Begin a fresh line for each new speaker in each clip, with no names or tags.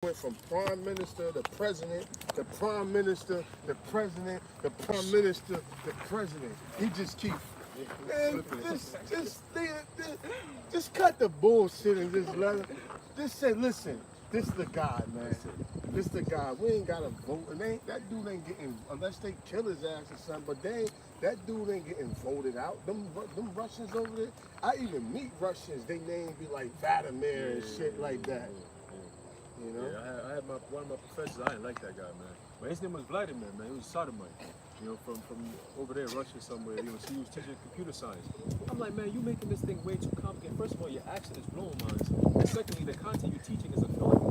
went from prime minister to president to prime minister to president to prime minister to president. He just keeps, man, just cut the bullshit and just let it. Just say, listen, this the guy, man. This the guy. We ain't gotta vote, and that dude ain't getting, unless they kill his ass or something. But that dude ain't getting voted out. Them Russians over there. I even meet Russians. They name be like Vladimir and shit like that. You know?
Yeah, I had one of my professors. I didn't like that guy, man. But his name was Vladimir, man. He was sodomite. You know, from over there, Russia somewhere. You know, so he was teaching computer science. I'm like, man, you making this thing way too complicated. First of all, your accent is blowing minds. And secondly, the content you're teaching is annoying.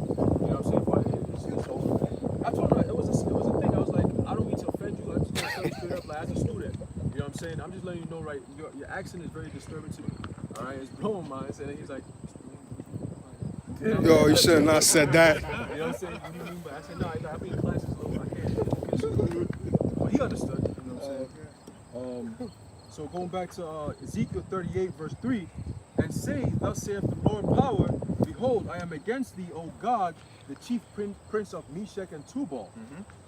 You know what I'm saying? But it's over. I told him it was a thing. I was like, I don't mean to offend you. I'm just gonna tell you straight up, like as a student. You know what I'm saying? I'm just letting you know, right? Your accent is very disturbing to me. All right, it's blowing minds. And then he's like.
Yo, you should have not said that.
You know what I'm saying? What do you mean? But I said, no, I've been in classes, though. I can't focus. Well, he understood. You know what I'm saying? So going back to Ezekiel 38, verse 3, and say, thus saith the Lord power, behold, I am against thee, O God, the chief prince of Meshach and Tubal,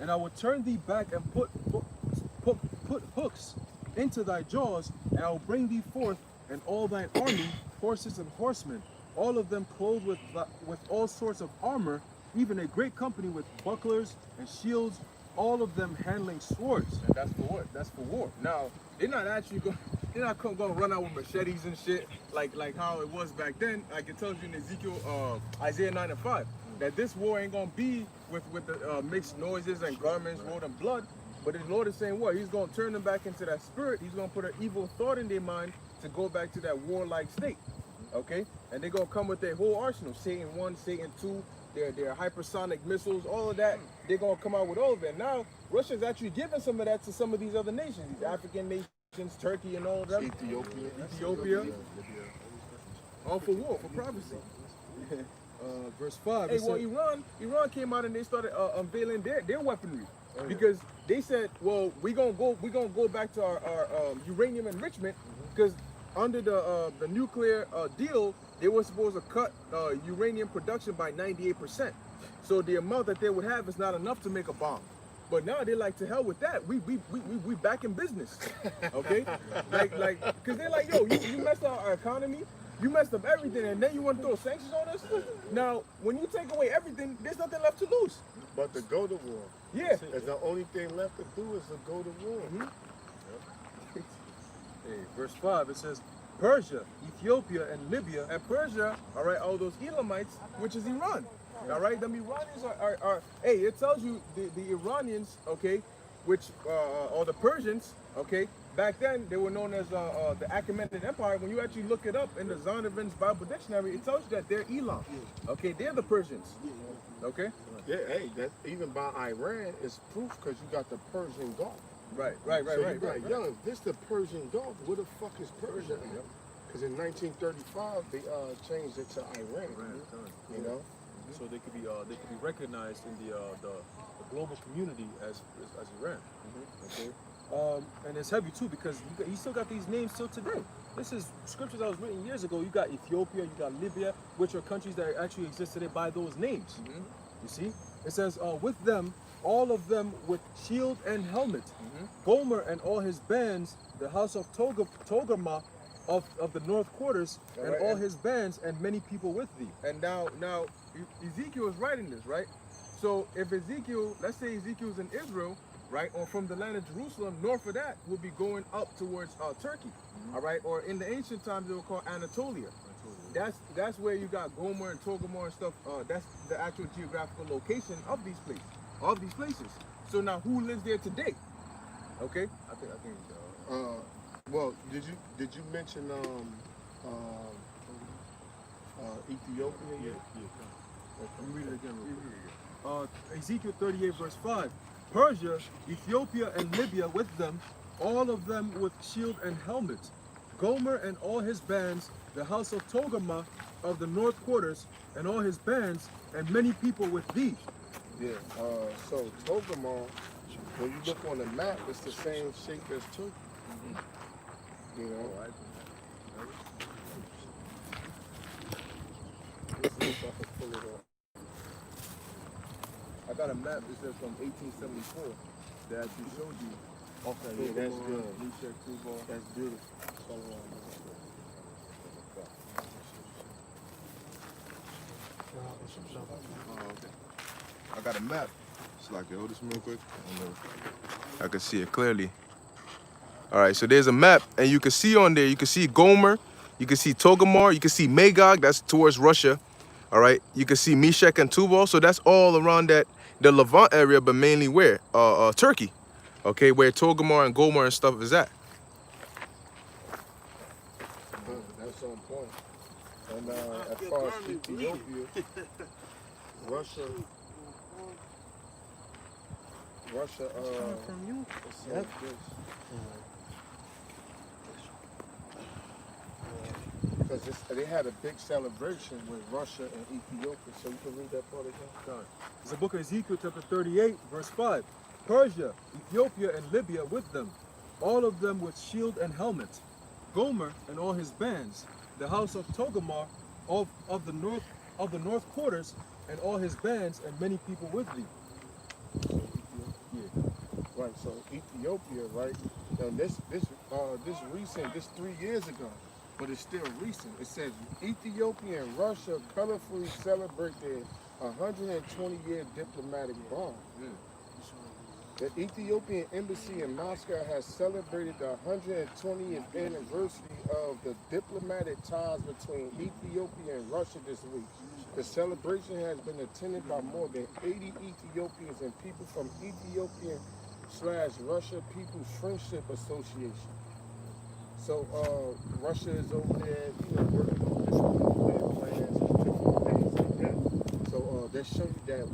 and I will turn thee back and put hooks into thy jaws, and I will bring thee forth, and all thine army, horses and horsemen, all of them clothed with all sorts of armor, even a great company with bucklers and shields, all of them handling swords.
And that's for what? That's for war. Now, they're not actually going. They're not going to run out with machetes and shit like how it was back then. Like it tells you in Ezekiel, Isaiah 9:5, that this war ain't going to be with the mixed noises and garments rolled in blood. But the Lord is saying what? He's going to turn them back into that spirit. He's going to put an evil thought in their mind to go back to that warlike state. Okay, and they're gonna come with their whole arsenal. Satan 1, Satan 2, their hypersonic missiles, all of that. They're gonna come out with all of it. Now, Russia's actually giving some of that to some of these other nations, these African nations, Turkey and all of them. Ethiopia. All for war, for prophecy.
Verse 5.
Hey, well, Iran came out and they started unveiling their weaponry. Because they said, well, we're gonna go back to our uranium enrichment, because under the nuclear deal, they were supposed to cut uranium production by 98%. So the amount that they would have is not enough to make a bomb. But now they're like, to hell with that. We back in business, okay? like, cause they're like, yo, you messed up our economy, you messed up everything, and then you want to throw sanctions on us. Now, when you take away everything, there's nothing left to lose.
But to go to war.
Yeah.
It's the only thing left to do is to go to war.
Hey, verse 5, it says, Persia, Ethiopia, and Libya.
And Persia, all right, all those Elamites, which is Iran. All right, them Iranians are hey, it tells you the Iranians, okay, which or the Persians, okay, back then they were known as the Achaemenid Empire. When you actually look it up in the Zondervan's Bible Dictionary, it tells you that they're Elam. Okay, they're the Persians. Okay.
Yeah, hey, that even by Iran is proof because you got the Persian Gulf.
Right.
Like, yo, if this the Persian Gulf, where the fuck is Persia? Because in 1935 they changed it to Iran. You know.
So they could be recognized in the global community as Iran. Okay. And it's heavy too because you still got these names till today. This is scriptures that was written years ago. You got Ethiopia, you got Libya, which are countries that actually exist today by those names. You see, it says with them, all of them with shield and helmet. Gomer and all his bands, the house of Togarmah of the north quarters, and all his bands, and many people with thee.
And now Ezekiel is writing this, right? So if Ezekiel, let's say Ezekiel's in Israel, right, or from the land of Jerusalem, north of that will be going up towards Turkey, all right, or in the ancient times they were called Anatolia. That's where you got Gomer and Togarmah and stuff. That's the actual geographical location of these places. So now, who lives there today? Okay, I think.
Well, did you mention Ethiopia?
Yeah. Let me read it again. Ezekiel 38, verse 5. Persia, Ethiopia, and Libya with them, all of them with shield and helmet. Gomer and all his bands, the house of Togarmah of the north quarters, and all his bands, and many people with thee.
Yeah. So Togarmah, when you look on the map, it's the same shape as Turkey. You know. Let's see if I can pull it off.
I got a map. It says from 1874 that actually showed you.
Okay, yeah, that's good.
Meshach, Tubal.
That's beautiful. Shalom.
Oh, okay. I got a map. Just like, hold this real quick. I can see it clearly. All right, so there's a map, and you can see on there, you can see Gomer, you can see Togomar, you can see Magog, that's towards Russia. All right, you can see Meshach and Tubal, so that's all around that the Levant area, but mainly where? Turkey. Okay, where Togomar and Gomer and stuff is at.
That's on point. And as far as Ethiopia, Russia,
from you.
Yep. Because they had a big celebration with Russia and Ethiopia. So you can read that part again?
It's the book of Ezekiel chapter 38, verse 5. Persia, Ethiopia, and Libya with them, all of them with shield and helmet. Gomer and all his bands, the house of Togomar of the north quarters, and all his bands, and many people with thee. Yeah.
Right, so Ethiopia, right? Now this recent, this 3 years ago, but it's still recent. It says Ethiopia and Russia colorfully celebrate their 120-year diplomatic bond. The Ethiopian embassy in Moscow has celebrated the 120th anniversary of the diplomatic ties between Ethiopia and Russia this week. The celebration has been attended by more than 80 Ethiopians and people from Ethiopian/Russia People's Friendship Association. So Russia is over there, working on different nuclear plans and different things like that. So they show you that.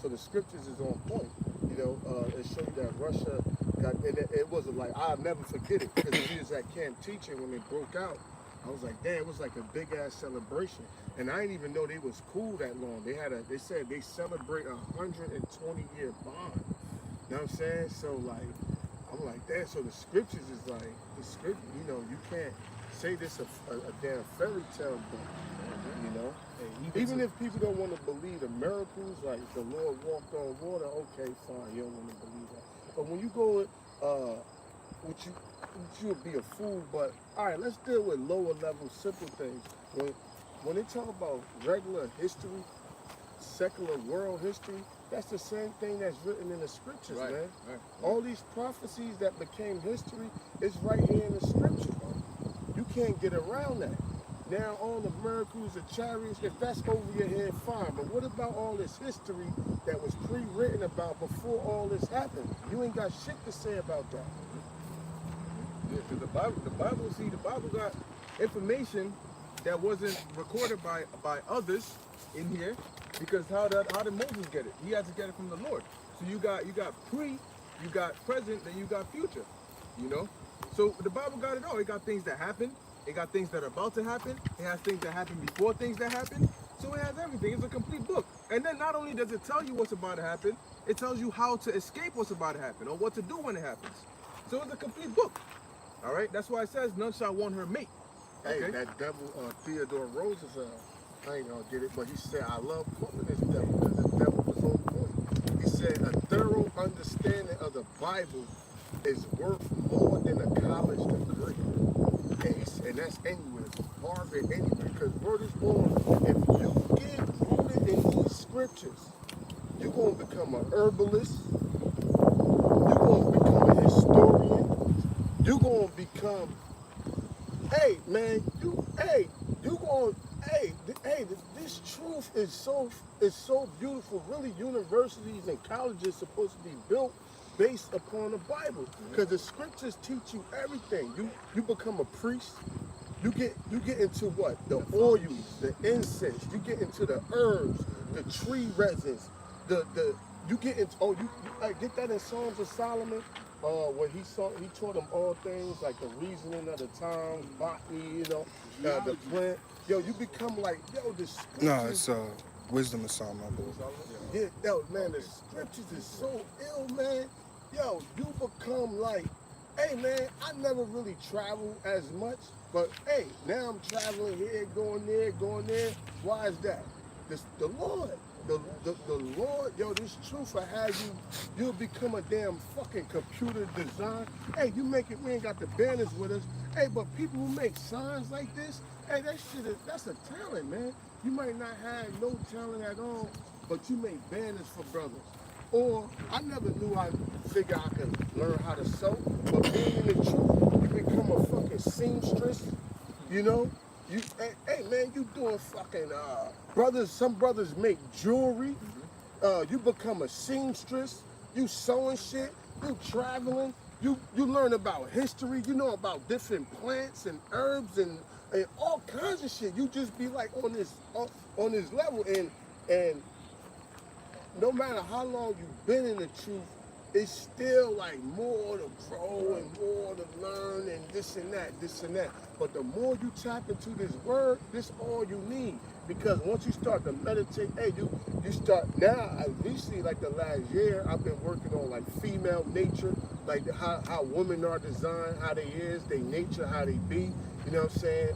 So the scriptures is on point. It show you that Russia got, and it wasn't like, I'll never forget it, because we was at Camp Teaching when they broke out. I was like, damn, it was like a big ass celebration. And I didn't even know they was cool that long. They said they celebrate a 120-year bond. You know what I'm saying? So like, I'm like, damn, so the scriptures is like, the script, you can't say this a damn fairy tale book, Even if people don't want to believe the miracles, like the Lord walked on water, okay, fine, you don't want to believe that. But when you go, you would be a fool. But all right, let's deal with lower level, simple things. When they talk about regular history, secular world history, that's the same thing that's written in the scriptures, man. Right. All these prophecies that became history is right here in the scripture. You can't get around that. Now all the miracles, the chariots, if that's over your head, fine. But what about all this history that was pre-written about before all this happened? You ain't got shit to say about that.
Yeah, because the Bible got information that wasn't recorded by others in here. Because how did Moses get it? He had to get it from the Lord. So you got pre, you got present, then you got future. So the Bible got it all. It got things that happened. It got things that are about to happen. It has things that happen before things that happen. So it has everything. It's a complete book. And then not only does it tell you what's about to happen, it tells you how to escape what's about to happen or what to do when it happens. So it's a complete book. All right? That's why it says none shall want her mate.
Hey, that devil, Theodore Roosevelt, I ain't gonna get it, but he said, I love quoting this devil because the devil was on point. He said, a thorough understanding of the Bible is worth more than a college degree. And that's anywhere, Harvard, anywhere, because word is born. If you get rooted in these scriptures, you're going to become an herbalist, you're going to become a historian, you're going to become, this truth is so beautiful. Really, universities and colleges are supposed to be built based upon the Bible, because the scriptures teach you everything. You become a priest. You get into what? The oils, the incense. You get into the herbs, the tree resins. You get into get that in Songs of Solomon, where he taught them all things like the reasoning of the times, botany, the plant. You become like the scriptures.
No, it's Wisdom of Solomon.
Yeah, man, the scriptures is so ill, man. You become like, hey, man, I never really traveled as much, but hey, now I'm traveling here, going there. Why is that? The Lord. the Lord, yo, this truth will have you'll become a damn fucking computer design. Hey, you make it, we ain't got the banners with us. Hey, but people who make signs like this, hey, that's a talent, man. You might not have no talent at all, but you make banners for brothers. Or I never knew I figure I could learn how to sew, but being in the truth, you become a fucking seamstress, you know? Hey man, you doing fucking brothers. Some brothers make jewelry. You become a seamstress. You sewing shit. You traveling. You learn about history. You know about different plants and herbs and all kinds of shit. You just be like on this level, and no matter how long you've been in the truth, it's still like more to grow and more to learn and this and that. But the more you tap into this word, this all you need. Because once you start to meditate, hey, you start now. Recently, like the last year, I've been working on like female nature, like how women are designed, how they is, they nature, how they be. You know what I'm saying?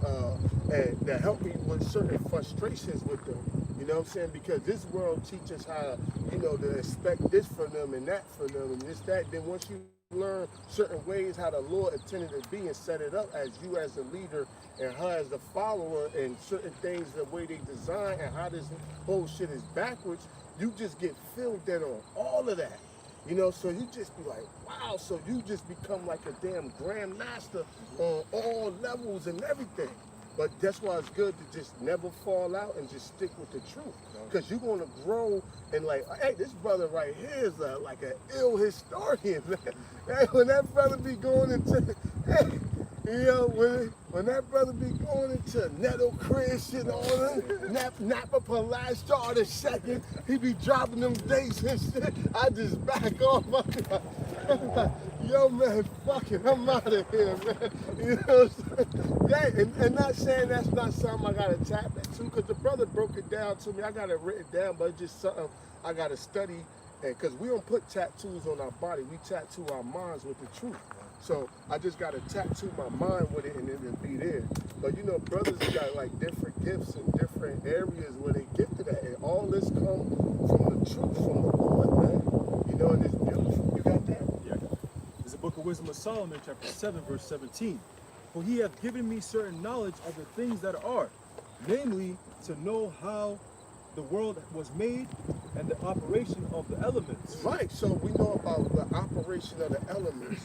And that help me with certain frustrations with them. You know what I'm saying? Because this world teaches how, to expect this from them and that from them and this, that. Then once you learn certain ways how the Lord intended to be and set it up as you as a leader and her as a follower and certain things, the way they design and how this whole shit is backwards, you just get filled in on all of that. So you just be like, wow, so you just become like a damn grandmaster on all levels and everything. But that's why it's good to just never fall out and just stick with the truth. Because you're going to grow and like, hey, this brother right here is like an ill historian, man. Hey, when that brother be going into, hey, when that brother be going into Nettle Chris and all that, Napa Palazzo the second, he be dropping them dates and shit. I just back off. I'm like, yo, man, fuck it, I'm out of here, man. You know what I'm saying? And not saying that's not something I got to tap into, because the brother broke it down to me. I got it written down, but it's just something I got to study. And because we don't put tattoos on our body, we tattoo our minds with the truth. So I just got to tattoo my mind with it and it'll be there. But brothers got like different gifts in different areas where they gifted at. And all this come from the truth, from the Lord, man. And it's beautiful. You got that?
Yeah, I got it. It's the Book of Wisdom of Solomon, chapter 7, verse 17. For he hath given me certain knowledge of the things that are, namely to know how the world was made and the operation of the elements.
Right, so we know about the operation of the elements,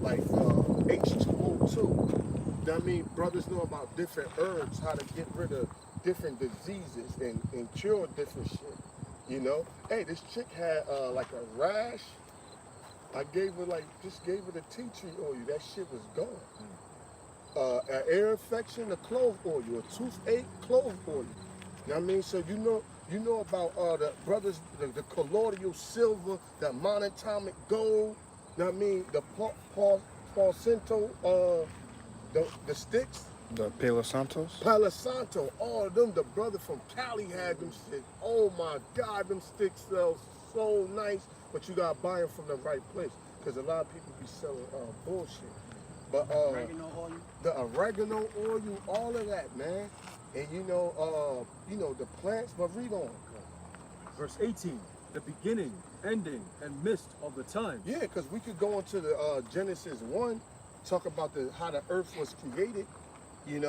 like H2O2. I mean, brothers know about different herbs, how to get rid of different diseases and cure different shit. Hey, this chick had like a rash. I gave her the tea tree oil. That shit was gone. An ear infection, the clove oil. A toothache, clove oil. You know what I mean? So you know about the brothers, the colloidal silver, the monatomic gold. You know what I mean? The Paul Santo, the sticks.
The Palo Santos?
Palo Santo, all of them. The brother from Cali had them shit. Oh my God, them sticks sell so nice, but you gotta buy them from the right place, because a lot of people be selling bullshit. But
Oregano oil.
the oregano oil, all of that, man. And the plants, but read on.
Verse 18, the beginning, ending, and midst of the times.
Yeah, because we could go into the Genesis 1, talk about how the earth was created, and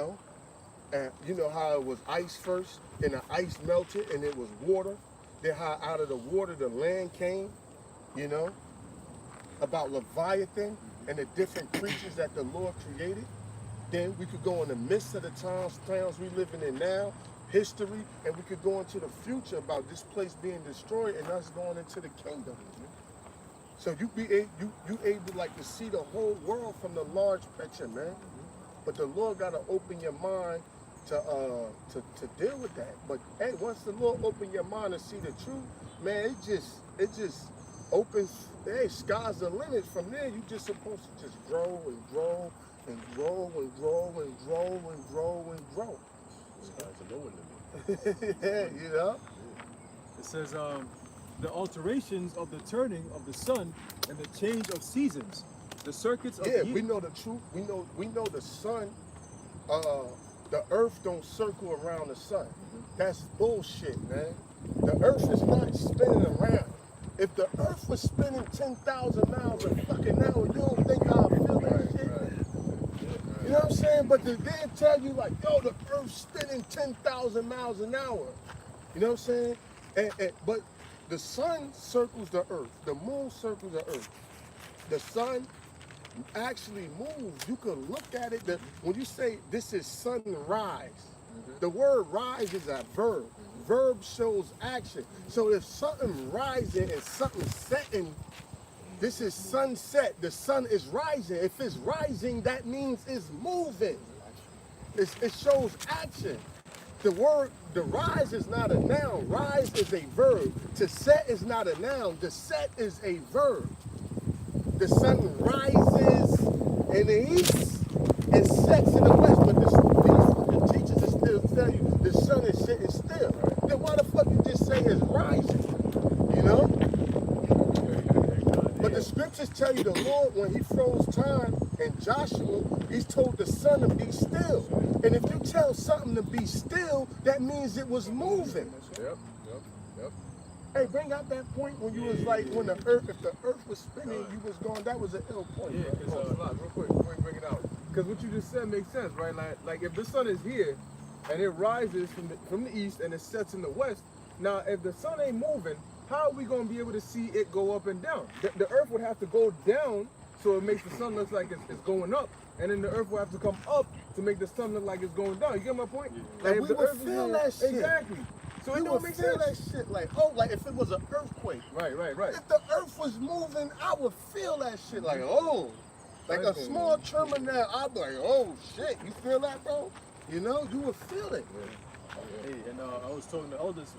how it was ice first, and the ice melted, and it was water. Then how out of the water the land came, about Leviathan and the different creatures that the Lord created. Then we could go in the midst of the towns we living in now, history, and we could go into the future about this place being destroyed and us going into the kingdom. So you able like to see the whole world from the large picture, man. But the Lord got to open your mind to deal with that. But hey, once the Lord open your mind to see the truth, man, it just opens. Hey, sky's the limit. From there, you just supposed to just grow and grow and grow and grow and grow and grow and grow.
Sky's the lower limit.
Yeah,
It says, the alterations of the turning of the sun and the change of seasons, the circuits of
Yeah,
years.
we know the truth. We know the sun. The earth don't circle around the sun. That's bullshit, man. The Earth is not spinning around. If the Earth was spinning 10,000 miles a fucking hour, you don't think I'd feel that shit? You know what I'm saying? But they tell you like, yo, the Earth's spinning 10,000 miles an hour. You know what I'm saying? But the sun circles the Earth. The moon circles the Earth. The sun actually moves. You can look at it. When you say this is sunrise, the word rise is a verb. Verb shows action. So if something rising and something setting, this is sunset. The sun is rising. If it's rising, that means it's moving. It shows action. The rise is not a noun. Rise is a verb. To set is not a noun. To set is a verb. The sun rises in the east and sets in the west. But these teachers will still tell you the sun is sitting still. Then why the fuck you just say it's rising? You know? But the scriptures tell you the Lord, when he froze time in Joshua, he's told the sun to be still. And if you tell something to be still, that means it was moving.
Yep.
Hey, bring out that point when you was like, when the earth, if the earth was spinning, you was going, that was an ill point.
Yeah, because real quick, before you bring it out, because what you just said makes sense, right? Like if the sun is here and it rises from the east and it sets in the west, now if the sun ain't moving, how are we gonna be able to see it go up and down? The earth would have to go down so it makes the sun look like it's going up, and then the earth will have to come up to make the sun look like it's going down. You get my point?
Like
if
we
the
would
earth is
feel
here-
that shit.
Exactly. So it
You
don't
would
make
feel
sense.
that shit like, oh, like if it was an earthquake.
Right.
If the earth was moving, I would feel that shit like, oh. Like a small tremor now, I'd be like, oh shit, you feel that, bro? You know, you would feel it.
Hey, and I was talking to elders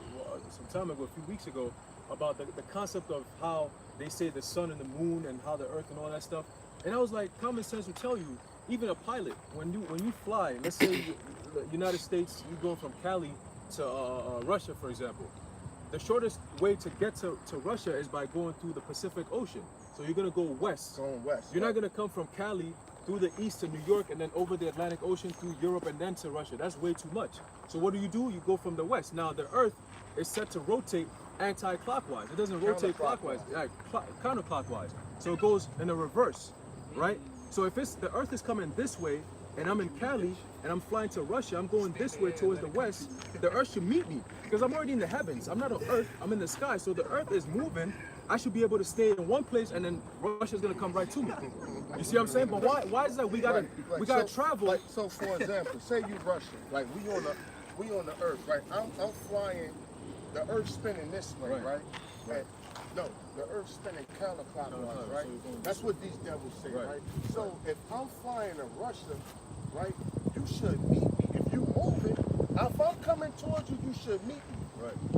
some time ago, a few weeks ago, about the concept of how they say the sun and the moon and how the earth and all that stuff. And I was like, common sense will tell you, even a pilot, when you fly, let's say the United States, you go from Cali to Russia, for example. The shortest way to get to Russia is by going through the Pacific Ocean. So you're gonna go west.
Going west.
You're not gonna come from Cali through the east to New York and then over the Atlantic Ocean through Europe and then to Russia. That's way too much. So what do? You go from the west. Now the Earth is set to rotate anti-clockwise. It doesn't rotate clockwise, counterclockwise. So it goes in a reverse, right? So if the Earth is coming this way and I'm in Cali and I'm flying to Russia, I'm going this way towards the west, the Earth should meet me because I'm already in the heavens. I'm not on Earth, I'm in the sky. So the Earth is moving. I should be able to stay in one place and then Russia's gonna come right to me. You see what I'm saying? But why is that we gotta travel?
Like, so for example, say you Russian, like we on the earth, right? I'm flying, the earth's spinning this way, right? And, no, the earth's spinning counterclockwise, right? That's what these devils say, right? So if I'm flying to Russia, right, you should meet me. If you moving, if I'm coming towards you, you should meet me.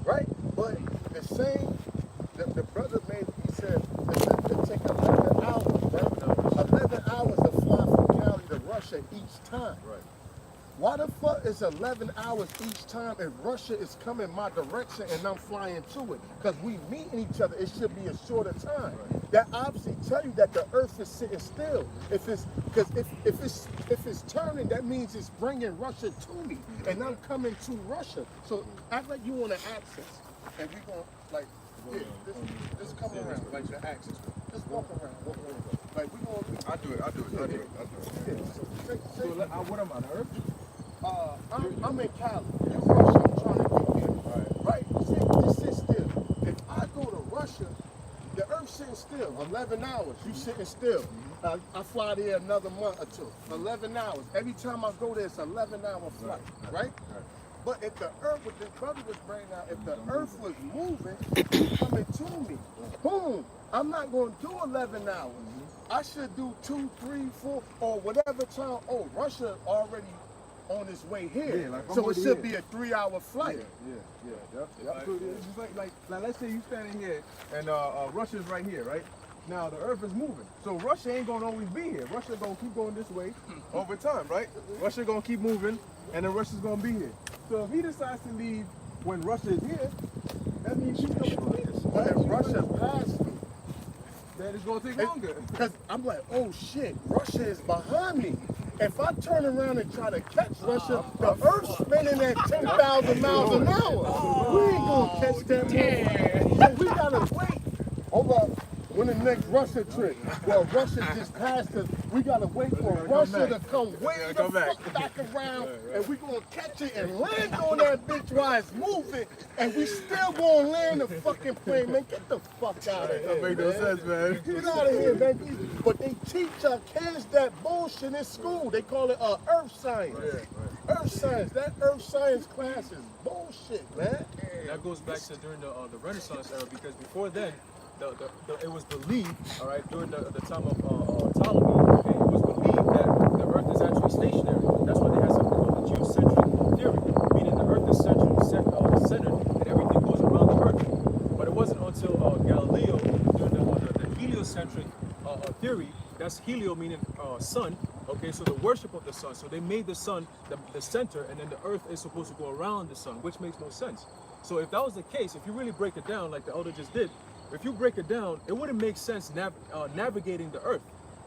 Right? But the same, the brother he said it take 11 hours, right? 11 hours to fly from Cali to Russia each time.
Right.
Why the fuck is 11 hours each time if Russia is coming my direction and I'm flying to it? Because we meeting each other, it should be a shorter time. That obviously tell you that the earth is sitting still. If it's turning, that means it's bringing Russia to me, and I'm coming to Russia. So act like you want an axis, and we gonna like, yeah, just come around like the axis. Just walk around. Like we gonna.
I do it.
Yeah,
So what am I, on Earth?
I'm in Cali. You Russia, I'm trying to get there. Right? Just sit still. If I go to Russia, the earth's sitting still. 11 hours. You sitting still. I fly there another month or two. 11 hours. Every time I go there, it's 11-hour flight. Right? But if the earth, what the brother was bringing out, if the earth was moving, coming to me, boom, I'm not going to do 11 hours. I should do 2, 3, 4, or whatever time. Oh, Russia already on its way here.
Yeah, like I'm
so it
already
should
here.
be a 3-hour flight.
Yep. So it's just like let's say you standing here and Russia's right here, right? Now the earth is moving. So Russia ain't gonna always be here. Russia gonna keep going this way over time, right? Russia gonna keep moving and then Russia's gonna be here. So if he decides to leave when Russia is here, that means she's gonna be here.
But if Russia passed me,
Then it's gonna take longer.
because I'm like, oh shit, Russia is behind me. if I turn around and try to catch Russia, the Earth's spinning at 10,000 miles an hour. We ain't gonna catch that motherfucker. So we gotta wait. Hold up. When the next Russia trip? Well, Russia just passed us. We gotta wait for Russia to come way the fuck back around, and we gonna catch it and land on that bitch while it's moving, and we still gonna land the fucking plane, man. Get the fuck out of here.
That make no sense, man.
Get out of here, man. But they teach our kids that bullshit in school. They call it earth science. Earth science. That earth science class is bullshit, man.
That goes back to during the Renaissance era, because before then, it was believed, all right, during the time of Ptolemy, okay, it was believed that the Earth is actually stationary. That's why they had something called the geocentric theory, meaning the Earth is centered and everything goes around the Earth. But it wasn't until Galileo, during the heliocentric theory, that's helio meaning sun, okay, so the worship of the sun. So they made the sun the center, and then the Earth is supposed to go around the sun, which makes no sense. So if that was the case, if you really break it down like the elder just did, if you break it down, it wouldn't make sense navigating the Earth.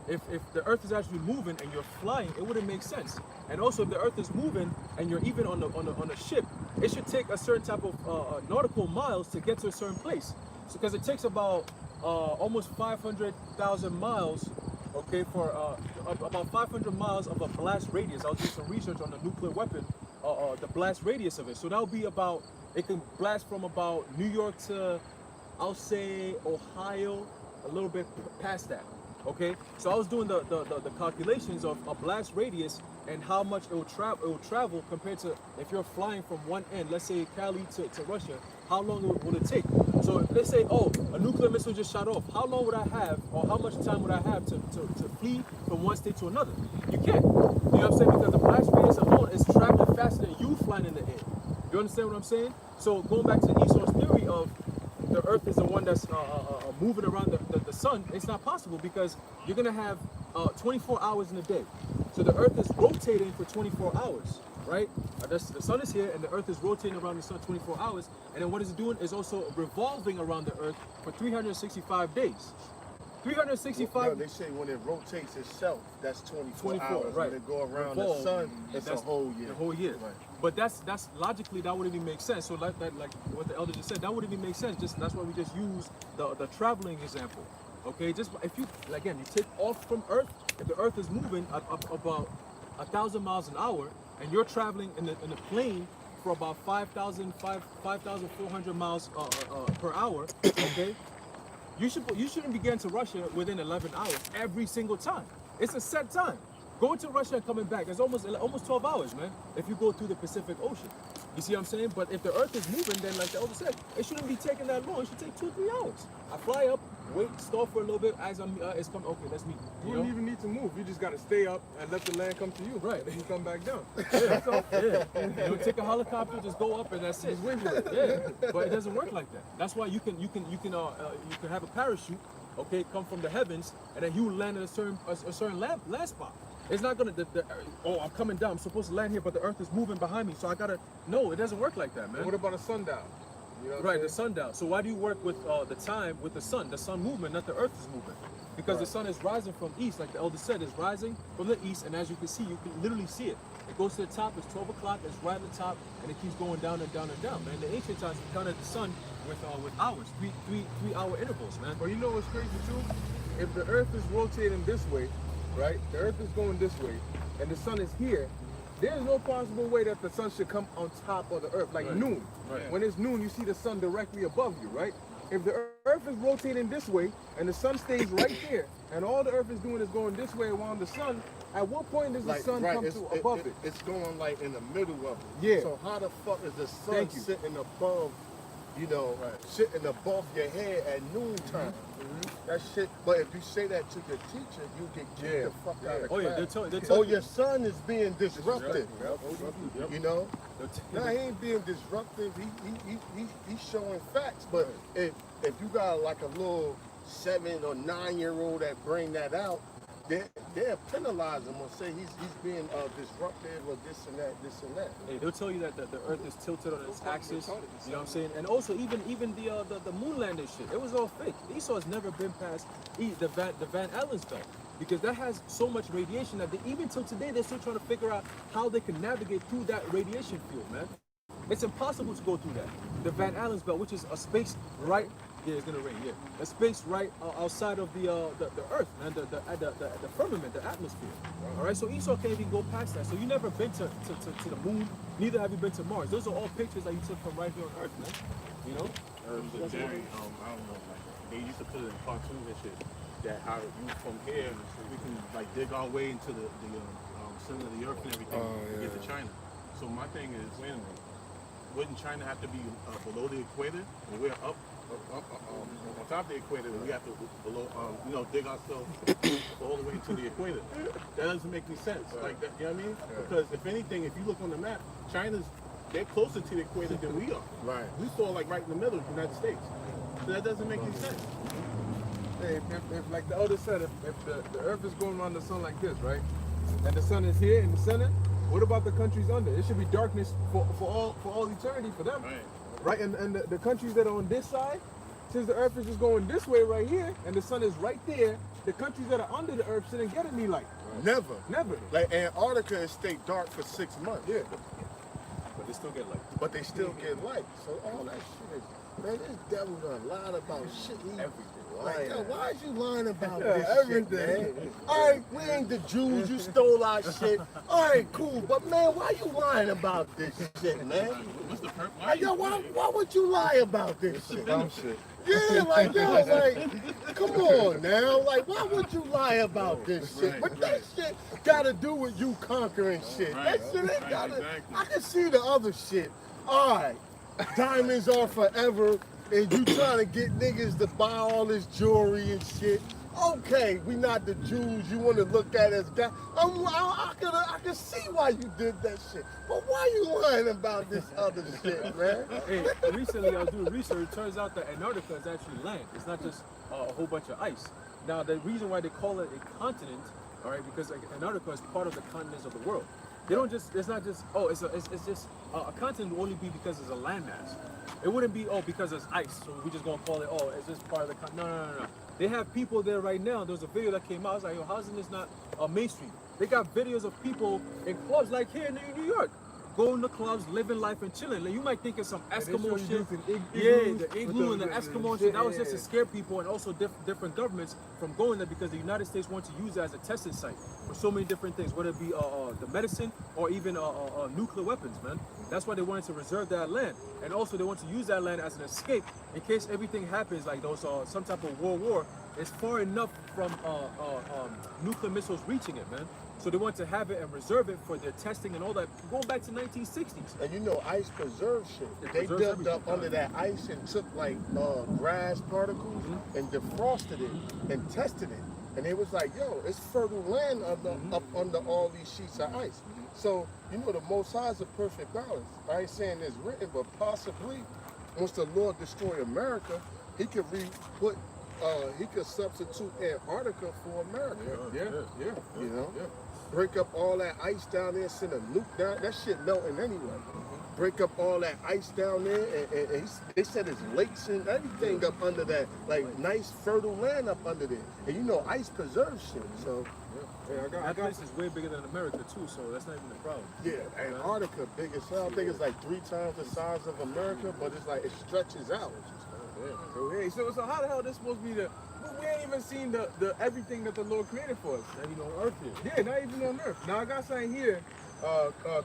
If the Earth is actually moving and you're flying, it wouldn't make sense. And also, if the Earth is moving and you're even on a ship, it should take a certain type of nautical miles to get to a certain place. So, because it takes about almost 500,000 miles, okay, for about 500 miles of a blast radius. I was doing some research on the nuclear weapon, the blast radius of it. So that would be about, it can blast from about New York to, I'll say, Ohio, a little bit past that. Okay, so I was doing the calculations of a blast radius and how much it will travel compared to if you're flying from one end, let's say Cali to Russia, how long would it take? So if they say, oh, a nuclear missile just shot off, how long would I have, or how much time would I have to flee from one state to another? You can't. You know what I'm saying? Because the blast radius alone is traveling faster than you flying in the air. You understand what I'm saying? So going back to Esau's theory of the Earth is the one that's moving around the sun, it's not possible, because you're going to have 24 hours in a day. So the Earth is rotating for 24 hours, right? The sun is here and the Earth is rotating around the sun 24 hours. And then what it's doing is also revolving around the Earth for 365 days. 365.
No, they say when it rotates itself, that's 24 hours.
Right.
When it go around
Revolve,
the sun, it's a whole year.
The whole year.
Right.
But that's logically, that wouldn't even make sense. So like what the elder just said, that wouldn't even make sense. That's why we just use the traveling example. Okay, just if you, again, you take off from Earth, if the Earth is moving about 1,000 miles an hour, and you're traveling in the plane for about 5,400 miles per hour, okay, you shouldn't be getting to Russia within 11 hours every single time. It's a set time. Going to Russia and coming back is almost 12 hours, man, if you go through the Pacific Ocean. You see what I'm saying? But if the Earth is moving, then like the elder said, it shouldn't be taking that long. It should take 2-3 hours. I fly up, wait, stall for a little bit, as it's coming, okay, let's meet.
You don't even need to move. You just got to stay up and let the land come to you.
Right.
And you come back down.
Yeah. You take a helicopter, just go up, and that's it.
Just wait for it.
Yeah, but it doesn't work like that. That's why you can have a parachute, okay, come from the heavens, and then you land at a certain land spot. It's not gonna, oh, I'm coming down, I'm supposed to land here, but the Earth is moving behind me, so I gotta, no, it doesn't work like that, man.
What about a sundial? You know
Right, the sundial. So why do you work with the time with the sun movement, not the Earth is moving? Because the sun is rising from east, like the elder said, it's rising from the east, and as you can see, you can literally see it. It goes to the top, it's 12 o'clock, it's right at the top, and it keeps going down and down and down, man. In the ancient times, we counted the sun with hours, three hour intervals, man.
But you know what's crazy too? If the Earth is rotating this way, right? The Earth is going this way, and the sun is here. There's no possible way that the sun should come on top of the Earth, like noon.
Right.
When it's noon, you see the sun directly above you, right? If the Earth is rotating this way, and the sun stays right there, and all the Earth is doing is going this way around the sun, at what point does the sun come to above it?
It's going like in the middle of it.
Yeah.
So how the fuck is the sun sitting above, sitting above your head at noontime? That shit. But if you say that to your teacher, you get kicked the fuck out of class.
Yeah, they'll tell
Oh,
you.
your son is being disruptive.
Yep.
You know? No, he ain't being disruptive. He's showing facts. But if you got like a little 7 or 9 year old that bring that out, they'll penalize him or say he's being disruptive or this and that.
Hey, they'll tell you that the Earth is tilted on its axis. You know what I'm saying? And also even the moon landing shit, it was all fake. Esau has never been past the Van Allen's belt because that has so much radiation that even till today they're still trying to figure out how they can navigate through that radiation field, man. It's impossible to go through that. The Van Allen's belt, which is a space right. Yeah, it's gonna rain. Yeah, a space right outside of the Earth, man, the firmament, the atmosphere. All right, so Esau can't even go past that. So you never been to the moon. Neither have you been to Mars. Those are all pictures that you took from right here on Earth, man. You know.
The Jerry, I don't know, like they used to put it in cartoons and shit. That how you from here we can like dig our way into the center of the Earth and everything to get to China. So my thing is, wait a minute, wouldn't China have to be below the equator when we're up? On top of the equator, we have to below, dig ourselves all the way to the equator. That doesn't make any sense. Like that, you know what I mean? Because if anything, if you look on the map, they're closer to the equator than we are.
Right.
We saw like right in the middle of the United States. So that doesn't make any sense.
Hey, if like the elder said, if the Earth is going around the sun like this, right, and the sun is here in the center, what about the countries under? It should be darkness for all eternity for them. Right, and the countries that are on this side, since the Earth is just going this way right here, and the sun is right there, the countries that are under the Earth shouldn't get any light.
Never.
Like
Antarctica is stay dark for 6 months.
Yeah.
But they still get light.
But they still get light. So all that shit is, man, this devil done lied about shit. Everything. Like, yo, why is you lying about this
everything.
shit, man? All right, we ain't the Jews. You stole our shit. All right, cool. But, man, why you lying about this shit, man?
What's the purpose?
Like, yo, why would you lie about this shit?
Dumb shit.
Yeah, like, yo, like, come on now. Like, why would you lie about this shit? But that shit got to do with you conquering shit. That shit ain't got to. I can see the other shit. All right, diamonds are forever, and you trying to get niggas to buy all this jewelry and shit. Okay, we not the Jews you want to look at as God. I can see why you did that shit. But why you lying about this other shit, man?
Hey, recently I was doing research. It turns out that Antarctica is actually land. It's not just a whole bunch of ice. Now, the reason why they call it a continent, all right, because like, Antarctica is part of the continents of the world. They don't just, it's not just, oh, it's just, a continent will only be because it's a landmass. It wouldn't be, oh, because it's ice, so we just gonna call it, oh, it's just part of the continent. No. They have people there right now. There was a video that came out. I was like, yo, how is this not mainstream? They got videos of people in clubs like here in New York, going to clubs, living life and chilling. Like, you might think it's some Eskimo shit. The igloo and the Eskimo shit. That was just to scare people and also different governments from going there because the United States wants to use it as a testing site for so many different things, whether it be the medicine or even nuclear weapons, man. That's why they wanted to reserve that land. And also they want to use that land as an escape in case everything happens, like those some type of world war. It's far enough from nuclear missiles reaching it, man. So they want to have it and reserve it for their testing and all that, going back to 1960s.
And you know, ice preserves shit. They dug up under that ice and took like grass particles and defrosted it and tested it. And it was like, yo, it's fertile land up under all these sheets of ice. So, you know, the Most High is a perfect balance. I ain't saying it's written, but possibly once the Lord destroy America, he could he could substitute Antarctica for America.
Yeah.
You know? Yeah. Break up all that ice down there, send a nuke down. That shit melting anyway. Break up all that ice down there, and they said there's lakes and everything up under that, like nice fertile land up under there. And you know, ice preserves shit. So
that place is way bigger than America too, so that's not even a problem.
yeah, Antarctica big as hell. I think it's like 3 times the size of America, but it's like it stretches out.
So how the hell this supposed to be the? We ain't even seen the everything that the Lord created for us.
Not even on Earth here.
Yeah, not even on Earth. Now I got something here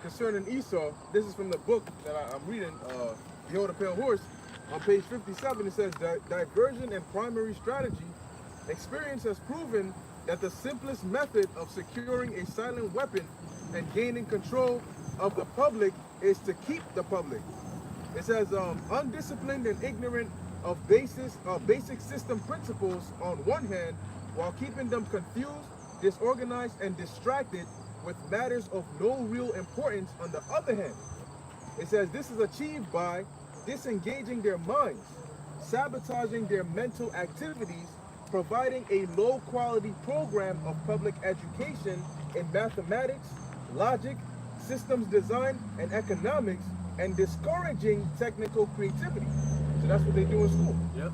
concerning Esau. This is from the book that I'm reading, Behold the Pale Horse. On page 57, it says, diversion and primary strategy. Experience has proven that the simplest method of securing a silent weapon and gaining control of the public is to keep the public. It says, undisciplined and ignorant of basic system principles on one hand, while keeping them confused, disorganized, and distracted with matters of no real importance on the other hand. It says this is achieved by disengaging their minds, sabotaging their mental activities, providing a low-quality program of public education in mathematics, logic, systems design, and economics, and discouraging technical creativity. So that's what they do in school.
Yep.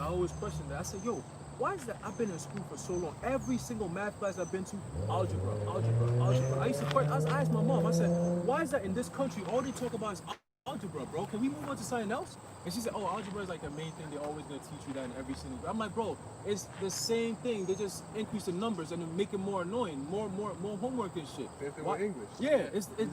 I always questioned that. I said, yo, why is that? I've been in school for so long. Every single math class I've been to, algebra. I used to question. I asked my mom. I said, why is that in this country all they talk about is algebra, bro? Can we move on to something else? And she said, oh, algebra is like the main thing. They're always gonna teach you that in every single. I'm like, bro, it's the same thing. They just increase the numbers and make it more annoying, more homework and shit.
If they were English.
Yeah,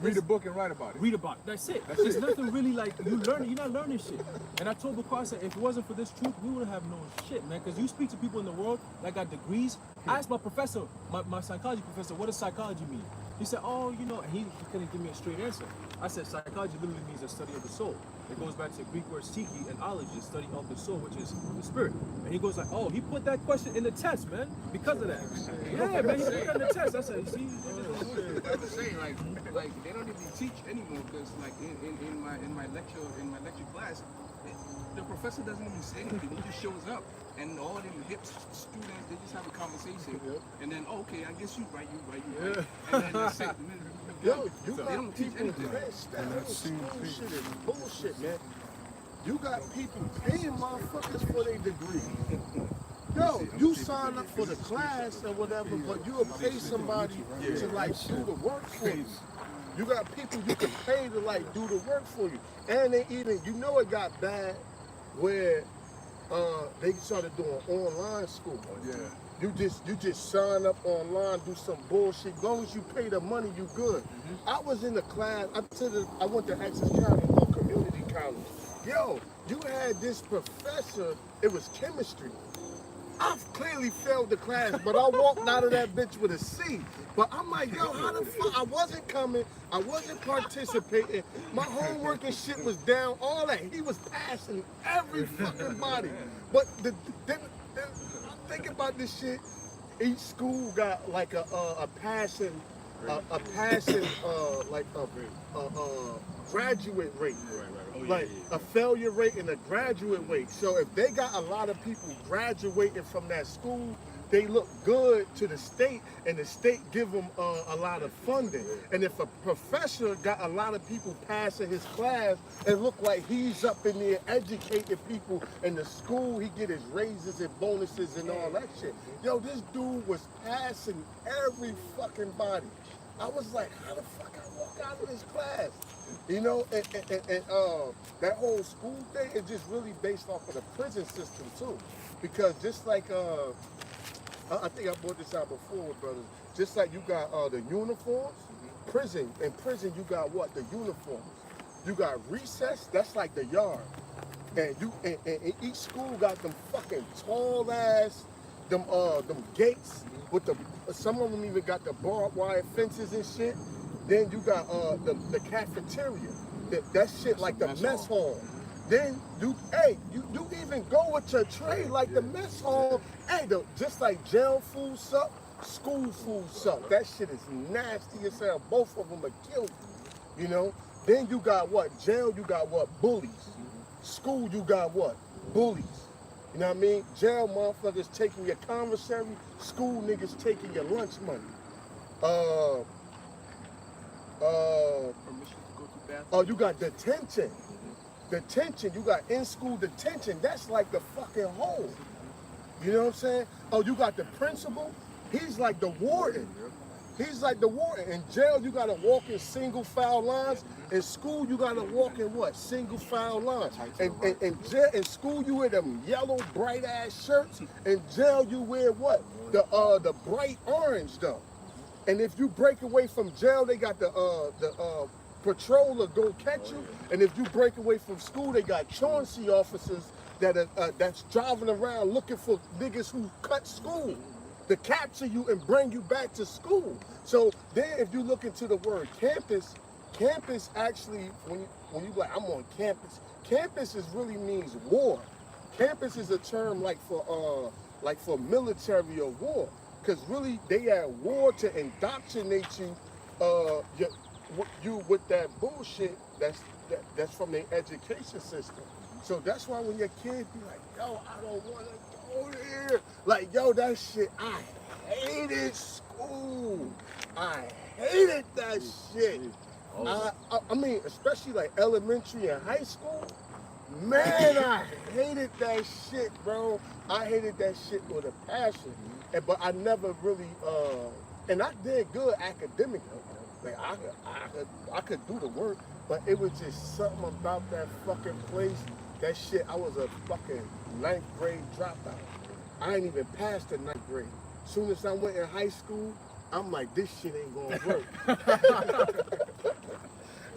Read a book and write about it.
Read about it. That's it. There's nothing really like you learning. You're not learning shit. And I told Bakar, I said, if it wasn't for this truth, we would have known shit, man. Because you speak to people in the world that got degrees. I asked my professor, my psychology professor, what does psychology mean? He said, oh, you know, he couldn't give me a straight answer. I said, psychology literally means a study of the soul. It goes back to the Greek word psyche and ology, the study of the soul, which is the spirit. And he goes like, oh, he put that question in the test, man, because of that. Yeah, man, he put it in the test. I said, you see,
I was saying like they don't even teach anymore because like in my lecture class, the professor doesn't even say anything. He just shows up, and all them hip students they just have a conversation, and then okay, I guess you right, and then that's it.
Yo, you
They
got
don't teach
people
anything.
pissed. That whole school shit is bullshit, man. You got people paying motherfuckers for their degree. Yo, you sign up for the class or whatever, but you'll pay somebody to like do the work for you. You got people you can pay to like do the work for you. And they even, you know it got bad where they started doing online school.
Yeah.
You just sign up online, do some bullshit. As long as you pay the money, you good. I was in the class. I went to Access County Community College. Yo, you had this professor. It was chemistry. I clearly failed the class, but I walked out of that bitch with a C. But I'm like, yo, how the fuck? I wasn't coming. I wasn't participating. My homework and shit was down. All that. He was passing every fucking body. But then I'm thinking about this shit. Each school got like a passing graduate rate. Like a failure rate and a graduate rate. So if they got a lot of people graduating from that school, they look good to the state, and the state give them a lot of funding. And if a professor got a lot of people passing his class, it look like he's up in there educating people. In the school, he get his raises and bonuses and all that shit. Yo, this dude was passing every fucking body. I was like, how the fuck I walk out of this class? You know, and that whole school thing is just really based off of the prison system too. Because just like, I think I brought this out before, brothers. Just like you got the uniforms, in prison you got what? The uniforms. You got recess, that's like the yard. And each school got them fucking tall ass, them gates with some of them even got the barbed wire fences and shit. Then you got the cafeteria. That shit like the mess hall. Then you even go with your tray like the mess hall. Hey, just like jail food suck, school food suck. That shit is nasty as hell. Both of them are guilty, you know. Then you got what? Jail, you got what? Bullies. School, you got what? Bullies. You know what I mean? Jail motherfuckers taking your commissary. School niggas taking your lunch money.
Permission to go to bathroom.
Oh, you got detention. Detention, you got in-school detention. That's like the fucking hole. You know what I'm saying? Oh, you got the principal. He's like the warden. He's like the warden. In jail, you got to walk in single file lines. In school, you got to walk in what? Single file lines. And in school, you wear them yellow, bright-ass shirts. In jail, you wear what? The bright orange, though. And if you break away from jail, they got the patroller go catch you. And if you break away from school, they got truancy officers that's driving around looking for niggas who cut school to capture you and bring you back to school. So then if you look into the word campus actually, when you like, I'm on campus, campus really means war. Campus is a term like for military or war. Because really, they at war to indoctrinate you with that bullshit that's from their education system. So that's why when your kid be like, yo, I don't want to go there, Like, yo, that shit, I hated school. I hated that shit. I mean, especially like elementary and high school. Man, I hated that shit, bro. I hated that shit with a passion. But I never really, and I did good academically. Like, I could do the work, but it was just something about that fucking place. That shit, I was a fucking 9th grade dropout. I ain't even passed the 9th grade. Soon as I went in high school, I'm like, this shit ain't gonna work.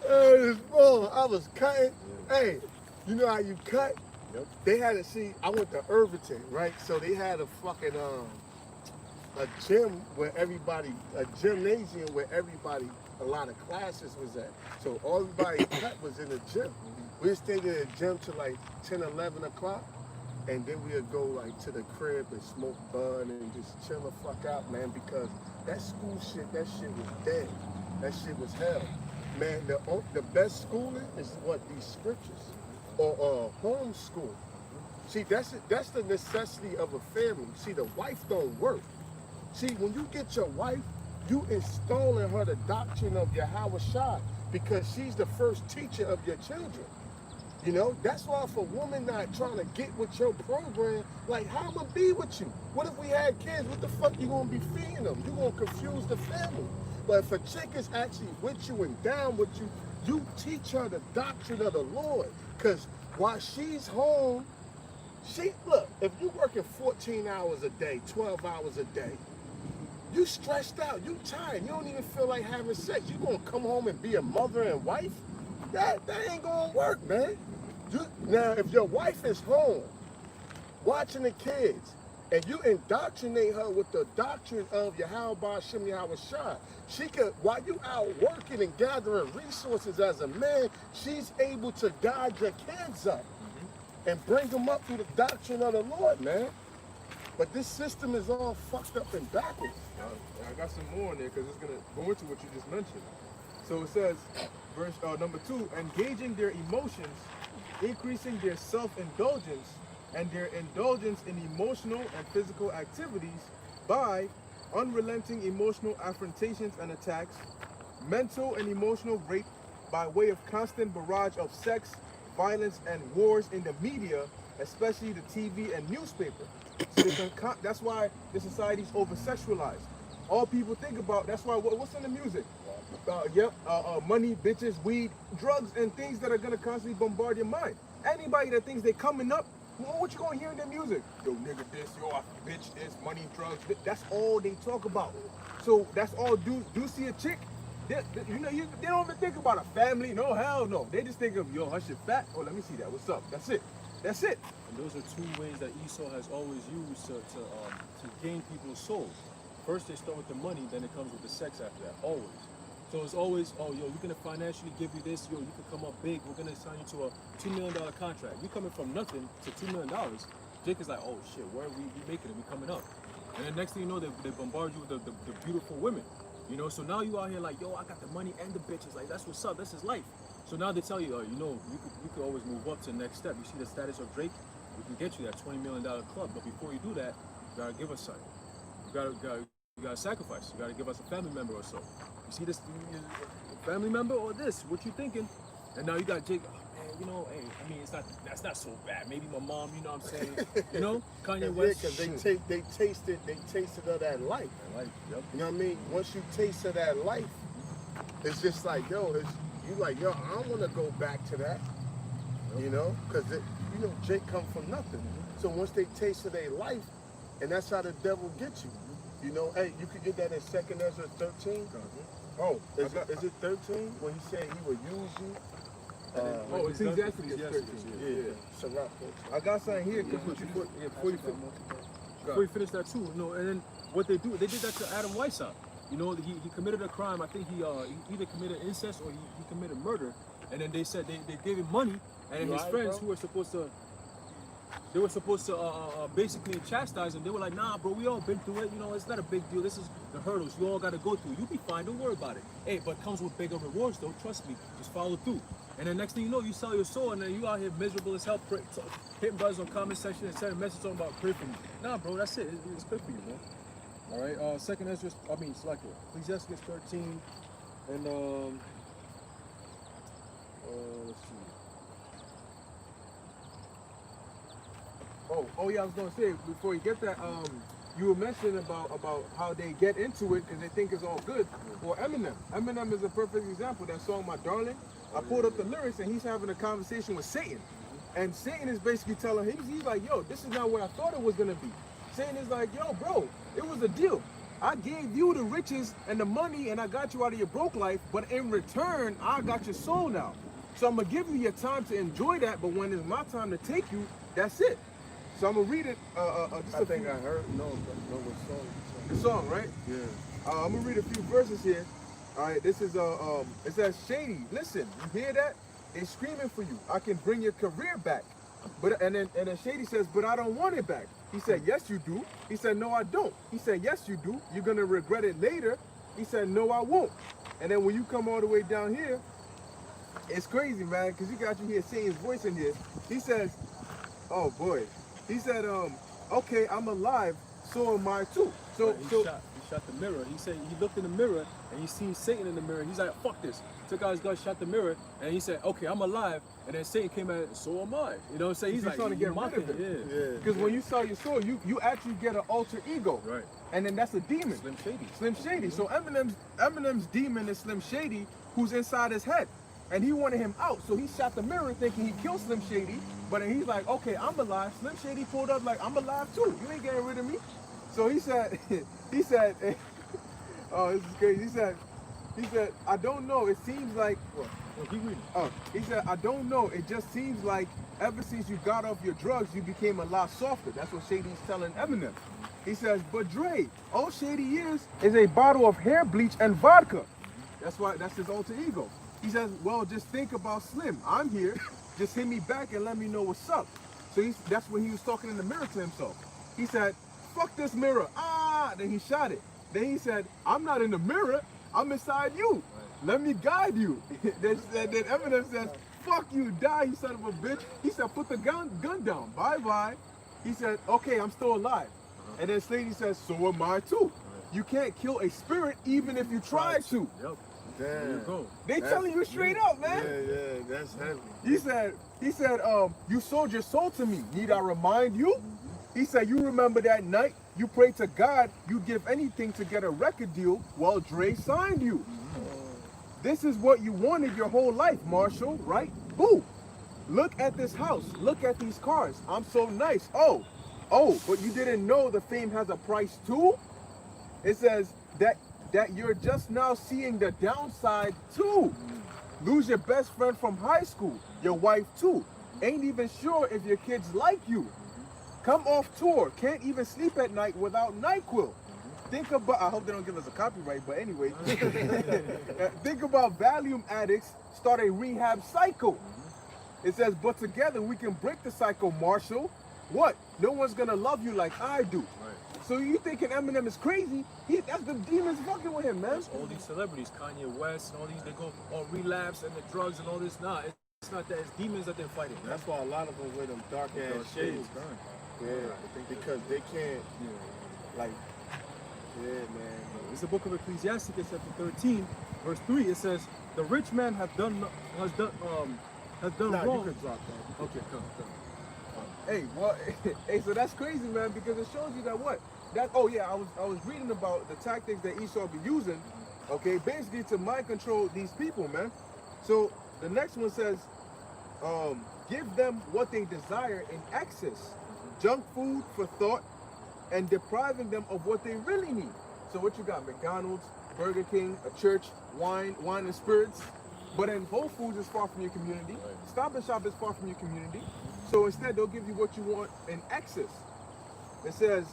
I was cutting. Hey, you know how you cut?
Yep.
They had to see, I went to Irvington, right? So they had a fucking, a gym where everybody, a gymnasium where everybody, a lot of classes was at. So everybody cut was in the gym. We stayed in the gym till like 10, 11 o'clock. And then we'd go like to the crib and smoke bud and just chill the fuck out, man, because that school shit, that shit was dead. That shit was hell. Man, the best schooling is what, these scriptures or homeschool. See, that's the necessity of a family. See, the wife don't work. See, when you get your wife, you installing her the doctrine of Yahweh Shai because she's the first teacher of your children. You know, that's why if a woman not trying to get with your program, like, how I'm gonna be with you? What if we had kids? What the fuck you gonna be feeding them? You gonna confuse the family. But if a chick is actually with you and down with you, you teach her the doctrine of the Lord. Because while she's home, look, if you working 14 hours a day, 12 hours a day, you stressed out, you tired, you don't even feel like having sex. You gonna come home and be a mother and wife? That ain't gonna work, man. Now, if your wife is home watching the kids and you indoctrinate her with the doctrine of Yahweh Shem Yahweh Shai, she could, while you out working and gathering resources as a man, she's able to guide your kids up and bring them up through the doctrine of the Lord, man. But this system is all fucked up and backwards.
I got some more in there because it's gonna go into what you just mentioned. So it says, verse number 2, engaging their emotions, increasing their self-indulgence, and their indulgence in emotional and physical activities by unrelenting emotional affrontations and attacks, mental and emotional rape by way of constant barrage of sex, violence, and wars in the media, especially the TV and newspaper. So that's why the society's over-sexualized. All people think about, that's why, what's in the music? Money, bitches, weed, drugs, and things that are gonna constantly bombard your mind. Anybody that thinks they're coming up, what you gonna hear in their music? Yo, nigga this, yo, bitch this, money, drugs, that's all they talk about. So that's all, do see a chick, they don't even think about a family, no, hell no. They just think of, yo, her shit fat, oh, let me see that, what's up, that's it. That's it.
And those are two ways that Esau has always used to gain people's souls. First they start with the money, then it comes with the sex after that, always. So it's always, oh, yo, we're gonna financially give you this, yo, you can come up big, we're gonna sign you to a $2 million contract. You coming from nothing to $2 million, Jake is like, oh shit, where are we making it, we coming up. And then next thing you know, they bombard you with the beautiful women. You know, so now you out here like, yo, I got the money and the bitches, like that's what's up, this is life. So now they tell you, you know, you could always move up to the next step. You see the status of Drake, we can get you that $20 million club, but before you do that, you gotta give us something. You gotta sacrifice. You gotta give us a family member or so. You see this family member or this? What you thinking? And now you got Jake. Oh, man, you know, hey, I mean, that's not so bad. Maybe my mom. You know what I'm saying? You know, Kanye West.
Because they tasted of that life.
Yep.
You know what I mean? Once you taste of that life, it's just like, yo, you like, yo, I don't want to go back to that. Yep. You know, because you know, Jake come from nothing. So once they taste of their life, and that's how the devil gets you. You know, hey, you could get that in 2nd Ezra 13. Oh, is it 13? When he said he would use you?
It's exactly 13. Yeah.
So
I got something here because what you put
Before you finish that too, you know, and then what they did that to Adam Weishaupt. You know, he committed a crime. I think he either committed incest or he committed murder. And then they said they gave him money, and his friends who were supposed to. They were supposed to basically chastise him. They were like, nah, bro, we all been through it. You know, it's not a big deal. This is the hurdles you all got to go through. You'll be fine. Don't worry about it. Hey, but it comes with bigger rewards, though. Trust me. Just follow through. And then next thing you know, you sell your soul, and then you out here miserable as hell, hitting brothers on comment section and sending messages talking about pray for me. Nah, bro, that's it. It's good for you, man. All right. Second Ezra, Slacker, Ecclesiastes 13, and let's see.
Oh yeah, I was gonna say before you get that, you were mentioning about how they get into it because they think it's all good. Well, Eminem is a perfect example. That song, My Darling. I pulled up the lyrics and he's having a conversation with Satan, and Satan is basically telling him, he's like, yo, this is not what I thought it was gonna be. Satan is like, yo, bro, it was a deal. I gave you the riches and the money and I got you out of your broke life, but in return, I got your soul now. So I'm gonna give you your time to enjoy that, but when it's my time to take you, that's it. So I'm gonna read it.
I think I heard. No, what song?
The song, right?
Yeah.
I'm gonna read a few verses here. All right, this is it says, Shady, listen, you hear that? It's screaming for you. I can bring your career back. But and then Shady says, but I don't want it back. He said, yes, you do. He said, no, I don't. He said, yes, you do. You're gonna regret it later. He said, no, I won't. And then when you come all the way down here, it's crazy, man, because you hear Satan's voice in here. He says, oh boy. He said, okay, I'm alive, so am I too. So
he shot the mirror. He said he looked in the mirror and he seen Satan in the mirror. He's like, fuck this. Took out his gun, shot the mirror, and he said, okay, I'm alive. And then Satan came at, so am I. You know what I'm saying? He's like,
trying to get rid of it.
Yeah.
Because when you sell your soul, you actually get an alter ego.
Right.
And then that's a demon.
Slim Shady.
Slim Shady. So Eminem's demon is Slim Shady, who's inside his head. And he wanted him out. So he shot the mirror thinking he killed Slim Shady. But then he's like, okay, I'm alive. Slim Shady pulled up like, I'm alive too. You ain't getting rid of me. So he said, oh, this is crazy. He said, I don't know. It seems like,
Keep reading.
he said, I don't know. It just seems like ever since you got off your drugs, you became a lot softer. That's what Shady's telling Eminem. He says, but Dre, all Shady is a bottle of hair bleach and vodka. That's his alter ego. He says, well, just think about Slim. I'm here. Just hit me back and let me know what's up. So that's when he was talking in the mirror to himself. He said, fuck this mirror. Then he shot it. Then he said, I'm not in the mirror. I'm inside you. Let me guide you. Then Eminem says, fuck you, die, you son of a bitch. He said, put the gun down. Bye-bye. He said, okay, I'm still alive. And then Slady says, so am I too. You can't kill a spirit even if you try to.
Yep.
Damn.
There you go.
They telling you straight up, man.
Yeah, that's heavy.
He said, you sold your soul to me. Need I remind you? He said, you remember that night you prayed to God, you'd give anything to get a record deal. Well, Dre signed you. This is what you wanted your whole life, Marshall, right? Boo. Look at this house. Look at these cars. I'm so nice. Oh, but you didn't know the fame has a price too? It says that you're just now seeing the downside too. Lose your best friend from high school, your wife too. Ain't even sure if your kids like you. Come off tour, can't even sleep at night without NyQuil. Think about, I hope they don't give us a copyright, but anyway. Think about Valium addicts, start a rehab cycle. It says, but together we can break the cycle, Marshall. What? No one's gonna love you like I do. So you thinking Eminem is crazy? That's the demons fucking with him, man.
That's all these celebrities, Kanye West and all these, they go on relapse and the drugs and all this. Nah, it's not that. It's demons that they're fighting.
That's why a lot of them wear them dark ass shades. Yeah, because they can't, like, yeah, man.
It's the book of Ecclesiastes, chapter 13, verse 3. It says, the rich man has done
Nah,
wrong.
you can drop that.
Okay, come.
Hey, well, hey, so that's crazy, man, because it shows you that what? Oh yeah, I was reading about the tactics that Esau be using, okay, basically to mind control these people, man. So the next one says, give them what they desire in excess, junk food for thought, and depriving them of what they really need. So what you got? McDonald's, Burger King, a church, wine and spirits. But then Whole Foods is far from your community. Stop and Shop is far from your community. So instead, they'll give you what you want in excess. It says,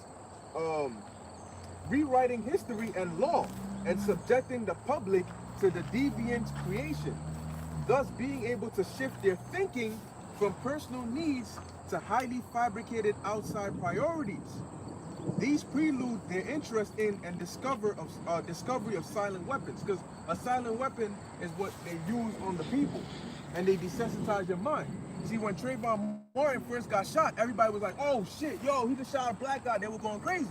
rewriting history and law and subjecting the public to the deviant creation, thus being able to shift their thinking from personal needs to highly fabricated outside priorities. These prelude their interest in and discovery of silent weapons, because a silent weapon is what they use on the people. and they desensitize your mind. See, when Trayvon Martin first got shot, everybody was like, oh shit, yo, he just shot a black guy. They were going crazy.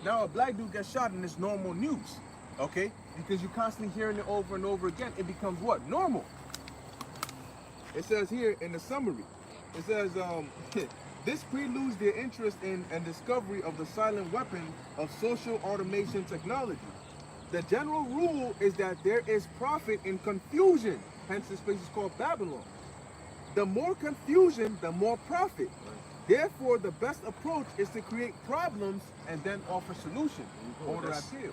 Now a black dude gets shot and it's normal news, okay? Because you're constantly hearing it over and over again, it becomes what? Normal. It says here in the summary, it says, this preludes their interest in and discovery of the silent weapon of social automation technology. The general rule is that there is profit in confusion, hence this place is called Babylon. The more confusion, the more profit. Therefore, the best approach is to create problems and then offer solutions. Order appeal.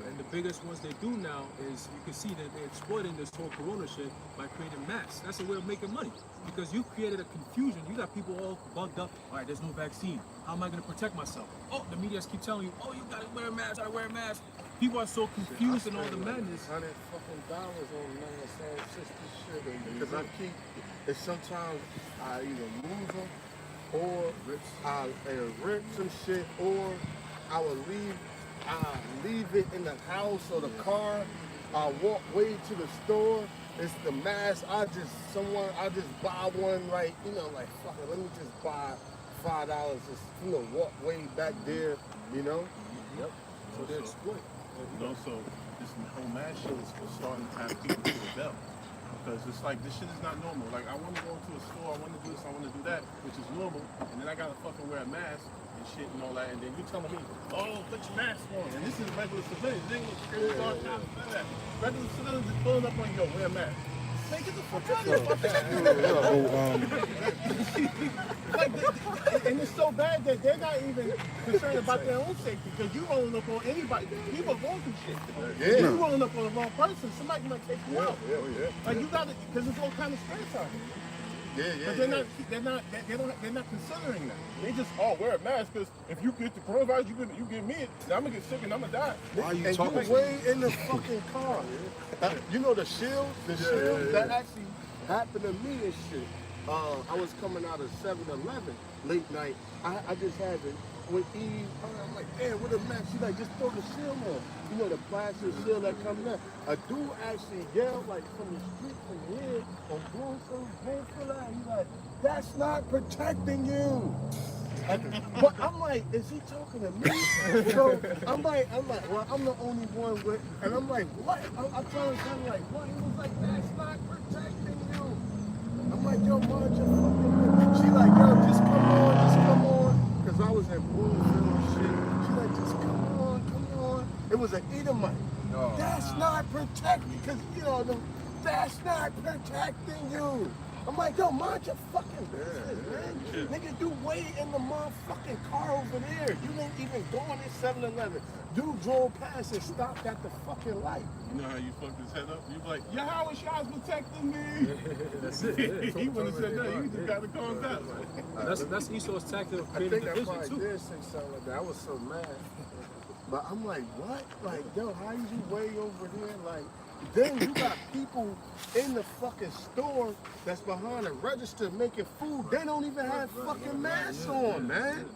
And the biggest ones they do now is you can see that they're exploiting this whole corona shit by creating masks. That's a way of making money. Because you created a confusion. You got people all bugged up. All right, there's no vaccine. How am I going to protect myself? Oh, the media keep telling you, oh, you got to wear a mask, I wear a mask. People are so confused in all the madness.
$100 fucking on man San Francisco shit. Because I keep, and sometimes I either move them or I rip some shit, or I will leave it in the house or the car. I walk way to the store. It's the mask. I just buy one, like, you know, like, fuck it, let me just buy $5, just, you know, walk way back there, you know?
Yep. So they exploit.
And also, this whole mass shit is starting to have people to rebel. Because it's like, this shit is not normal. Like, I want to go into a store, I want to do this, I want to do that, which is normal. And then I got to fucking wear a mask and shit and all that. And then you telling me, oh, put your mask on. And this is regular civilians. They ain't security guard cops, none of that. Regular civilians is pulling up on you, yo, wear a mask. Man, get the fuck out of here. Like, and it's so bad that they're not even concerned about their own safety, because you rolling up on anybody. People going through shit. Yeah. You rolling up on the wrong person, somebody might take you out. Like, you got to, because there's all kind of stress out here. But they're not considering that. They just wear a mask, because if you get the coronavirus, you get me, I'm gonna get sick and I'm gonna die.
Why are you talking? You way in the fucking car. You know the shield that actually happened to me and shit. I was coming out of 7-Eleven late night. I just had it with Eve. I'm like, damn, with a mask. She like, just throw the shield on. You know the plastic shield that comes out. A dude actually yelled like from the street from here on Bloomfield. He's like, that's not protecting you. But I'm like, is he talking to me? So I'm like, well, I'm the only one with, and I'm like, what? I'm trying to tell him like, what? He was like, that's not protecting you. I'm like, yo, mind your fucking business. She like, yo, just come on. Cause I was in Bloomfield and shit. She like, just come on. It was an Edomite. Oh, that's not protecting, cause you know, that's not protecting you. I'm like, yo, mind your fucking business, man. Nigga, you way in the motherfucking car over there. You ain't even going at 7-Eleven. Dude drove past and stopped at the fucking light.
You know how you fucked his head up? You be like, yeah, how is y'all protecting me?
That's it.
He would have said that. You just got to calm down.
That's Esau's tactic of creating division, too.
I think I did say something like that. I was so mad. But I'm like, what? Like, yo, how you way over here? Like, then you got people in the fucking store that's behind the register making food. They don't even have fucking masks on, man.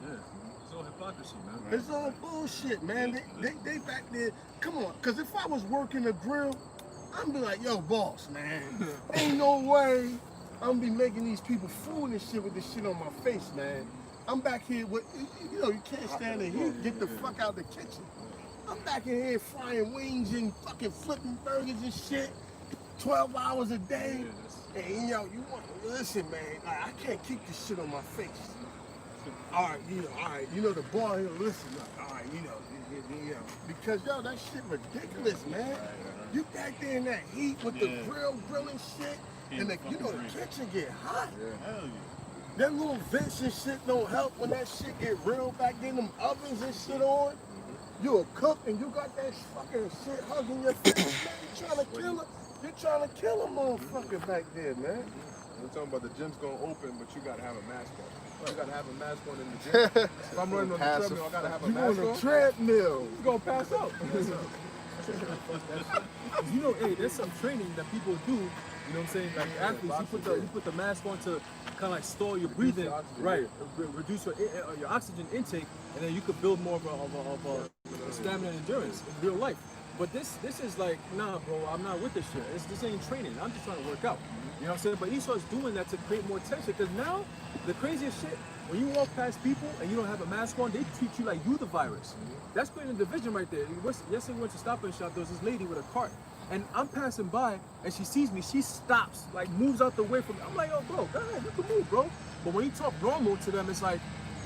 Yeah. It's all hypocrisy, man.
It's all bullshit, man. They back there. Come on, because if I was working the grill, I'd be like, yo, boss, man. Ain't no way I'm be making these people food and shit with this shit on my face, man. I'm back here with, you know, you can't stand the heat. Get the fuck out the kitchen. I'm back in here frying wings and fucking flipping burgers and shit, 12 hours a day. And yo, you want to listen, man? I can't keep this shit on my face. All right, you know the bar here. Listen, all right, you know, because yo, that shit ridiculous, man. You back there in that heat with the grilling shit, and the kitchen get hot.
Hell yeah.
Them little vents and shit don't help when that shit get real back in them ovens and shit on. You a cook and you got that fucking shit hugging your face, man. You trying to kill a motherfucker back there, man.
I'm talking about the gym's gonna open, but you gotta have a mask on. You gotta have a mask on in the gym. If I'm running on the treadmill, I gotta have a mask on.
You on a treadmill.
You gonna pass out.
You know, hey, there's some training that people do. You know what I'm saying? Like athletes, you put the mask on to kind of like store your breathing, right? Reduce your oxygen intake, and then you could build more of a stamina and endurance in real life. But this is like, nah, bro, I'm not with this shit. This ain't training. I'm just trying to work out. You know what I'm saying? But Esau's doing that to create more tension because now the craziest shit, when you walk past people and you don't have a mask on, they treat you like you the virus. That's creating a division right there. Yesterday we went to Stop and Shop. There was this lady with a cart, and I'm passing by and she sees me. She stops, like moves out the way from me. I'm like, yo, bro, go ahead, you can move, bro. But when you talk normal to them, it's like,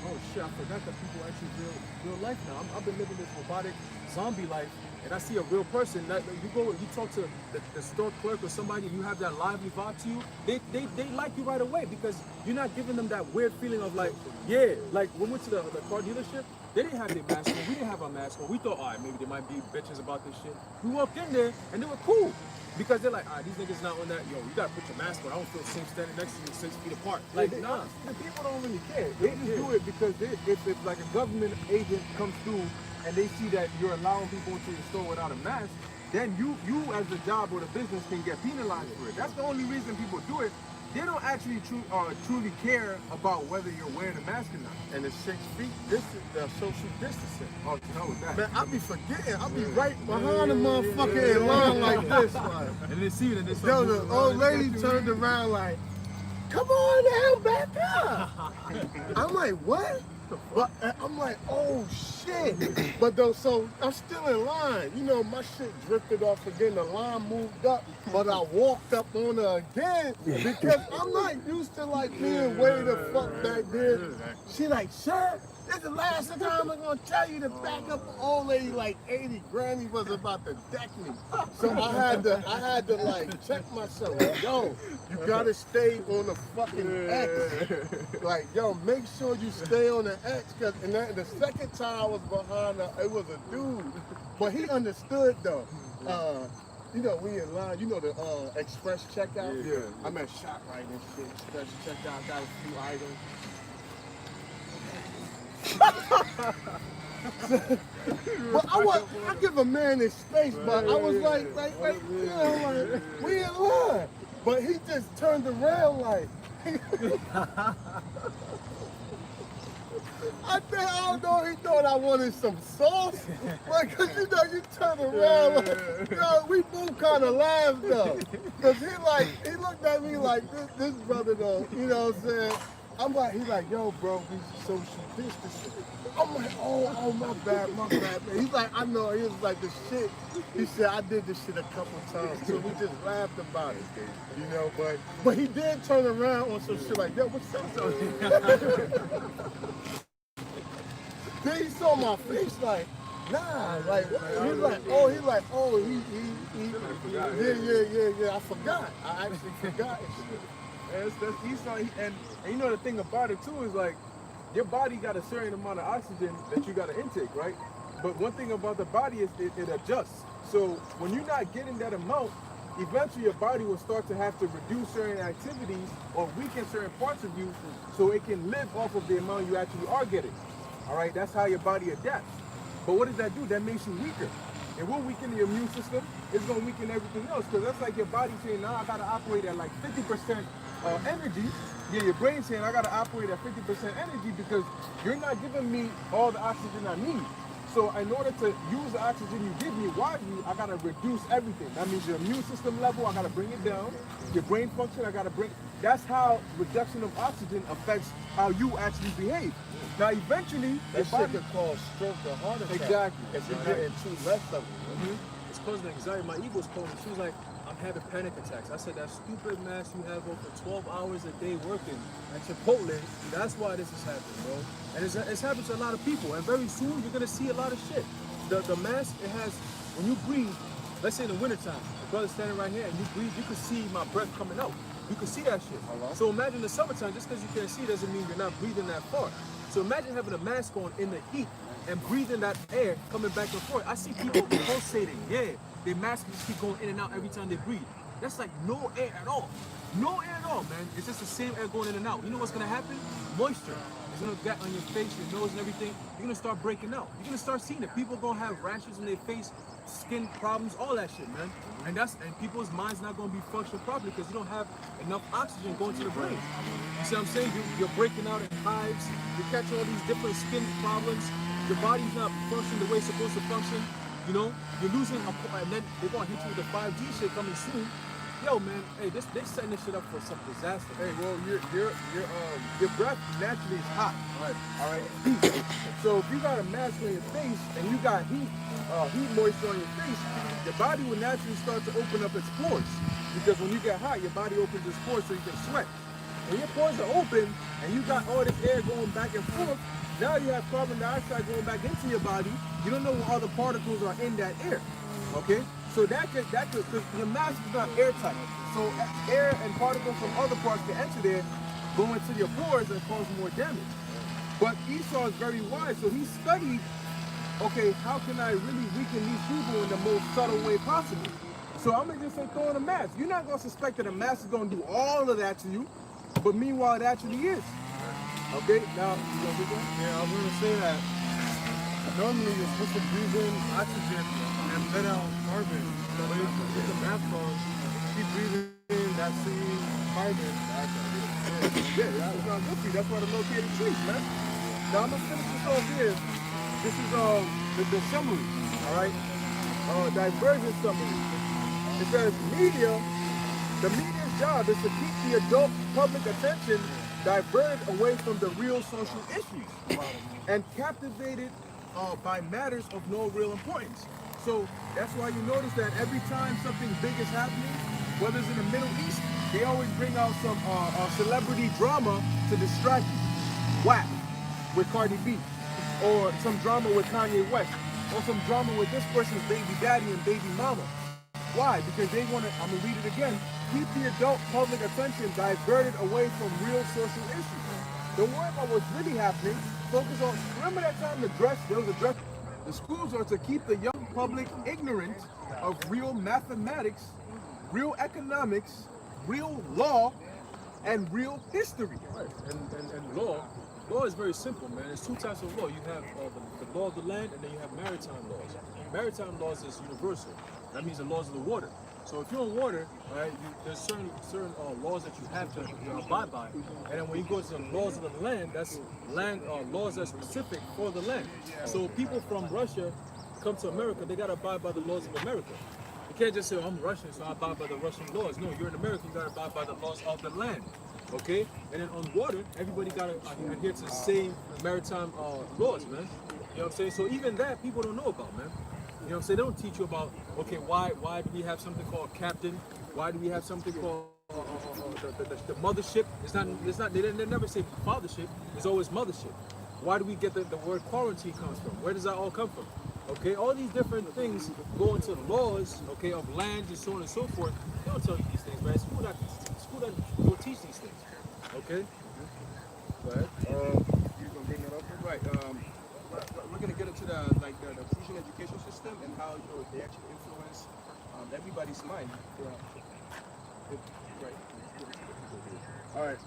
oh shit, I forgot that people actually real life now. I've been living this robotic zombie life, and I see a real person. That you talk to the store clerk or somebody, you have that lively vibe to you. They like you right away because you're not giving them that weird feeling of like, yeah, like when we went to the car dealership, they didn't have their mask on. We didn't have our mask on. We thought, all right, maybe they might be bitches about this shit. We walked in there and they were cool. Because they're like, all right, these niggas not on that. Yo, you gotta put your mask on. I don't feel safe standing next to you 6 feet apart. Like, nah.
The people don't really care. They just do it because if like a government agent comes through and they see that you're allowing people into your store without a mask, then you as the job or the business can get penalized for it. That's the only reason people do it. They don't actually truly care about whether you're wearing a mask or not.
And the 6 feet social distancing.
Oh, to hell with that.
Man, I be forgetting. I be right behind the motherfucker in line like this. Like.
And they see it and they
Yo,
start
the
moving
old
around.
lady turned around like, come on now, back up. I'm like, what? But I'm like, oh shit. But though, so I'm still in line. You know, my shit drifted off again. The line moved up, but I walked up on her again because I'm not used to like being way the fuck back there. She like, sir, this is the last time I'm gonna tell you to back up. An old lady like 80, granny was about to deck me. So I had to like check myself. Like, yo, you gotta stay on the fucking X. Like, yo, make sure you stay on the X. Cause and then the second time I was behind her, it was a dude. But he understood though. You know, we in line, you know the express checkout?
Yeah.
I'm at ShopRite and shit. Express checkout, got a few items. But I give a man his space, but I was like, you know, like, we in line. But he just turned around like, I don't know, he thought I wanted some sauce. Like, cause you know, you turn around like, yo, we both kind of laughed though. Cause he looked at me like, this brother though, you know what I'm saying? I'm like, he's like, yo, bro, we social distancing. I'm like, oh, my bad, man. He's like, I know, he was like, the shit. He said, I did this shit a couple times, so we just laughed about it, you know, but he did turn around on some shit like, yo, what's up? Then he saw my face like, nah, like, he's like, yeah, I forgot. I actually forgot and shit.
That's Esau, and you know the thing about it too is like your body got a certain amount of oxygen that you got to intake, right? But one thing about the body is it adjusts. So when you're not getting that amount, eventually your body will start to have to reduce certain activities or weaken certain parts of you so it can live off of the amount you actually are getting. All right, that's how your body adapts. But what does that do? That makes you weaker. It will weaken your immune system. It's going to weaken everything else because that's like your body saying, now I got to operate at like 50% energy. Yeah, your brain saying, I got to operate at 50% energy because you're not giving me all the oxygen I need. So in order to use the oxygen you give me wisely, I got to reduce everything. That means your immune system level, I got to bring it down. Your brain function, I got to bring. That's how reduction of oxygen affects how you actually behave. Now, eventually,
That shit could cause stroke or heart attack.
Exactly.
If you're getting too less of it.
It's causing anxiety. My ego's calling. She was like, I'm having panic attacks. I said, that stupid mask you have on for 12 hours a day working at Chipotle, that's why this is happening, bro. And it's happening to a lot of people. And very soon, you're going to see a lot of shit. The mask, it has, when you breathe, let's say in the wintertime, the brother's standing right here, and you breathe, you can see my breath coming out. You can see that shit. So imagine the summertime, just because you can't see doesn't mean you're not breathing that far. So imagine having a mask on in the heat and breathing that air coming back and forth. I see people pulsating, their masks just keep going in and out every time they breathe. That's like no air at all. No air at all, man. It's just the same air going in and out. You know what's gonna happen? Moisture. It's gonna get on your face, your nose and everything. You're gonna start breaking out. You're gonna start seeing it. People gonna have rashes in their face, skin problems, all that shit, man. And people's minds not gonna be functioning properly because you don't have enough oxygen going to the brain. You see what I'm saying? You're breaking out in hives. You catch all these different skin problems. Your body's not functioning the way it's supposed to function. You know, you're losing, and then they're gonna hit you with the 5G shit coming soon. Yo, man, hey, they're setting this shit up for some disaster.
Hey, well, your breath naturally is hot.
Right.
All right. Heat. So if you got a mask on your face and you got heat moisture on your face, your body will naturally start to open up its pores. Because when you get hot, your body opens its pores so you can sweat. When your pores are open and you got all this air going back and forth, now you have carbon dioxide going back into your body. You don't know what other particles are in that air. Okay? So that could, because your mask is not airtight. So air and particles from other parts can enter there, go into your pores and cause more damage. But Esau is very wise, so he studied, okay, how can I really weaken these people in the most subtle way possible? So I'm gonna just say throw in a mask. You're not gonna suspect that a mask is gonna do all of that to you, but meanwhile it actually is. Okay, now you gonna do that?
Yeah, I was gonna say that normally you're supposed to breathe in oxygen and let out carbon. So when you put the mask on, keep breathing in that same carbon dioxide.
Yeah, that's not good for you. That's why they're located trees, man. Now I'm gonna finish this off here. This is the summary, all right? Divergent summary. It says the media's job is to keep the adult public attention diverted away from the real social issues and captivated by matters of no real importance. So that's why you notice that every time something big is happening, whether it's in the Middle East, they always bring out some celebrity drama to distract you. WAP with Cardi B, or some drama with Kanye West, or some drama with this person's baby daddy and baby mama. Why? Because they want to, I'm going to read it again, keep the adult public attention diverted away from real social issues. Don't worry about what's really happening. Focus on, remember that time there was a dress? The schools are to keep the young public ignorant of real mathematics, real economics, real law, and real history.
Right. And law is very simple, man. There's two types of law. You have the law of the land, and then you have maritime laws. Maritime laws is universal. That means the laws of the water. So if you're on water, right, there's certain laws that you have to abide by. And then when you go to the laws of the land, that's land laws that's specific for the land. So people from Russia come to America, they gotta abide by the laws of America. You can't just say, oh, I'm Russian, so I abide by the Russian laws. No, you're in America, you gotta abide by the laws of the land. Okay? And then on water, everybody gotta adhere to the same maritime laws, man. You know what I'm saying? So even that, people don't know about, man. You know what I'm saying? They don't teach you about, okay, why do we have something called captain? Why do we have something called the mothership? They never say fathership, it's always mothership. Why do we get the word quarantine comes from? Where does that all come from? Okay, all these different things go into laws, okay, of lands and so on and so forth. They don't tell you these things, man. School don't teach these things. Okay? Go ahead.
You're gonna bring that up, right? We're gonna get into the Prussian education system and how they actually influence everybody's mind. Right.
All right.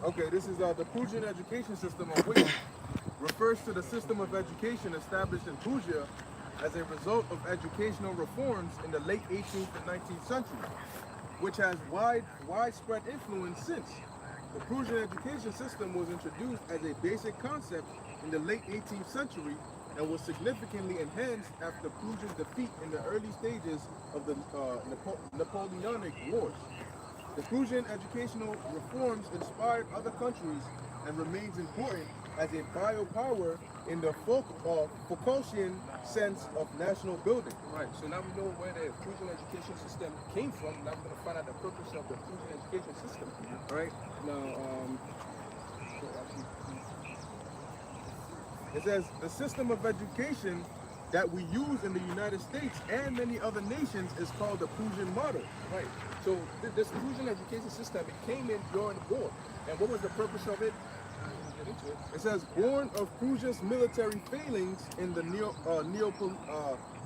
Okay, this is the Prussian education system, which refers to the system of education established in Prussia as a result of educational reforms in the late 18th and 19th century, which has widespread influence since. The Prussian education system was introduced as a basic concept in the late 18th century and was significantly enhanced after Prussia's defeat in the early stages of the Napoleonic Wars. The Prussian educational reforms inspired other countries and remains important as a biopower in the Foucaultian sense of national building.
Right, so now we know where the Prussian education system came from. Now we're going to find out the purpose of the Prussian education system. All right, now,
it says the system of education that we use in the United States and many other nations is called the Prussian model.
right, so this Prussian education system, it came in during the war. And what was the purpose of it? Get into it.
It says, born of Prussia's military failings in the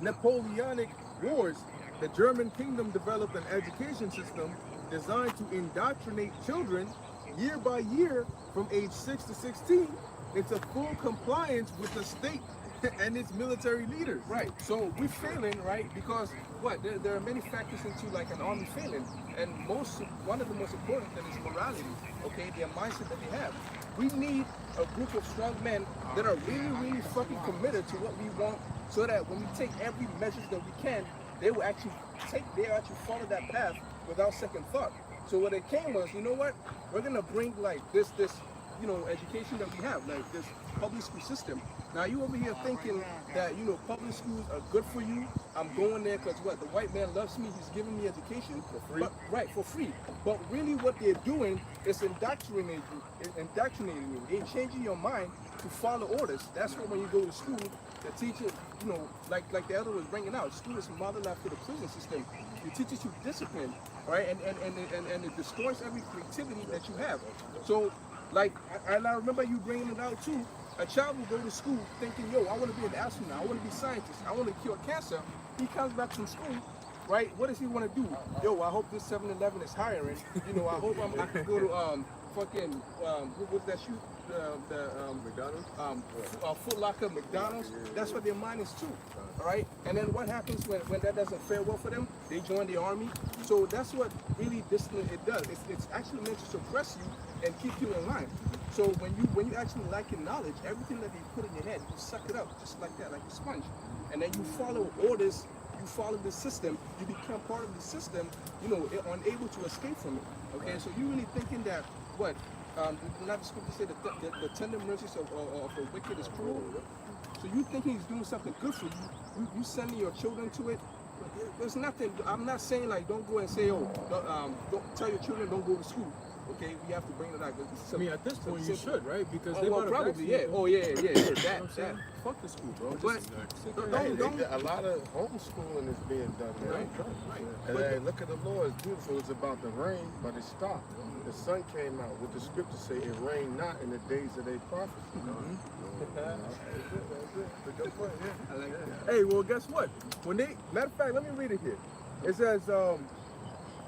Napoleonic Wars, the German kingdom developed an education system designed to indoctrinate children year by year from age 6 to 16 into full compliance with the state and its military leaders.
Right, so we're failing, right? Because there are many factors into like an army failing, and one of the most important things is morality. Okay, their mindset that they have. we need a group of strong men that are really, really fucking committed to what we want, so that when we take every measure that we can, they'll actually follow that path without second thought. So what it came was, you know what? We're gonna bring like this, education that we have, like this public school system. Now you over here thinking that, public schools are good for you. I'm going there because what? The white man loves me. He's giving me education for free. Right, for free. But really what they're doing is indoctrinating you. They're changing your mind to follow orders. That's what when you go to school, the teacher, like the elder was bringing out, school is modeled after the prison system. It teaches you discipline, right? And it destroys every creativity that you have. So, like, I remember you bringing it out too. A child will go to school thinking, yo, I want to be an astronaut, I want to be a scientist, I want to cure cancer. He comes back from school, right? What does he want to do? Yo, I hope this 7-Eleven is hiring. I hope I can go to what's that shoot? McDonald's? Foot Locker, McDonald's. That's what their mind is too. All right. And then what happens when that doesn't fare well for them? They join the army. So that's what really discipline it does. It's actually meant to suppress you and keep you in line. So when you actually lack in knowledge, everything that they put in your head, you suck it up just like that, like a sponge. And then you follow orders. You follow the system. You become part of the system. Unable to escape from it. Okay. So you really thinking that what? Not the scripture say the tender mercies of the wicked is cruel. So you think he's doing something good for you? You sending your children to it? There's nothing. I'm not saying like don't go and say, don't tell your children don't go to school. Okay, we have to bring it out.
I mean, at this point, you should, right? Because
they probably, yeah. Oh, yeah. That.
Fuck the school, bro.
But
a lot of homeschooling is being done now.
Right.
And then look at the Lord, it's beautiful. It's about the rain, but it stopped. The sun came out. What the scriptures say, it rained not in the days of their prophecy.
I like that.
Hey, well, guess what? Matter of fact, let me read it here. It says,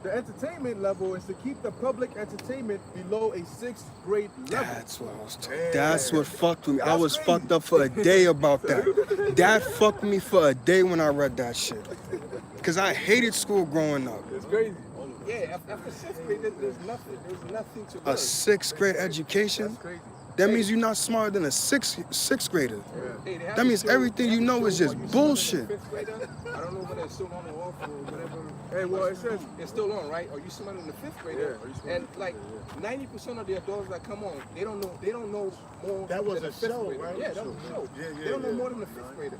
the entertainment level is to keep the public entertainment below a 6th grade level.
That's what I was talking. That's what fucked with me. I was fucked up for a day about that. That fucked me for a day when I read that shit. Cause I hated school growing up.
It's crazy.
Yeah, after 6th grade, there's nothing to learn.
A 6th grade education?
That's crazy.
That means you're not smarter than a sixth grader.
Hey, they have
That
to
means
show-
everything
they
you
have to
know is
show
just
what you
bullshit.
smarter than a 5th grader. I don't know whether it's still on or off or whatever.
Hey, well, it says,
It's still on, right? Are you smarter than the 5th grader?
Yeah.
And like 90% of the adults that come on, they don't know more.
That was
than
a
the 5th
show,
grader.
right?
Yeah, that was a show.
Yeah,
They don't know
yeah.
more than the 5th grader.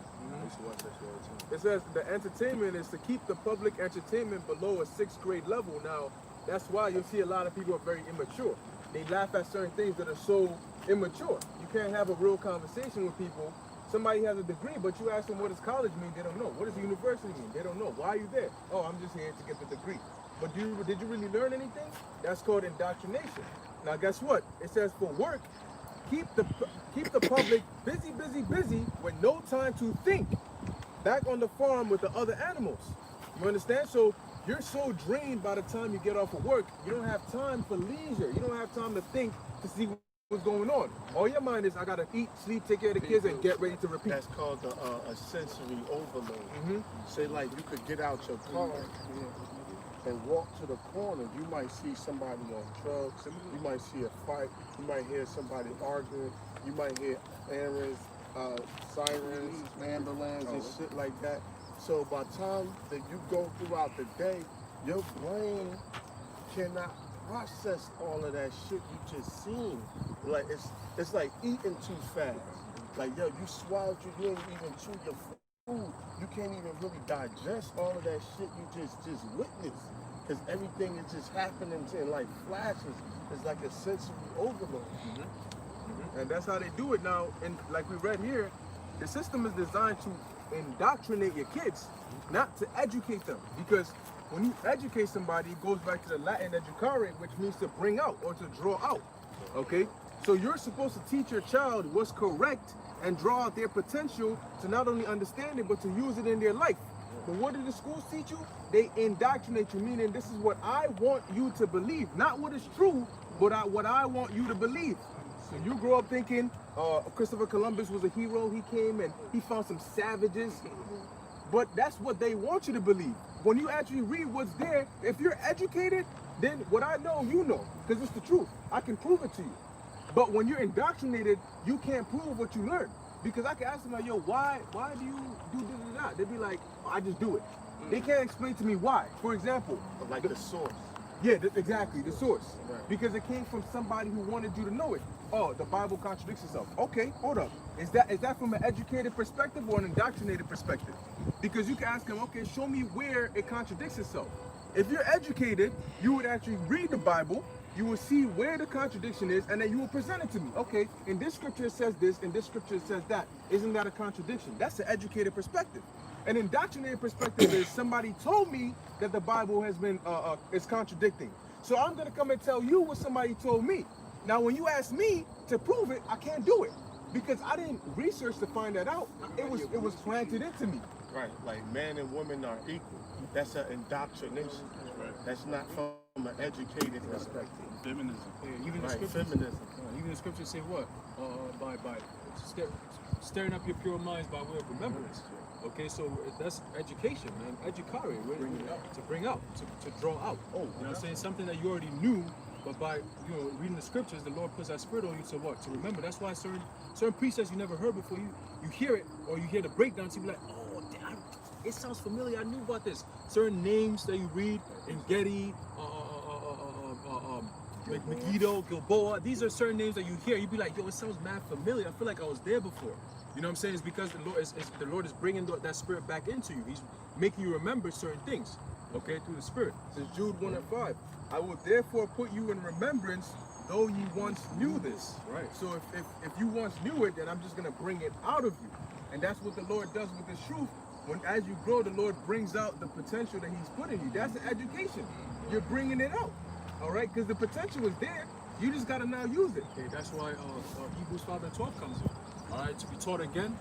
it says the entertainment is to keep the public entertainment below a 6th grade level. Now, that's why you'll see a lot of people are very immature. They laugh at certain things that are so immature. You can't have a real conversation with people. Somebody has a degree, but you ask them what does college mean, they don't know. What does university mean? They don't know. Why are you there? Oh, I'm just here to get the degree. But did you really learn anything? That's called indoctrination. Now, guess what? It says for work, keep the public busy with no time to think. Back on the farm with the other animals. You understand? So you're so drained by the time you get off of work, you don't have time for leisure. You don't have time to think to see what's going on. All your mind is, I gotta eat, sleep, take care of the kids, and get ready to repeat.
That's called a sensory overload. Say like you could get out your car and walk to the corner. You might see somebody on drugs. You might see a fight. You might hear somebody arguing. You might hear errands, sirens, ambulance, and shit like that. So by the time that you go throughout the day, your brain cannot process all of that shit you just seen. Like it's like eating too fast. Like yo, you swallowed you ain't even chew your food. You can't even really digest all of that shit you just witnessed. Because everything is just happening in like flashes. It's like a sensory overload.
And that's how they do it now. And like we read here, the system is designed to indoctrinate your kids, not to educate them. Because when you educate somebody, it goes back to the Latin educare, which means to bring out or to draw out. Okay? So you're supposed to teach your child what's correct and draw out their potential to not only understand it, but to use it in their life. But what do the schools teach you? They indoctrinate you, meaning this is what I want you to believe. Not what is true, but what I want you to believe. So you grow up thinking Christopher Columbus was a hero. He came and he found some savages. But that's what they want you to believe. When you actually read what's there, if you're educated, then what I know, you know, because it's the truth. I can prove it to you. But when you're indoctrinated, you can't prove what you learned. Because I can ask them like, yo, why do you do this and that? They'd be like, oh, I just do it. They can't explain to me why. For example,
Like the source.
yeah, exactly, the source.
Right.
Because it came from somebody who wanted you to know it. Oh, the Bible contradicts itself. Okay, hold up. Is that from an educated perspective or an indoctrinated perspective? Because you can ask them, okay, show me where it contradicts itself. If you're educated, you would actually read the Bible, you will see where the contradiction is, and then you will present it to me. Okay, in this scripture it says this, in this scripture it says that. Isn't that a contradiction? That's an educated perspective. An indoctrinated perspective is somebody told me that the Bible has been is contradicting. So I'm gonna come and tell you what somebody told me. Now, when you ask me to prove it, I can't do it because I didn't research to find that out. It was planted into me.
Right, like man and woman are equal. That's an indoctrination. That's not from an educated perspective.
Feminism.
Yeah, even the
Right,
scriptures.
feminism.
Even the scriptures say what? By stirring up your pure minds by way of remembrance. Okay, so that's education, man. Educare, to bring out, to draw out.
Oh,
You know what I'm saying? Something that you already knew, but by reading the scriptures, the Lord puts that spirit on you to what? To remember. That's why certain precepts you never heard before, you hear it or you hear the breakdowns, you be like, oh, damn, it sounds familiar. I knew about this. Certain names that you read in Getty, Megiddo, Gilboa. These are certain names that you hear. You be like, yo, it sounds mad familiar. I feel like I was there before. You know what I'm saying? It's because the Lord is bringing that spirit back into you. He's making you remember certain things, okay, through the spirit.
Since Jude 1:5, I will therefore put you in remembrance, though you once knew this.
Right.
So if you once knew it, then I'm just gonna bring it out of you, and that's what the Lord does with His truth. When as you grow, the Lord brings out the potential that He's put in you. That's the education. You're bringing it out, all right? Because the potential is there. You just gotta now use it.
Okay, that's why Hebrews 5:12 comes in. All right, to be taught again,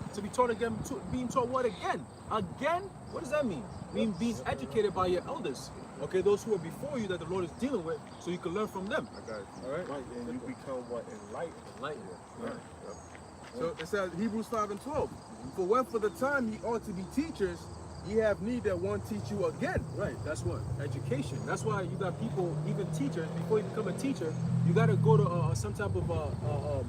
being taught what again? Again? What does that mean? Being educated by your elders. Okay, those who are before you that the Lord is dealing with, so you can learn from them.
I got it.
All right?
Right, and you become what? Enlightened.
Enlightened.
Right.
So it says Hebrews 5:12. For when for the time ye ought to be teachers, ye have need that one teach you again.
Right, that's what? Education. That's why you got people, even teachers, before you become a teacher, you got to go to some type of,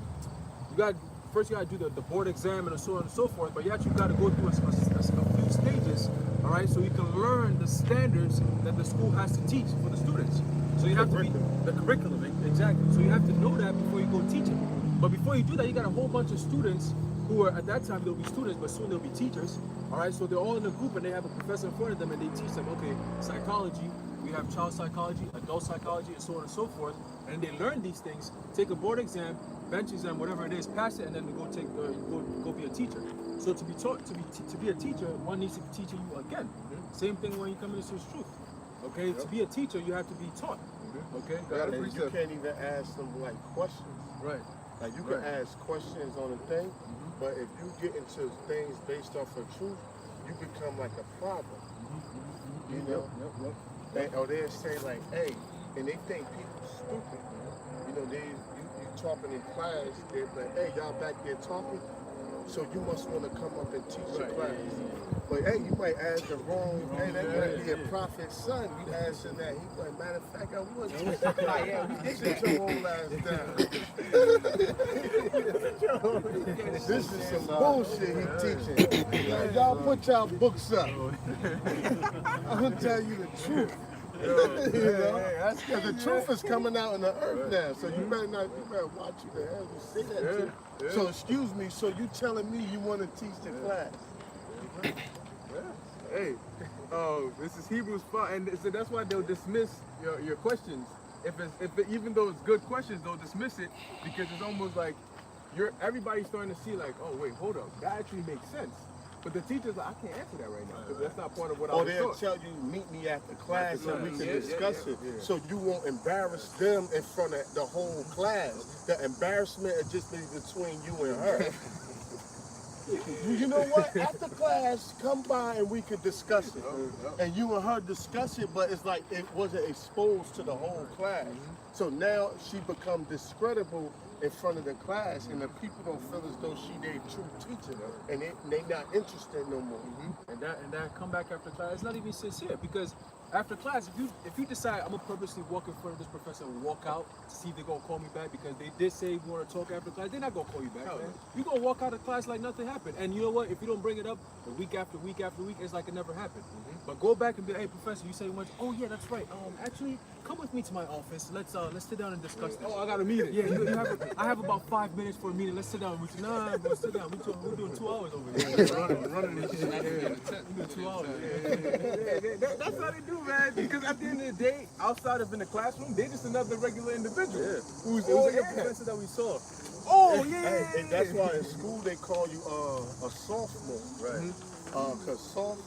first you got to do the board exam and so on and so forth, but you actually got to go through a few stages, all right, so you can learn the standards that the school has to teach for the students. So you have to be, the curriculum, exactly. So you have to know that before you go teach it. But before you do that, you got a whole bunch of students who are, at that time, they'll be students, but soon they'll be teachers. All right, so they're all in a group and they have a professor in front of them and they teach them, okay, psychology, we have child psychology, adult psychology, and so on and so forth. And they learn these things, take a board exam, bench exam, whatever it is, pass it, and then go be a teacher. So to be a teacher, one needs to be teaching you again. Same thing when you come into this truth. Okay, to be a teacher, you have to be taught. Okay,
And you can't even ask them like questions.
right.
Like you can ask questions on a thing, but if you get into things based off of truth, you become like a problem. You know? Or they'll say like, hey, and they think people stupid. You know, you talking in class, they're like, hey, y'all back there talking, so you must want to come up and teach your class. But hey, you might ask the wrong, hey, that might be a prophet's son. You asking that. He's like, matter of fact, I was. Sit your whole ass down. This is some bullshit he teaching. Like, y'all put y'all books up. I'm gonna tell you the truth. You know, because the truth is coming out in the earth now. So you better watch you the hell you say that to. So excuse me. So you telling me you want to teach the class?
Hey, this is Hebrews 5, and so that's why they'll dismiss your questions. Even though it's good questions, they'll dismiss it because it's almost like everybody's starting to see like, oh wait, hold up, that actually makes sense. But the teacher's like, I can't answer that right now because that's not part of what I was
Or they'll
taught.
tell you, meet me after class and we can
Yeah,
discuss it.
yeah.
So you won't embarrass them in front of the whole class. The embarrassment is just between you and her. You know what? After class, come by and we could discuss it. And you and her discuss it, but it's like it wasn't exposed to the whole class. So now she become discreditable in front of the class, and the people don't feel as though she their true teacher, and they not interested no more.
And that come back after class, it's not even sincere because After class, if you decide I'm gonna purposely walk in front of this professor and walk out to see if they're gonna call me back because they did say we want to talk after class, they're not gonna call you back, man. You're gonna walk out of class like nothing happened. And you know what? If you don't bring it up the week after week after week, it's like it never happened. But go back and be, hey, professor, you say much. Oh yeah, that's right. Actually, come with me to my office. Let's sit down and discuss this.
Oh, I got a meeting.
Yeah, I have about 5 minutes for a meeting. Let's sit down. Nah, bro, sit down. We're doing 2 hours over here.
running this shit.
We're doing 2 hours.
That's how they do, man. Because at the end of the day, outside of in the classroom, they just another regular individual.
Yeah.
Who's
Oh,
a
yeah, professor that we saw.
Oh yeah.
Hey, and that's why in school they call you a sophomore.
Right.
Because soph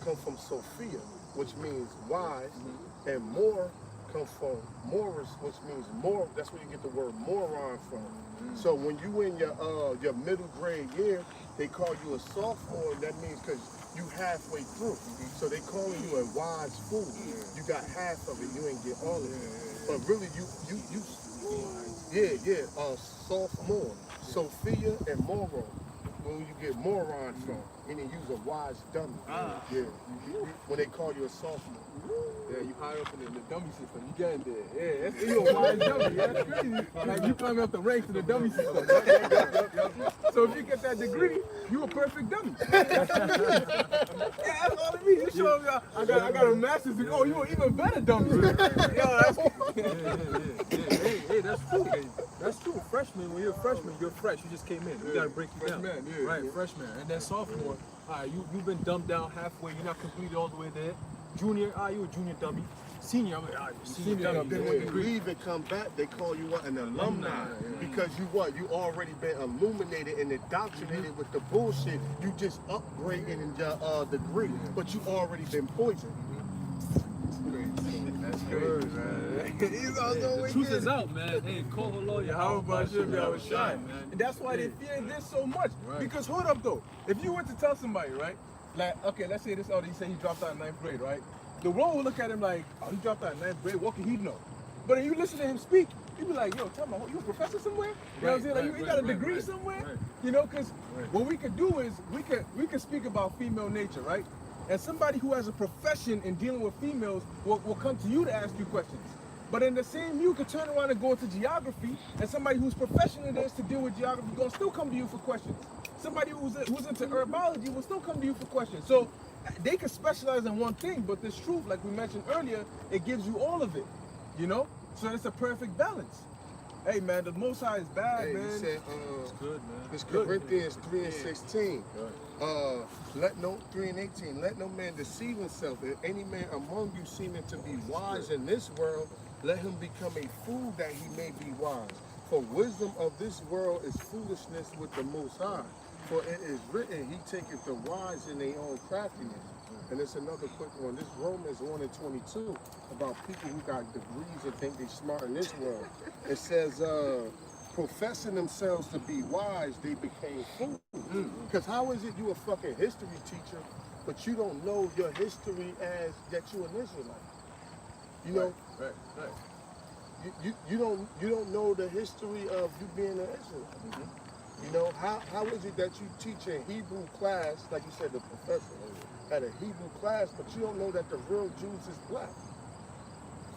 come from Sophia, which means wise, and more come from Morris, which means more. That's where you get the word moron from. So when you in your middle grade year, they call you a sophomore. That means because you halfway through. So they calling you a wise fool. You got half of it. You ain't get all of it. But really, you sophomore, Sophia and moron. When you get moron from, and then use a wise dummy. Yeah, when they call you a sophomore.
Yeah, you higher up in the dummy system. You getting there. Yeah, that's you a wise dummy. Yeah, that's crazy. Like you climbing up the ranks in the dummy system. Yep. So if you get that degree, you a perfect dummy. Yeah, that's all it means. You show them, I got a master's degree. Oh, you an even better dummy. Yo, that's
Hey, that's true. That's true. Freshman, when you're a freshman, you're fresh. You just came in. We gotta break you down.
Freshman, yeah,
Right,
yeah.
freshman. And then sophomore, you've been dumbed down halfway. You're not completed all the way there. Junior, you a junior dummy. Senior, I'm like, senior dummy.
Then when you leave and come back, they call you what? An alumni. Because you already been illuminated and indoctrinated with the bullshit. You just upgrading in your degree, but you already been poisoned.
That's good, man. He's also
The truth is out, man. Hey, call a lawyer.
How about you be
I
able to shine,
man?
And that's why they fear this so much.
Right.
Because hold up though, if you were to tell somebody, right? Like, okay, let's say this other, he said he dropped out in 9th grade, right? The world will look at him like, oh, he dropped out in 9th grade, what can he know? But if you listen to him speak, you be like, yo, tell me, you a professor somewhere? You know what I'm saying? Like, you got a degree somewhere?
Right.
You know, because what we could do is, we could speak about female nature, right? And somebody who has a profession in dealing with females will come to you to ask you questions. But in the same, you could turn around and go into geography, and somebody whose profession it is to deal with geography gonna still come to you for questions. Somebody who's into herbology will still come to you for questions. So they can specialize in one thing, but this truth, like we mentioned earlier, it gives you all of it. You know? So it's a perfect balance. Hey man, the Most High is bad,
Hey,
man.
he said,
It's good, man.
it's Corinthians 3:16. Let no 3:18. Let no man deceive himself. If any man among you seeming to be wise in this world, let him become a fool that he may be wise. For wisdom of this world is foolishness with the Most High. For it is written, he taketh the wise in their own craftiness. And it's another quick one. This Romans 1:22 about people who got degrees and think they're smart in this world. It says, professing themselves to be wise, they became fools. Because how is it you a fucking history teacher, but you don't know your history as that you an Israelite? You know,
Right.
you don't know the history of you being an Israelite. You know, how is it that you teach a Hebrew class, like you said, the professor at a Hebrew class, but you don't know that the real Jews is black?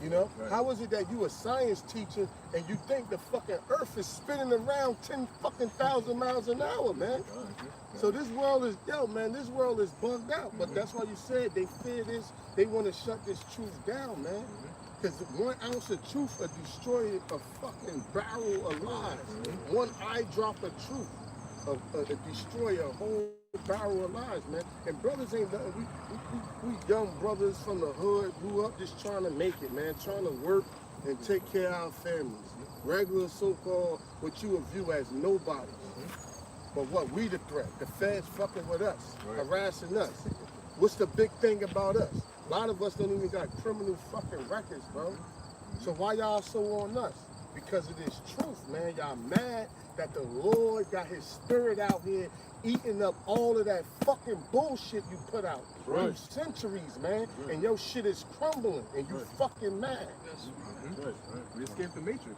You know, how is it that you a science teacher and you think the fucking earth is spinning around 10,000 miles an hour, man? So this world is, this world is bugged out. But that's why you said they fear this, they want to shut this truth down, man. Because 1 ounce of truth will destroy a fucking barrel of lies. 1 eye drop of truth destroy a whole barrel of lies, man. And brothers ain't nothing. We young brothers from the hood grew up just trying to make it, man. Trying to work and take care of our families. Regular so-called what you would view as nobody. But what, we the threat. The feds fucking with us, harassing us. What's the big thing about us? A lot of us don't even got criminal fucking records, bro. So why y'all so on us? Because of this truth, man. Y'all mad that the Lord got his spirit out here eating up all of that fucking bullshit you put out through centuries, man. And your shit is crumbling and you fucking mad.
We escaped the Matrix.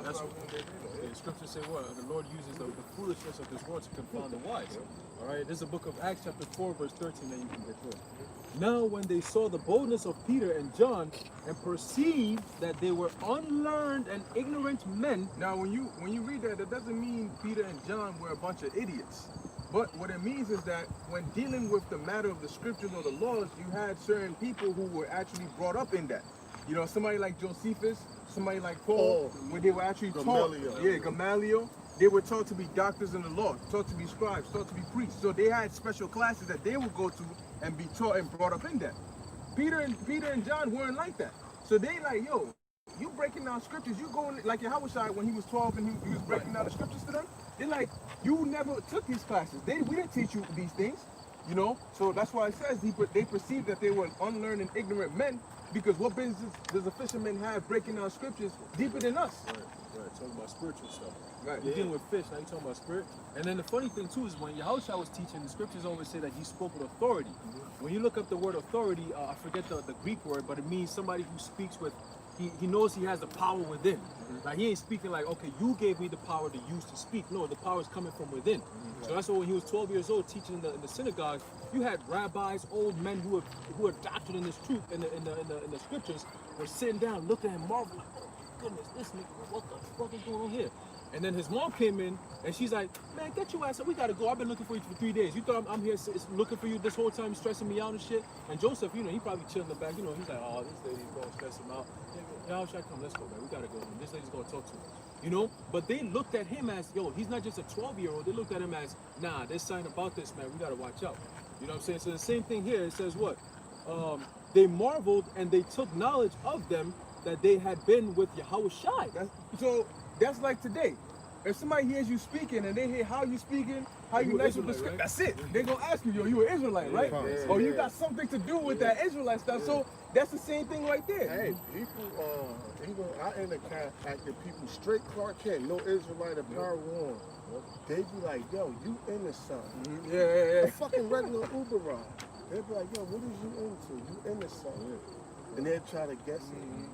That's what the scriptures say. What the Lord uses the foolishness of this world to confound the wise. All right, this is the book of Acts chapter 4 verse 13 that you can get through. Now when they saw the boldness of Peter and John and perceived that they were unlearned and ignorant men.
Now, when you read that, that doesn't mean Peter and John were a bunch of idiots. But what it means is that when dealing with the matter of the scriptures or the laws, you had certain people who were actually brought up in that. You know, somebody like Josephus, somebody like Paul, where they were actually taught.
Gamaliel.
Yeah, Gamaliel. They were taught to be doctors in the law, taught to be scribes, taught to be priests. So they had special classes that they would go to and be taught and brought up in that. Peter and John weren't like that. So they like, yo, you breaking down scriptures, you going like Yahushua when he was 12 and he was breaking down the scriptures to them. They're like, you never took these classes. We didn't teach you these things, you know. So that's why it says they perceived that they were unlearned and ignorant men, because what business does a fisherman have breaking down scriptures deeper than us?
Right, talking about spiritual stuff.
Right.
You're dealing with fish, now you're talking about spirit. And then the funny thing too is when Yahushua was teaching, the scriptures always say that he spoke with authority. When you look up the word authority, I forget the Greek word, but it means somebody who speaks with, he knows he has the power within. Like he ain't speaking like, okay, you gave me the power to use to speak. No, the power is coming from within. So that's why when he was 12 years old teaching in the synagogue, you had rabbis, old men who were doctored in this truth in the scriptures, were sitting down, looking at him, marveling, oh goodness, this nigga, what the fuck is going on here? And then his mom came in and she's like, man, get your ass up. We gotta go. I've been looking for you for 3 days. You thought I'm here looking for you this whole time, stressing me out and shit? And Joseph, you know, he probably chilling in the back. You know, he's like, oh, this lady's gonna stress him out. Y'all should come. Let's go, man. We gotta go. This lady's gonna talk to him. You know? But they looked at him as, yo, he's not just a 12-year-old. They looked at him as, nah, there's something about this, man. We gotta watch out. You know what I'm saying? So the same thing here. It says what? They marveled and they took knowledge of them that they had been with Yahushua.
That's like today. If somebody hears you speaking and they hear how you speaking, how you nice with the script, that's it. They're gonna ask you, yo, you an Israelite, right? Or you got something to do with that Israelite stuff. So that's the same thing right there.
Hey, people, even I interacted people straight Clark Kent, no Israelite or Power One. They be like, yo, you into something.
Yeah.
A fucking regular Uber ride. They be like, yo, what is you into? You into something. And they'll try to guess it.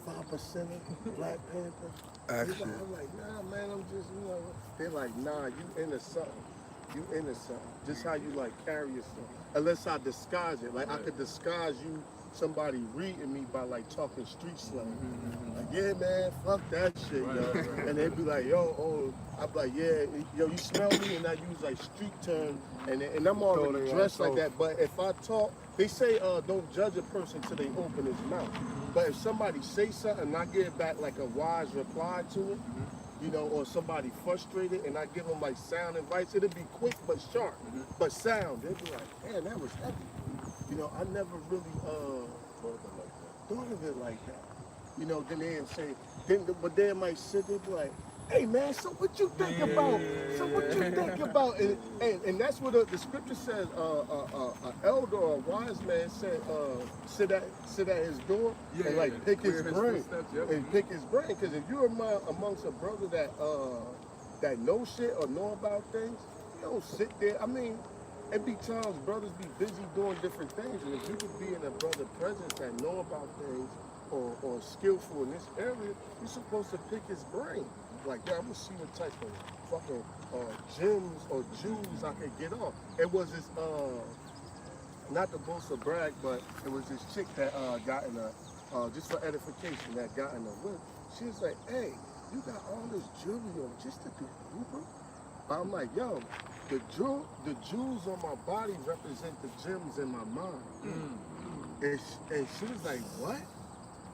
5% Black Panther.
Actually.
I'm like, nah, man, I'm just, you know. They're like, nah, you into something. You into something. Just how you like carry yourself. Unless I disguise it. Like I could disguise you, somebody reading me by like talking street slang. Like, yeah, man, fuck that shit, yo. And they'd be like, yo, I'd be like, yeah, yo, you smell me? And I use like street terms. And I'm already dressed like that. But if I talk, they say don't judge a person till they open his mouth. But if somebody say something and I give back like a wise reply to it, you know, or somebody frustrated and I give them like sound advice, it'll be quick but sharp, but sound. They'll be like, man, that was heavy. You know, I never really thought of it like that. You know, then they'll say, but they might sit there and be like, hey man, so what you think about? So what you think about? And that's what the scripture says. An elder or a wise man said, sit at his door and like pick his brain and pick his brain. Because if you're amongst a brother that knows shit or know about things, you don't sit there. I mean, it be times brothers be busy doing different things, and if you could be in a brother presence that know about things or skillful in this area, you're supposed to pick his brain. Like, yeah, I'm gonna see what type of fucking gems or jewels I could get off. It was this, not to boast or brag, but it was this chick that got in a, just for edification, that got in a whip. She was like, hey, you got all this jewelry on just to do Uber? But I'm like, yo, the jewels on my body represent the gems in my mind. And she was like, what?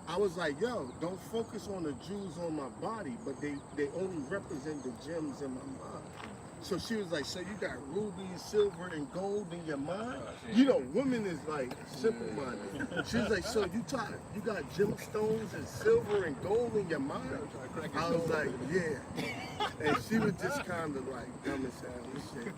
I was like, yo, don't focus on the jewels on my body, but they only represent the gems in my mind. So she was like, so you got rubies, silver, and gold in your mind? You know, women is like simple-minded. She was like, so you got gemstones and silver and gold in your mind? I was like, yeah. And she was just kind of like dumb as hell and shit.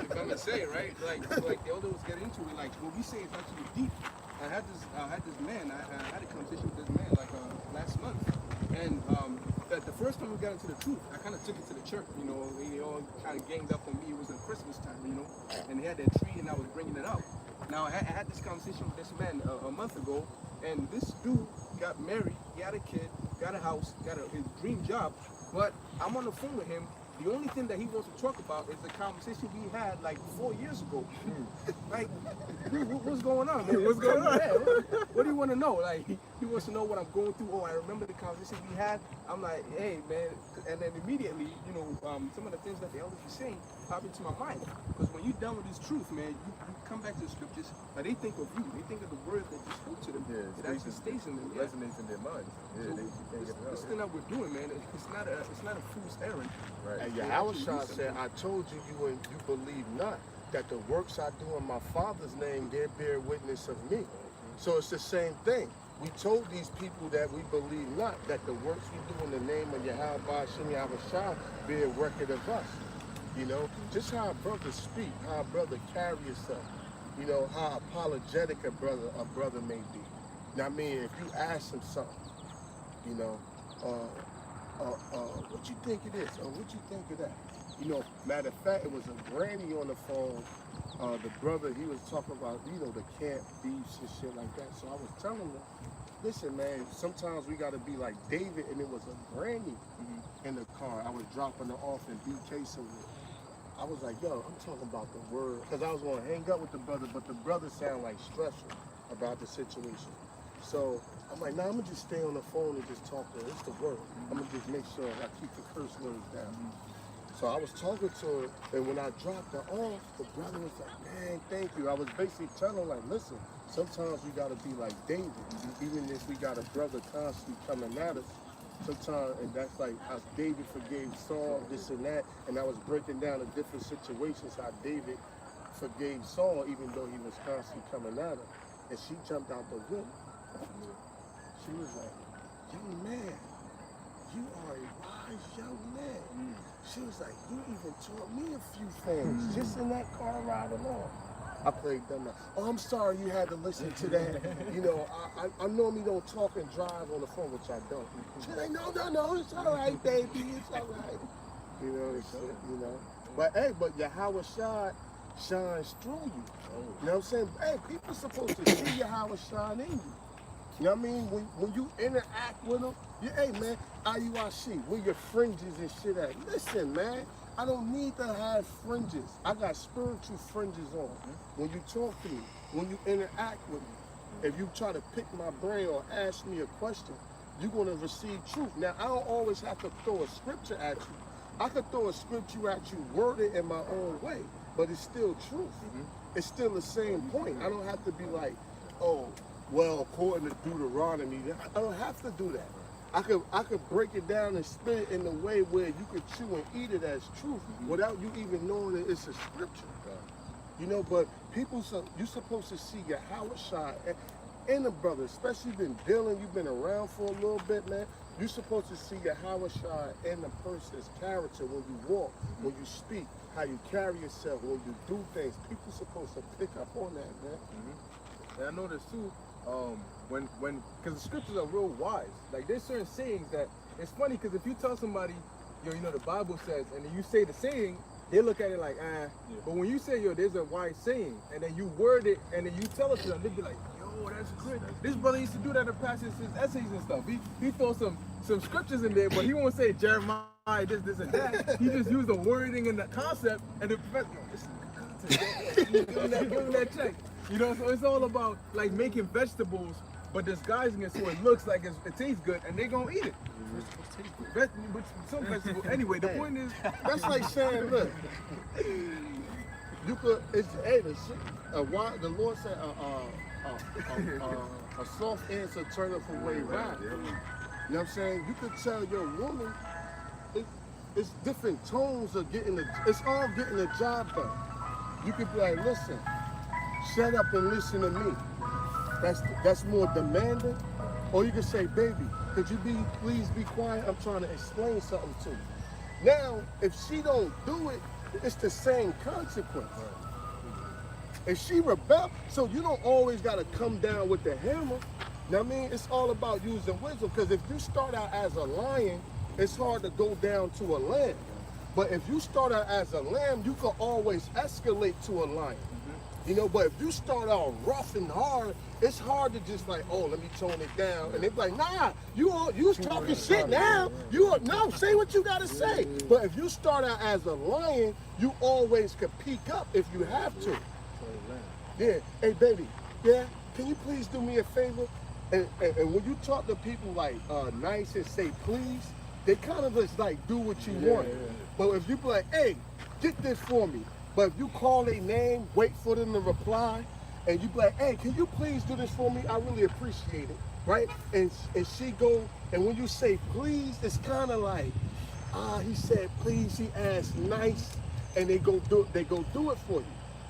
Come and say, right? Like the elders get into it. Like what we say is actually deep. I had this man. I had a conversation with this man like last month, and the first time we got into the truth, I kind of took it to the church. You know, they all kind of ganged up on me. It was at Christmas time, you know, and they had that tree, and I was bringing it out. Now I had this conversation with this man a month ago, and this dude got married, he had a kid, got a house, got his dream job, but I'm on the phone with him, the only thing that he wants to talk about is the conversation we had like 4 years ago. Like, what's going on, man?
What's going on?
Yeah, what do you want to know? Like, he wants to know what I'm going through. Oh, I remember the conversation we had. I'm like, hey, man. And then immediately, you know, some of the things that the elders were saying pop into my mind. Because when you're done with this truth, man, you come back to the scriptures, but they think of you. They think of the word that you spoke to them.
Yeah,
it actually stays in them. Yeah.
resonates in their minds. Yeah,
So
they can't get it
this
out.
thing that we're doing, man, it's not a fool's errand.
Right.
And Yahushua said, I told you, and you believe not, that the works I do in my Father's name, they bear witness of me. So it's the same thing. We told these people that we believe not, that the works we do in the name of Yahweh Shem Yahushua bear record of us. You know, just how a brother speak, how a brother carry himself. You know, how apologetic a brother may be. Now, I mean, if you ask him something, you know, what you think it is? Or what you think of that? You know, matter of fact, it was a granny on the phone. The brother, he was talking about, you know, the camp beefs and shit like that. So I was telling him, listen, man, sometimes we got to be like David, and it was a granny in the car. I was dropping her off in BK somewhere. I was like, yo, I'm talking about the word. Because I was going to hang up with the brother, but the brother sounded like stressful about the situation. So I'm like, nah, I'm going to just stay on the phone and just talk to her. It's the word. I'm going to just make sure I keep the curse words down. So I was talking to her, and when I dropped her off, the brother was like, man, thank you. I was basically telling her, like, listen, sometimes we got to be like David. Even if we got a brother constantly coming at us, sometimes, and that's like how David forgave Saul, this and that, and I was breaking down the different situations how David forgave Saul, even though he was constantly coming at her. And she jumped out the window. She was like, young man, you are a wise young man. She was like, you even taught me a few things just in that car ride along. I played dumb. Oh, I'm sorry you had to listen to that. You know, I normally don't talk and drive on the phone, which I don't. She's like, no, it's all right, baby, it's all right. You know, you know. But hey, but Yahweh shines through you. You know what I'm saying? Hey, people supposed to see Yahweh shine in you. You know what I mean? When you interact with them, hey man, IUIC, where your fringes and shit at? Listen, man, I don't need to have fringes. I got spiritual fringes on. When you talk to me, when you interact with me, if you try to pick my brain or ask me a question, you're gonna receive truth. Now, I don't always have to throw a scripture at you. I could throw a scripture at you worded in my own way, but it's still truth. It's still the same point. I don't have to be like, oh, well, according to Deuteronomy, I don't have to do that. I could break it down and spin it in a way where you could chew and eat it as truth without you even knowing that it's a scripture. You know, but people, you're supposed to see your Yahushua and the brother, especially been dealing, you've been around for a little bit, man. You're supposed to see your Yahushua and the person's character when you walk, when you speak, how you carry yourself, when you do things. People supposed to pick up on that, man.
And I noticed too, because the scriptures are real wise. Like there's certain sayings that it's funny because if you tell somebody, yo, you know the Bible says, and then you say the saying, they look at it like, But when you say, yo, there's a wise saying, and then you word it, and then you tell it to them, they be like, yo, that's good. This brother used to do that in past his essays and stuff. He throws some scriptures in there, but he won't say Jeremiah, this, and that. He just used the wording and the concept, and the professor, yo, this is good content. Give him that check. You know, so it's all about like making vegetables, but disguising it so it looks like it tastes good, and they gonna eat it. But some vegetables. Anyway, the point is,
that's like saying, look, you could. The Lord said, a soft answer turneth away wrath. You know what I'm saying? You could tell your woman, it's different tones of it's all getting the job done. You could be like, listen. Shut up and listen to me. That's more demanding. Or you can say, baby, could you please be quiet? I'm trying to explain something to you. Now, if she don't do it, it's the same consequence. If she rebel, so you don't always got to come down with the hammer. You know what I mean? It's all about using wisdom. Because if you start out as a lion, it's hard to go down to a lamb. But if you start out as a lamb, you can always escalate to a lion. You know, but if you start out rough and hard, it's hard to just like, oh, let me tone it down. And they be like, nah, you talking shit now. No, say what you gotta say. But if you start out as a lion, you always can peak up if you have to. Yeah, hey baby, yeah, can you please do me a favor? And when you talk to people like nice and say please, they kind of just like do what you want. But if you be like, hey, get this for me. But if you call their name, wait for them to reply, and you be like, hey, can you please do this for me? I really appreciate it, right? And she go, and when you say please, it's kind of like, he said please, he asked nice, and they go do it for you.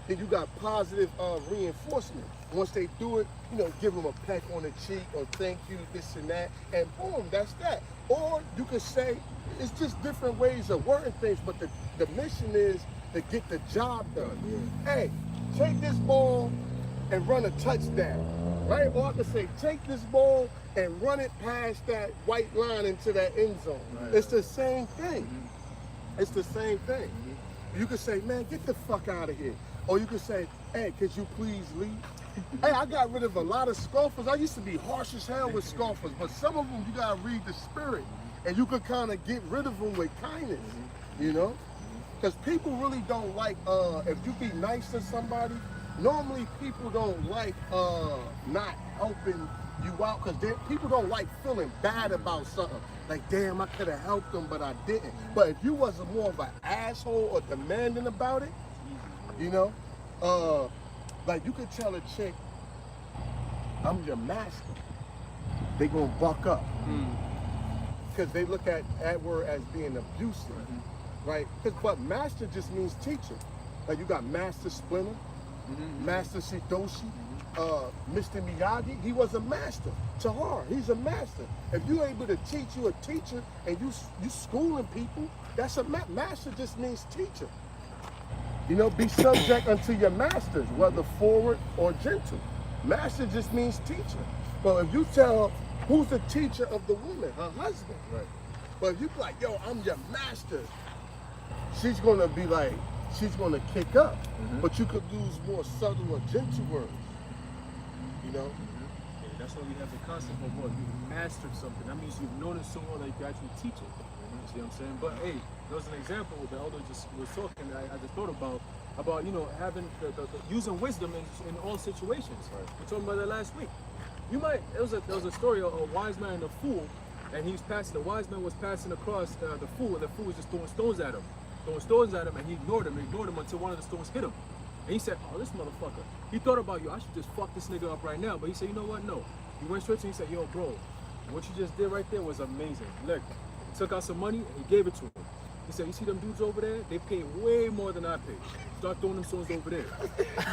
Then you got positive reinforcement. Once they do it, you know, give them a peck on the cheek or thank you, this and that, and boom, that's that. Or you could say, it's just different ways of wording things, but the mission is to get the job done. Hey, take this ball and run a touchdown, right? Or I could say, take this ball and run it past that white line into that end zone. It's the same thing. It's the same thing. You could say, man, get the fuck out of here. Or you could say, hey, could you please leave? Hey, I got rid of a lot of scoffers. I used to be harsh as hell with scoffers, but some of them you gotta read the spirit, and you could kind of get rid of them with kindness, you know? Because people really don't like, if you be nice to somebody, normally people don't like not helping you out, because people don't like feeling bad about something. Like, damn, I could have helped them, but I didn't. But if you wasn't more of an asshole or demanding about it, you know, like you could tell a chick, I'm your master. They gonna buck up. Because they look at that word as being abusive, right? But master just means teacher. Like you got Master Splinter, Master Shidoshi, Mr. Miyagi, he was a master. Tahar, he's a master. If you're able to teach you a teacher and you schooling people, that's a master just means teacher. You know, be subject unto your masters, whether forward or gentle. Master just means teacher. But if you tell who's the teacher of the woman, her husband, right? But if you be like, yo, I'm your master, she's gonna be like, she's gonna kick up. But you could use more subtle or gentle words. You know?
Yeah, that's why we have the concept of what you mastered something. That means you've known it so well that you can actually teach it. You see what I'm saying? But hey, there was an example the elder just was talking. I just thought about you know having the using wisdom in all situations. Right. We talked about that last week. You might there was a story of a wise man and a fool, and he was passing. The wise man was passing across the fool, and the fool was just throwing stones at him, and he ignored him until one of the stones hit him. And he said, oh, this motherfucker. He thought about, yo, I should just fuck this nigga up right now. But he said, you know what? No. He went straight to him and said, yo, bro, what you just did right there was amazing. Look, he took out some money and he gave it to him. He said, you see them dudes over there? They paid way more than I paid. Start throwing them stones over there.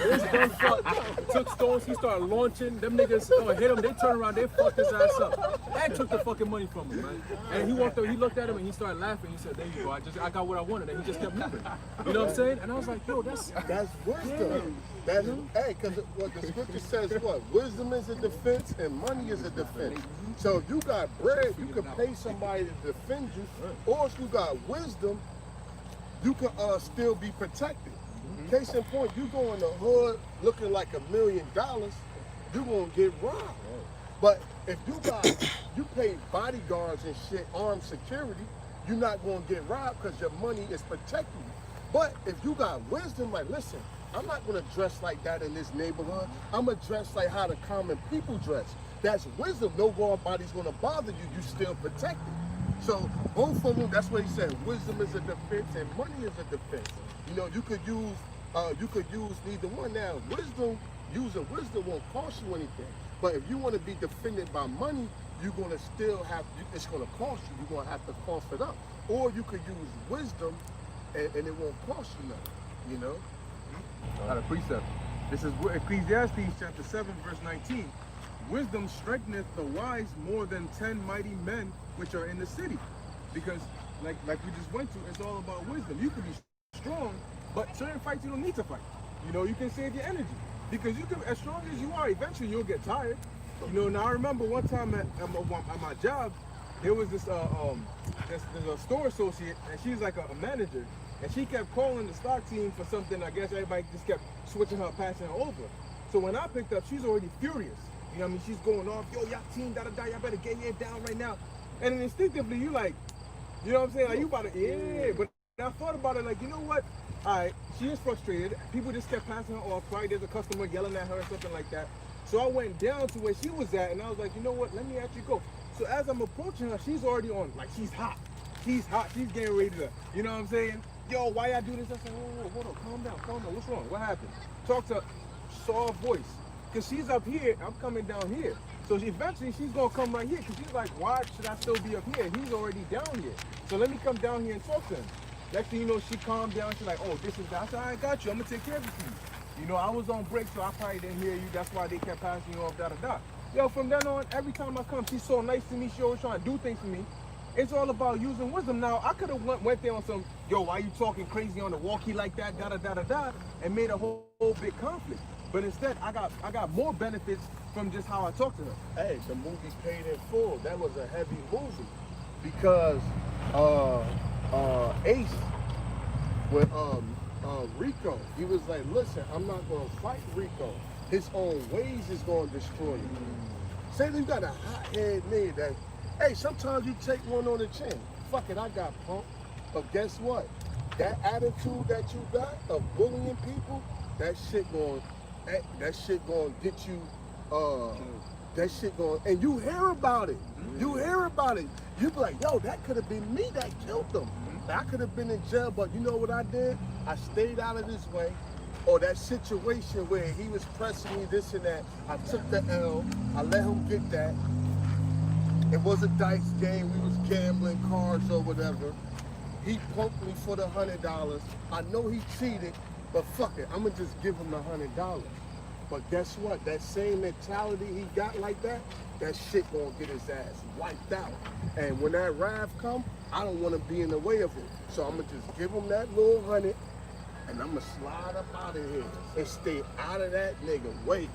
This dumb fuck took stones, he started launching. Them niggas hit him, they turned around, they fucked his ass up. And took the fucking money from him, man. And he walked up, he looked at him and he started laughing. He said, there you go, I got what I wanted. And he just kept moving. You know what I'm saying? And I was like, yo, that's
wisdom. That's, hey, because what the scripture says, what? Wisdom is a defense and money is a defense. So if you got bread, you can pay somebody to defend you. Or if you got wisdom, you can still be protected. Case in point, you go in the hood looking like $1 million, you're gonna get robbed. But if you pay bodyguards and shit, armed security, you're not gonna get robbed because your money is protecting you. But if you got wisdom, like, listen, I'm not gonna dress like that in this neighborhood. I'm gonna dress like how the common people dress. That's wisdom. Nobody's gonna bother you. You still protected. So both of them, that's what he said. Wisdom is a defense and money is a defense. You know, you could use neither one. Now, using wisdom won't cost you anything. But if you want to be defended by money, you're gonna still have. It's gonna cost you. You're gonna have to cough it up. Or you could use wisdom, and it won't cost you nothing. You know.
Got a precept. This is Ecclesiastes chapter 7, verse 19. Wisdom strengtheneth the wise more than 10 mighty men which are in the city. Because, like we just went to, it's all about wisdom. You can be strong, but certain fights you don't need to fight. You know, you can save your energy. Because you can, as strong as you are, eventually you'll get tired. You know, now I remember one time at my job, there was this there's a store associate, and she's like a manager, and she kept calling the stock team for something. I guess everybody just kept switching her, passing her over. So when I picked up, she's already furious. You know what I mean? She's going off, yo, y'all team, da-da-da, y'all better get here down right now. And then instinctively, you like, you know what I'm saying? Like, you about to, yeah. But I thought about it, like, you know what? All right, she is frustrated. People just kept passing her off. Probably there's a customer yelling at her or something like that. So I went down to where she was at, and I was like, you know what? Let me actually go. So as I'm approaching her, she's already on, like, she's hot. She's hot. She's getting ready to, you know what I'm saying? Yo, why y'all do this? I said, oh, hold on, calm down. What's wrong? What happened? Talk to her, soft voice. Because she's up here, I'm coming down here. So eventually she's going to come right here because she's like, why should I still be up here? He's already down here. So let me come down here and talk to him. Next thing you know, she calmed down. She's like, oh, this is that. I said, I got you. I'm going to take care of it for you. You know, I was on break, so I probably didn't hear you. That's why they kept passing you off, da-da-da. Yo, from then on, every time I come, she's so nice to me. She always trying to do things for me. It's all about using wisdom. Now, I could have went there on some, yo, why you talking crazy on the walkie like that, da-da-da-da-da, and made a whole big conflict. But instead, I got more benefits from just how I talk to her.
Hey, the movie Paid in Full, that was a heavy movie because Ace with Rico, he was like, listen, I'm not gonna fight Rico. His own ways is gonna destroy you. Say you got a hot-head nigga that, hey, sometimes you take one on the chin. Fuck it, I got punked. But guess what? That attitude that you got of bullying people, that shit gonna get you, that shit going, and you hear about it. You hear about it. You be like, yo, that could have been me that killed them. I could have been in jail, but you know what I did? I stayed out of his way. Or that situation where he was pressing me, this and that. I took the L. I let him get that. It was a dice game. We was gambling cards or whatever. He punked me for the $100. I know he cheated, but fuck it. I'm gonna just give him the $100. But guess what? That same mentality he got like that, that shit gonna get his ass wiped out. And when that wrath come, I don't wanna be in the way of it. So I'm gonna just give him that little 100 and I'm gonna slide up out of here and stay out of that nigga way.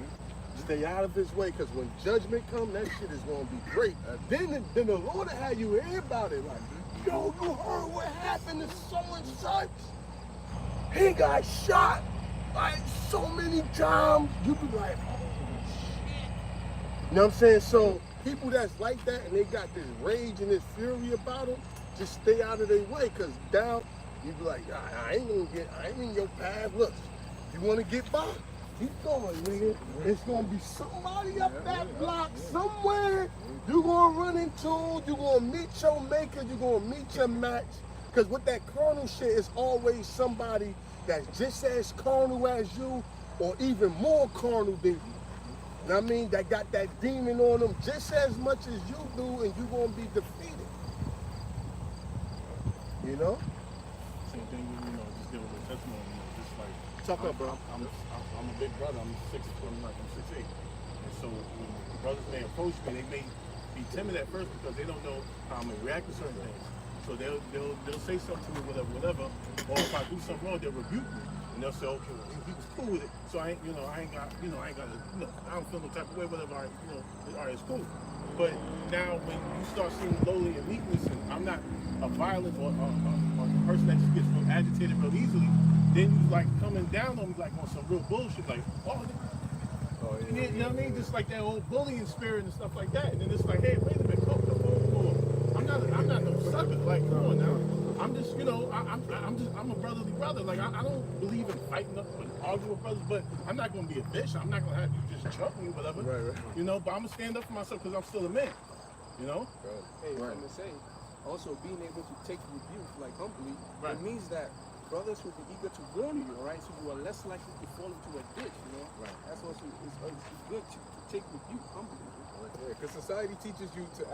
Stay out of his way, because when judgment come, that shit is gonna be great. Then the Lord will have you hear about it. Like, yo, you heard what happened to so and such? He got shot like so many times. You be like, oh shit. You know what I'm saying? So people that's like that and they got this rage and this fury about them, just stay out of their way, because down, you be like, I ain't in your path. Look, you wanna get by? Keep going, nigga. It's gonna be somebody up that block somewhere you gonna run into, you gonna meet your maker, you gonna meet your match. Because with that carnal shit, it's always somebody that's just as carnal as you, or even more carnal than you. You know what I mean? That got that demon on them just as much as you do, and you gonna be defeated. You know?
Same thing, you know, just dealing with testimony, you know, just like
Talk up, bro.
I'm a big brother. I'm 6'8". And so when brothers may approach me, they may be timid at first because they don't know how I'm gonna react to certain things. So they'll say something to me, whatever. Or if I do something wrong, they'll rebuke me. And they'll say, okay, well, he was cool with it. So I ain't got I don't feel no type of way, whatever. All right, it's cool. But now when you start seeing lowly and weakness, and I'm not a violent or a person that just gets real agitated real easily, then you like coming down on me like on some real bullshit, like, yeah, you know what I mean? Just like that old bullying spirit and stuff like that. And then it's like, hey, wait a minute, I'm not no sucker. Like, come on now. I'm just, you know, I'm a brotherly brother. Like, I don't believe in fighting up and arguing with brothers, but I'm not gonna be a bitch. I'm not gonna have you just chuck me, whatever. Right. You know, but I'm gonna stand up for myself because I'm still a man. You know?
Hey, I'm gonna say, also being able to take rebuke like humbly, it means that brothers will be eager to warn you, all right? So you are less likely to fall into a ditch, you know? Right. That's also, it's good to take rebuke humbly.
Yeah, because society teaches you to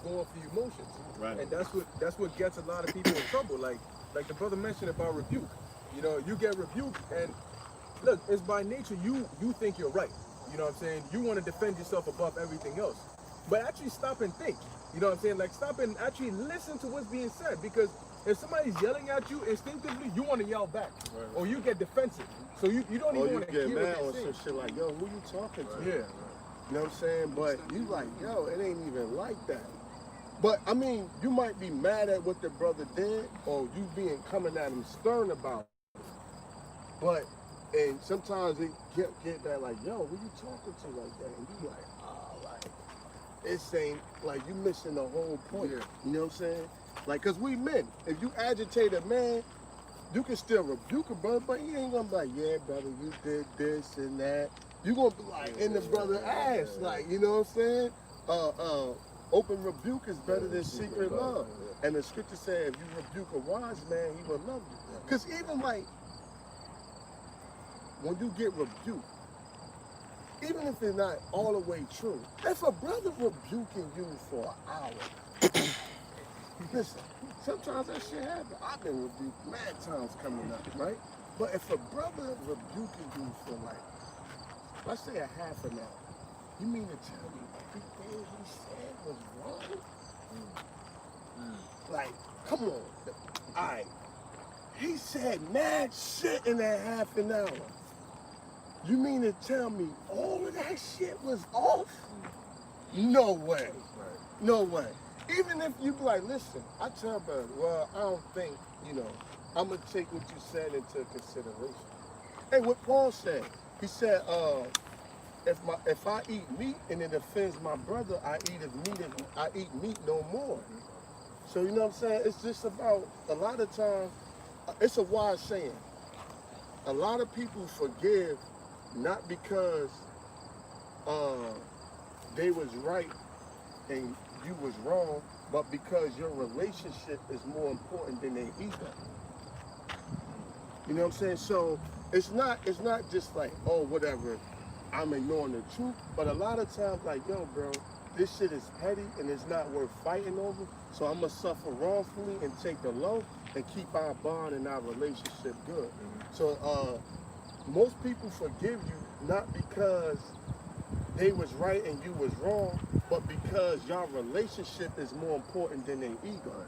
go off the emotions,
right?
And that's what gets a lot of people in trouble. Like the brother mentioned about rebuke. You know, you get rebuked, and look, it's by nature you think you're right. You know what I'm saying? You want to defend yourself above everything else, but actually stop and think. You know what I'm saying? Like stop and actually listen to what's being said, because if somebody's yelling at you, instinctively you want to yell back, or you get defensive. So you don't even want to hear what they're saying.
Or you get mad or some shit like, yo, who you talking to?
Yeah.
You know what I'm saying? But you like, yo, it ain't even like that. But I mean, you might be mad at what the brother did, or you being coming at him stern about it. But and sometimes it get that like, yo, who you talking to like that? And you like, oh, like it's ain't like you missing the whole point.
Yeah.
You know what I'm saying? Like, cause we men, if you agitate a man, you can still rebuke a brother, but he ain't gonna be like, yeah, brother, you did this and that. You gonna be like in the brother ass, like, you know what I'm saying? Open rebuke is better than secret love. And the scripture said, if you rebuke a wise man, he will love you. Because even like, when you get rebuked, even if it's not all the way true, if a brother rebuking you for an hour, listen, sometimes that shit happens. I've been rebuked mad times coming up, right? But if a brother rebuking you for like, let's say a half an hour, you mean to tell me everything he said was wrong? Like, come on. Alright. He said mad shit in that half an hour. You mean to tell me all of that shit was off? No way. No way. Even if you be like, listen, I tell brother, well, I don't think, you know, I'm going to take what you said into consideration. Hey, what Paul said, he said, if I eat meat and it offends my brother, I eat meat no more. So you know what I'm saying? It's just about, a lot of times, it's a wise saying. A lot of people forgive not because they was right and you was wrong, but because your relationship is more important than their ego. You know what I'm saying? So it's not just like, oh, whatever, I'm ignoring the truth, but a lot of times like, yo, bro, this shit is petty and it's not worth fighting over, so I'm gonna suffer wrongfully and take the low and keep our bond and our relationship good. So most people forgive you not because they was right and you was wrong, but because your relationship is more important than their ego.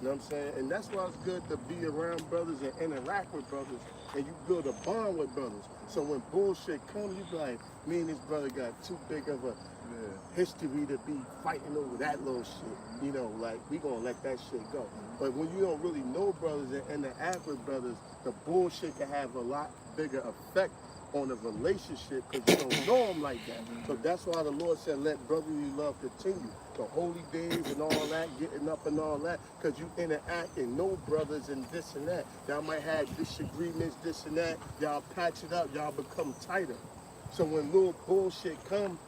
You know what I'm saying? And that's why it's good to be around brothers and interact with brothers, and you build a bond with brothers. So when bullshit comes, you be like, me and this brother got too big of a history to be fighting over that little shit. You know, like, we gonna let that shit go. But when you don't really know brothers and interact with brothers, the bullshit can have a lot bigger effect on a relationship because you don't know them like that. So that's why the Lord said, let brotherly love continue. The holy days and all that, getting up and all that, because you interact and know brothers and this and that. Y'all might have disagreements, this and that. Y'all patch it up, y'all become tighter. So when little bullshit come,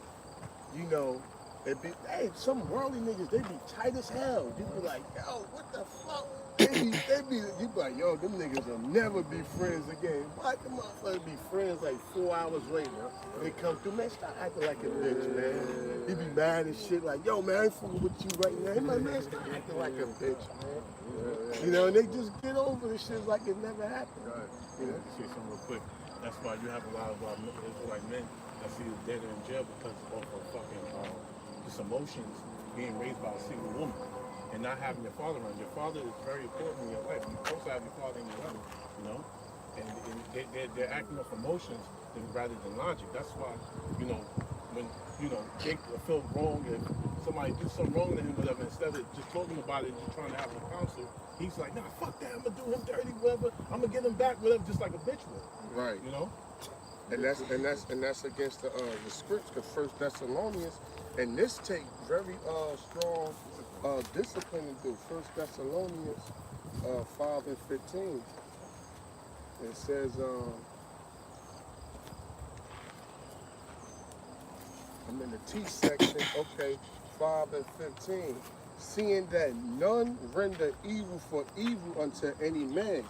you know, it be, hey, some worldly niggas, they be tight as hell. You be like, yo, what the fuck? You be like, yo, them niggas will never be friends again. Why the motherfuckers be friends like 4 hours later? They come through, man, stop acting like a bitch, man. He be mad and shit like, yo, man, I ain't fooling with you right now. He like, man, stop acting like a bitch, man. You know, and they just get over the shit like it never happened.
You know, say something real quick. That's why you have a lot of Israelite men that see the dead in jail because of fucking just emotions being raised by a single woman and not having your father around. Your father is very important in your life. You're supposed to have your father in your life, you know? And they're acting off emotions rather than logic. That's why, you know, when, you know, they feel wrong if somebody do something wrong to him, whatever, instead of just talking about it, just trying to have a counsel, he's like, nah, fuck that, I'm gonna do him dirty, whatever, I'm gonna get him back, whatever, just like a bitch would.
Right.
You know?
And that's against the scripts, because First Thessalonians, and this take very strong discipline to do. First Thessalonians 5 and 15. It says, I'm in the T section, okay, 5 and 15. Seeing that none render evil for evil unto any man,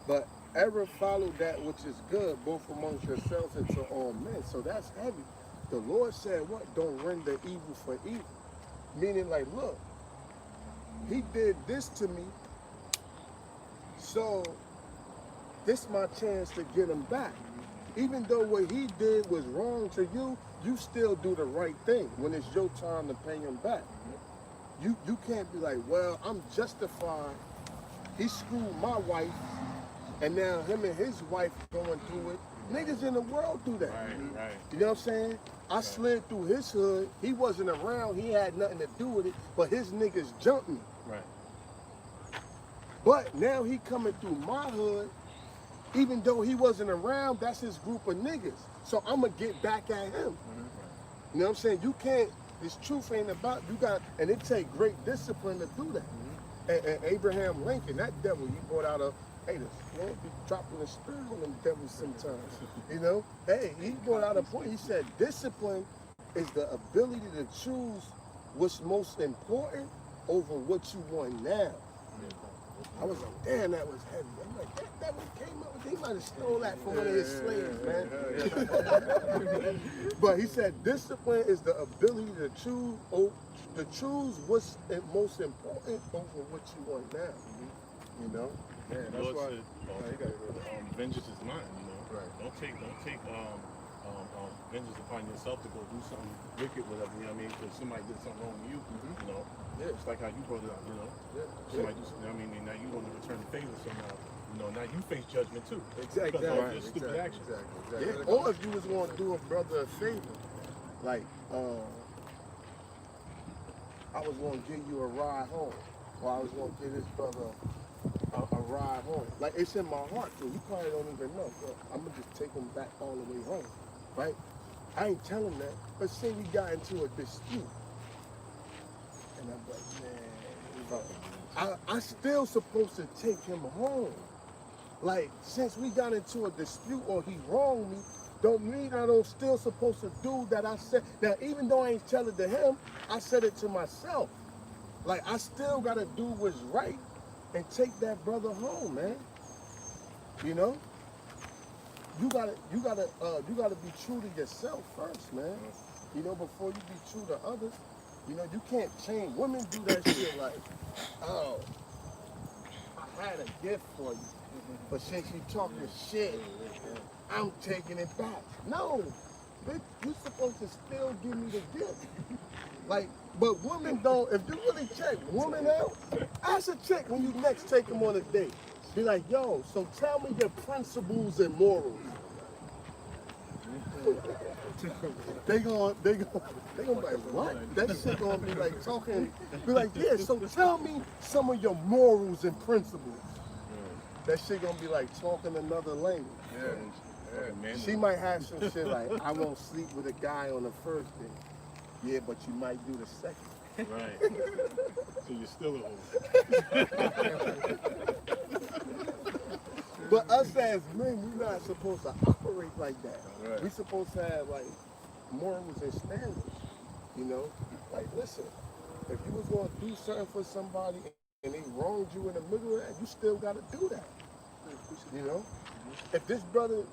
but ever follow that which is good, both amongst yourselves and to all men. So that's heavy. The Lord said what? Don't render evil for evil. Meaning like, look, he did this to me, so this my chance to get him back. Even though what he did was wrong to you, you still do the right thing when it's your time to pay him back. You can't be like, well, I'm justified. He screwed my wife, and now him and his wife going through it, Niggas in the world do that.
Right.
You know what I'm saying? I slid through his hood. He wasn't around. He had nothing to do with it. But his niggas jumped me.
Right.
But now he coming through my hood. Even though he wasn't around, that's his group of niggas. So I'm going to get back at him. You know what I'm saying? You can't, this truth ain't about, you got, and it take great discipline to do that. And Abraham Lincoln, that devil, he brought out a, hey, this man be dropping the spirit on them devils sometimes. You know? Hey, he brought out a point. He said, discipline is the ability to choose what's most important over what you want now. I was like, damn, that was heavy. I'm like, that devil came up with, he might have stole that from one of his slaves, man. But he said, discipline is the ability to choose what's most important over what you want now. You know?
Yeah, that's why. Vengeance is mine. You know.
Right.
Don't take vengeance upon yourself to go do something wicked, whatever. You know what I mean? Because somebody did something wrong to you. You know. Yeah. It's like how you brought it up. You know. Yeah. Somebody do something. You know what I mean? And now you want to return the favor somehow. You know. Now you face judgment too.
Exactly.
Because of your stupid actions.
Exactly. Yeah. Or if you was going to do a brother a favor, like I was going to give you a ride home, or I was going to give this brother a ride home. Like, it's in my heart, too. You probably don't even know, but I'm going to just take him back all the way home, right? I ain't tell him that, but say we got into a dispute. And I'm like, man, I still supposed to take him home. Like, since we got into a dispute or he wronged me, don't mean I don't still supposed to do that I said. Now, even though I ain't tell it to him, I said it to myself. Like, I still got to do what's right and take that brother home, man. You know? You gotta be true to yourself first, man. You know, before you be true to others. You know, you can't change. Women do that shit like, oh, I had a gift for you, but since you talking shit, I'm taking it back. No, bitch, you supposed to still give me the gift. Like, but women don't, if you really check women out, ask a chick when you next take them on a date. Be like, yo, so tell me your principles and morals. They gonna be like, what? That shit gonna be like talking, be like, yeah, so tell me some of your morals and principles. That shit gonna be like talking another language. Yeah. She might have some shit like, I won't sleep with a guy on the first date. Yeah, but you might do the second.
Right. So you're still a hoe.
But us as men, we're not supposed to operate like that. Right. We're supposed to have like morals and standards. You know? Like, listen, if you was gonna do something for somebody and they wronged you in the middle of that, you still gotta do that. You know? If this brother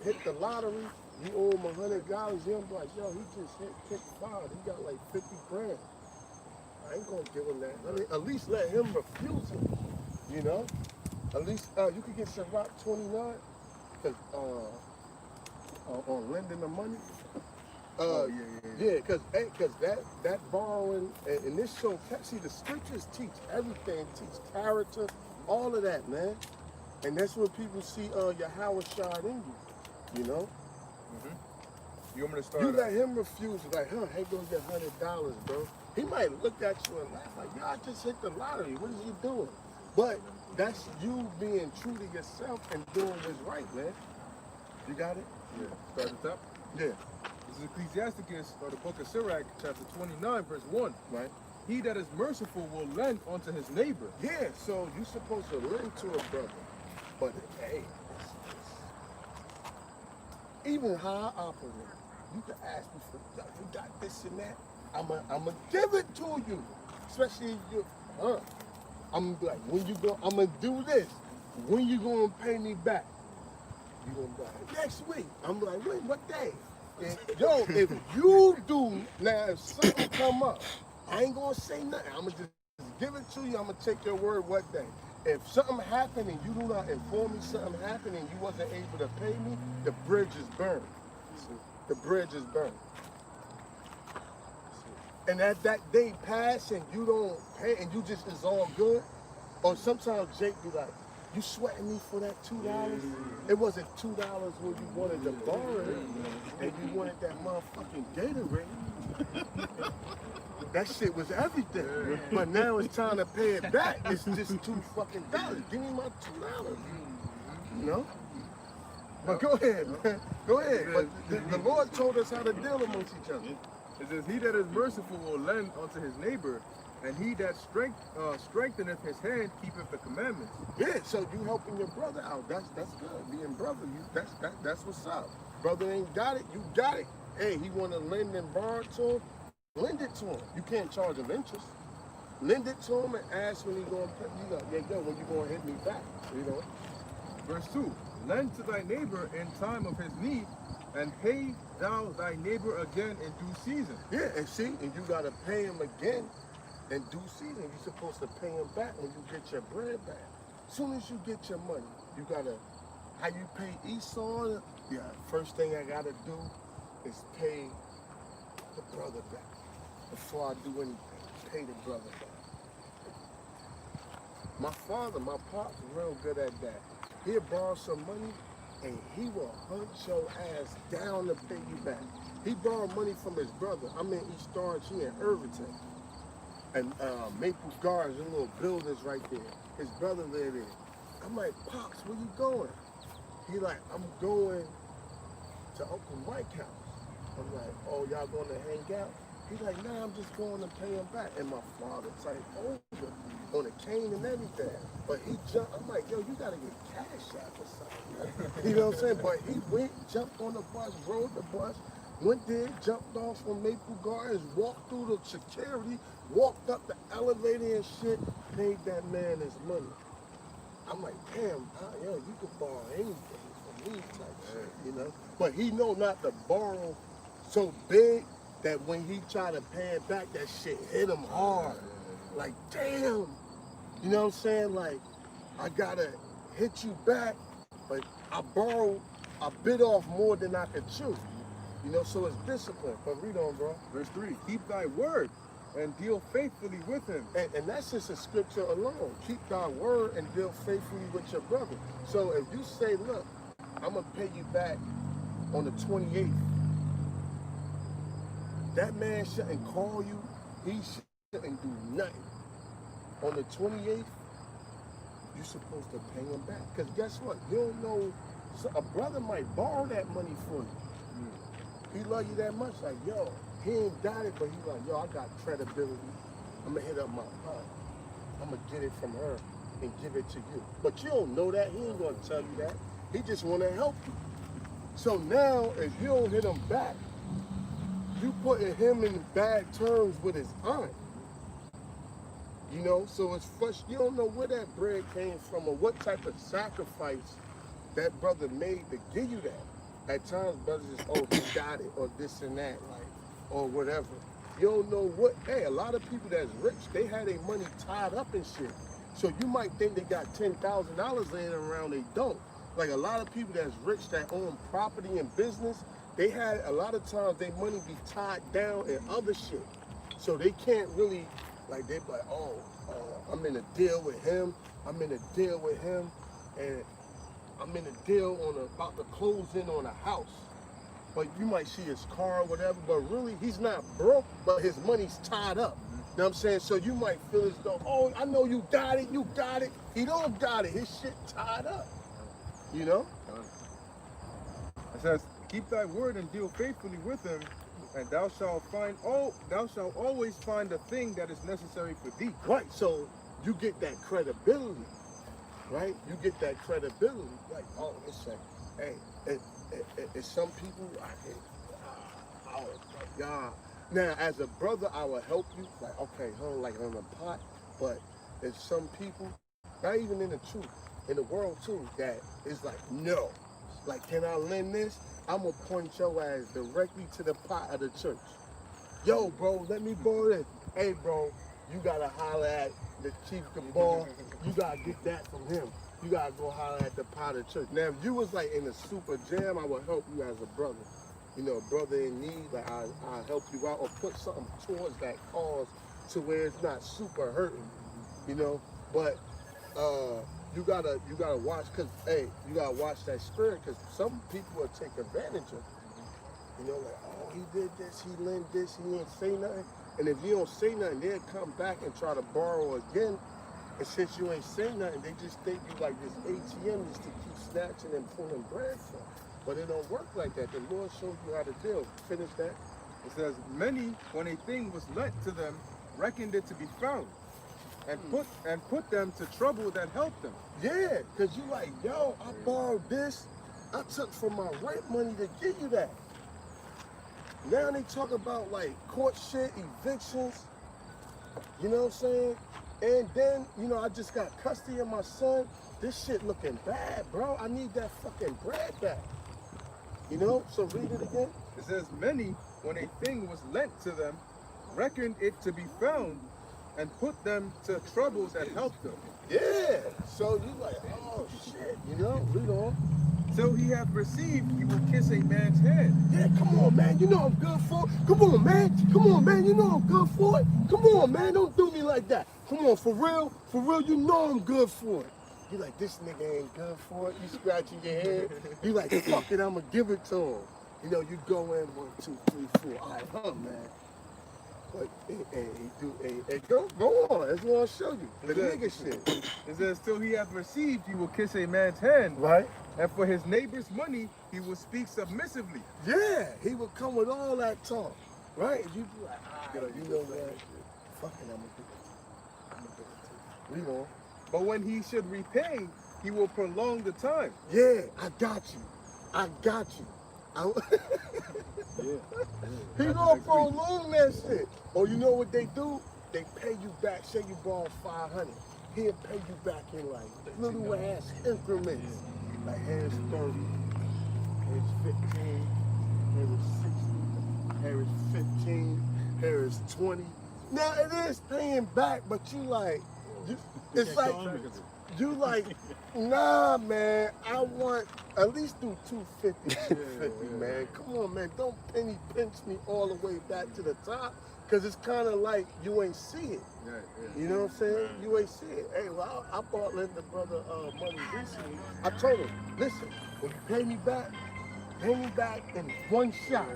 hit the lottery, you owe him $100, you'll be like, yo, he just hit 5. He got like 50 grand. I ain't gonna give him that. I mean, at least let him refuse it. You know? At least you could get Ciroc 29 on lending the money. Yeah, because that borrowing and this show, see, the scriptures teach everything, teach character, all of that, man. And that's what people see Yahweh shine in you, you know?
You want me to start?
You let him refuse, like, hey, go get $100, bro. He might look at you and laugh like, yo, I just hit the lottery. What is you doing? But that's you being true to yourself and doing what's right, man. You got it?
Yeah. Start at the top?
Yeah.
This is Ecclesiasticus, or the book of Sirach, chapter 29, verse 1.
Right.
He that is merciful will lend unto his neighbor.
Yeah, so you're supposed to lend to a brother. But, hey, even how I operate, you can ask me for, yo, you got this and that. I'm going to give it to you. Especially if you're, I'm going to be like, when you go, I'm going to do this. When you going to pay me back? You going to be like, next week. I'm like, wait, what day? And, yo, if you do, now if something come up, I ain't going to say nothing. I'm going to just give it to you. I'm going to take your word what day. If something happened and you do not inform me something happened and you wasn't able to pay me, the bridge is burned. The bridge is burned. And as that day pass and you don't pay and you just is all good, or sometimes Jake be like, You sweating me for that $2? It wasn't $2 when you wanted to borrow it and you wanted that motherfucking Gatorade. That shit was everything. But now it's time to pay it back. It's just $2 Give me my $2. You know? But go ahead, man. Go ahead. But the Lord told us how to deal amongst each other.
It says, he that is merciful will lend unto his neighbor, and he that strengtheneth his hand keepeth the commandments.
Yeah, so you helping your brother out. That's good. Being brother, that's what's up. Brother ain't got it, you got it. Hey, he want to lend and borrow to him, lend it to him. You can't charge him interest. Lend it to him and ask when he going to pay. You know, yeah, yo, when you going to hit me back, you know.
Verse 2, lend to thy neighbor in time of his need, and pay thou thy neighbor again in due season.
Yeah, and see, and you got to pay him again in due season. You're supposed to pay him back when you get your bread back. As soon as you get your money, you got to, how you pay Esau? Yeah, first thing I got to do is pay the brother back. Before I do anything, pay the brother back. My father, my pop's real good at that. He'll borrow some money and he will hunt your ass down to pay you back. He borrowed money from his brother. I'm in East Orange, he in Irvington. And Maple Gardens, them little buildings right there. His brother lived there. I'm like, Pops, where you going? He like, I'm going to Uncle Mike's house. I'm like, oh, y'all going to hang out? He's like, nah, I'm just going to pay him back. And my father's like, older, on a cane and everything. But he jumped, I'm like, yo, you got to get cash out or something. You know what I'm saying? But he went, jumped on the bus, rode the bus, went there, jumped off from Maple Gardens, walked through the security, walked up the elevator and shit, paid that man his money. I'm like, damn, yo, you can borrow anything from me type shit, you know? But he know not to borrow so big that when he try to pay it back, that shit hit him hard. Like, damn. You know what I'm saying? Like, I gotta hit you back, but I bit off more than I could chew. You know, so it's discipline. But read on, bro.
Verse 3, keep thy word and deal faithfully with him.
And that's just a scripture alone. Keep thy word and deal faithfully with your brother. So if you say, look, I'm gonna pay you back on the 28th, that man shouldn't call you. He shouldn't do nothing. On the 28th, you're supposed to pay him back. Because guess what? You don't know, so a brother might borrow that money for you. He love you that much, like, yo, he ain't got it, but he like, yo, I got credibility. I'm gonna hit up my aunt. I'm gonna get it from her and give it to you. But you don't know that. He ain't gonna tell you that. He just wanna help you. So now, if you don't hit him back, you putting him in bad terms with his aunt. You know, so it's first, you don't know where that bread came from or what type of sacrifice that brother made to give you that. At times, brothers just, oh, he got it, or this and that, like, or whatever. You don't know what, hey, a lot of people that's rich, they had their money tied up and shit. So you might think they got $10,000 laying around, they don't. Like a lot of people that's rich that own property and business, they had, a lot of times, their money be tied down in other shit. So they can't really, like, they be like, oh, I'm in a deal with him, I'm in a deal with him, and I'm in a deal on about to close in on a house. But you might see his car or whatever, but really he's not broke, but his money's tied up. You know what I'm saying? So you might feel as though, oh, I know you got it, you got it. He don't got it, his shit tied up. You know?
It says, keep thy word and deal faithfully with him, and thou shalt always find the thing that is necessary for thee.
Right, so you get that credibility, right? You get that credibility, like, oh, it's like, hey, it's some people, oh my God. Now, as a brother, I will help you, like, okay, like on the pot, but there's some people, not even in the truth, in the world too, that is like, no. Like, can I lend this? I'm gonna point your ass directly to the pot of the church. Yo, bro, let me borrow this. Hey, bro, you gotta holler at the chief cabal. You gotta get that from him. You gotta go holler at the pot of church. Now, if you was like in a super jam, I would help you as a brother. You know, a brother in need, like I'll help you out or put something towards that cause to where it's not super hurting, you know? But you gotta watch, cause hey, you gotta watch that spirit, cause some people will take advantage of it. You know, like, oh, he did this, he lent this, he didn't say nothing. And if you don't say nothing, they'll come back and try to borrow again. And since you ain't saying nothing, they just think you like this ATM just to keep snatching and pulling bread from. But it don't work like that. The Lord shows you how to deal. Finish that.
It says, many, when a thing was lent to them, reckoned it to be found, and put them to trouble that helped them.
Yeah, because you like, yo, I borrowed this. I took from my rent money to give you that. Now they talk about like court shit, evictions. You know what I'm saying? And then, you know, I just got custody of my son. This shit looking bad, bro. I need that fucking bread back. You know? So read it again.
It says, many, when a thing was lent to them, reckoned it to be found, and put them to troubles that helped them.
Yeah. So you like, oh shit. You know? Read on.
Till he hath received, he will kiss a man's hand.
Yeah, come on, man. You know I'm good for it. Come on, man. Come on, man. You know I'm good for it. Come on, man. Don't do me like that. Come on, for real, you know I'm good for it. You like, this nigga ain't good for it. You scratching your head. You like, fuck it, I'ma give it to him. You know, you go in 1, 2, 3, 4. All right, man. But hey, go on. That's what I'll show you. The nigga shit.
It says, till he hath received, he will kiss a man's hand.
Right?
And for his neighbor's money, he will speak submissively.
Yeah, he would come with all that talk. Right? And you be like, all right, you know what? Fucking, I'ma do it. I'ma do it too. Read on.
But when he should repay, he will prolong the time.
Yeah, I got you. I got you. He gonna prolong that shit. Or you know what they do? They pay you back. Say you borrow 500. He'll pay you back in like little ass increments. Like here's 30, here's 15, here's 60, here's 15, here's 20. Now it is paying back, but you like, it's like, you like, nah, man, I want at least do 250, 250, man. Come on, man, don't penny pinch me all the way back to the top, because it's kind of like you ain't see it. You know what I'm saying? You ain't see it. Hey, well, I bought the brother money recently. I told him, listen, when you pay me back in one shot.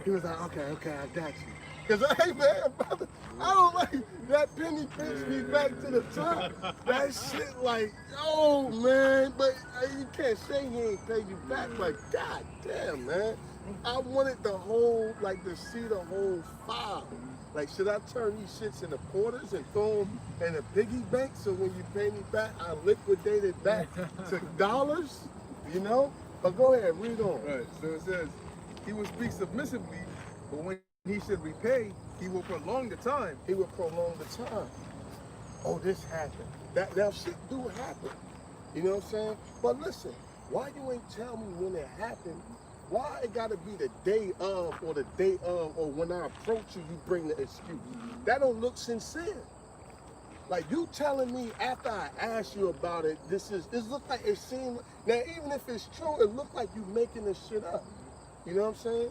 He was like, okay, I got you. Because, hey, man, brother, I don't like that penny pinch me back to the top. That shit like, oh, man, but you can't say he ain't pay you back. Like, god damn, man. I wanted the whole, like, to see the whole file. Like, should I turn these shits into quarters and throw them in a piggy bank so when you pay me back, I liquidate it back to dollars? You know? But go ahead, read on.
Right, so it says, he will speak submissively, but when he should repay, he will prolong the time.
He will prolong the time. Oh, this happened. That shit do happen. You know what I'm saying? But listen, why you ain't tell me when it happened? Why it gotta be the day of or the day of or when I approach you, you bring the excuse? That don't look sincere. Like you telling me after I asked you about it, this look like it seemed, now even if it's true, it look like you making this shit up. You know what I'm saying?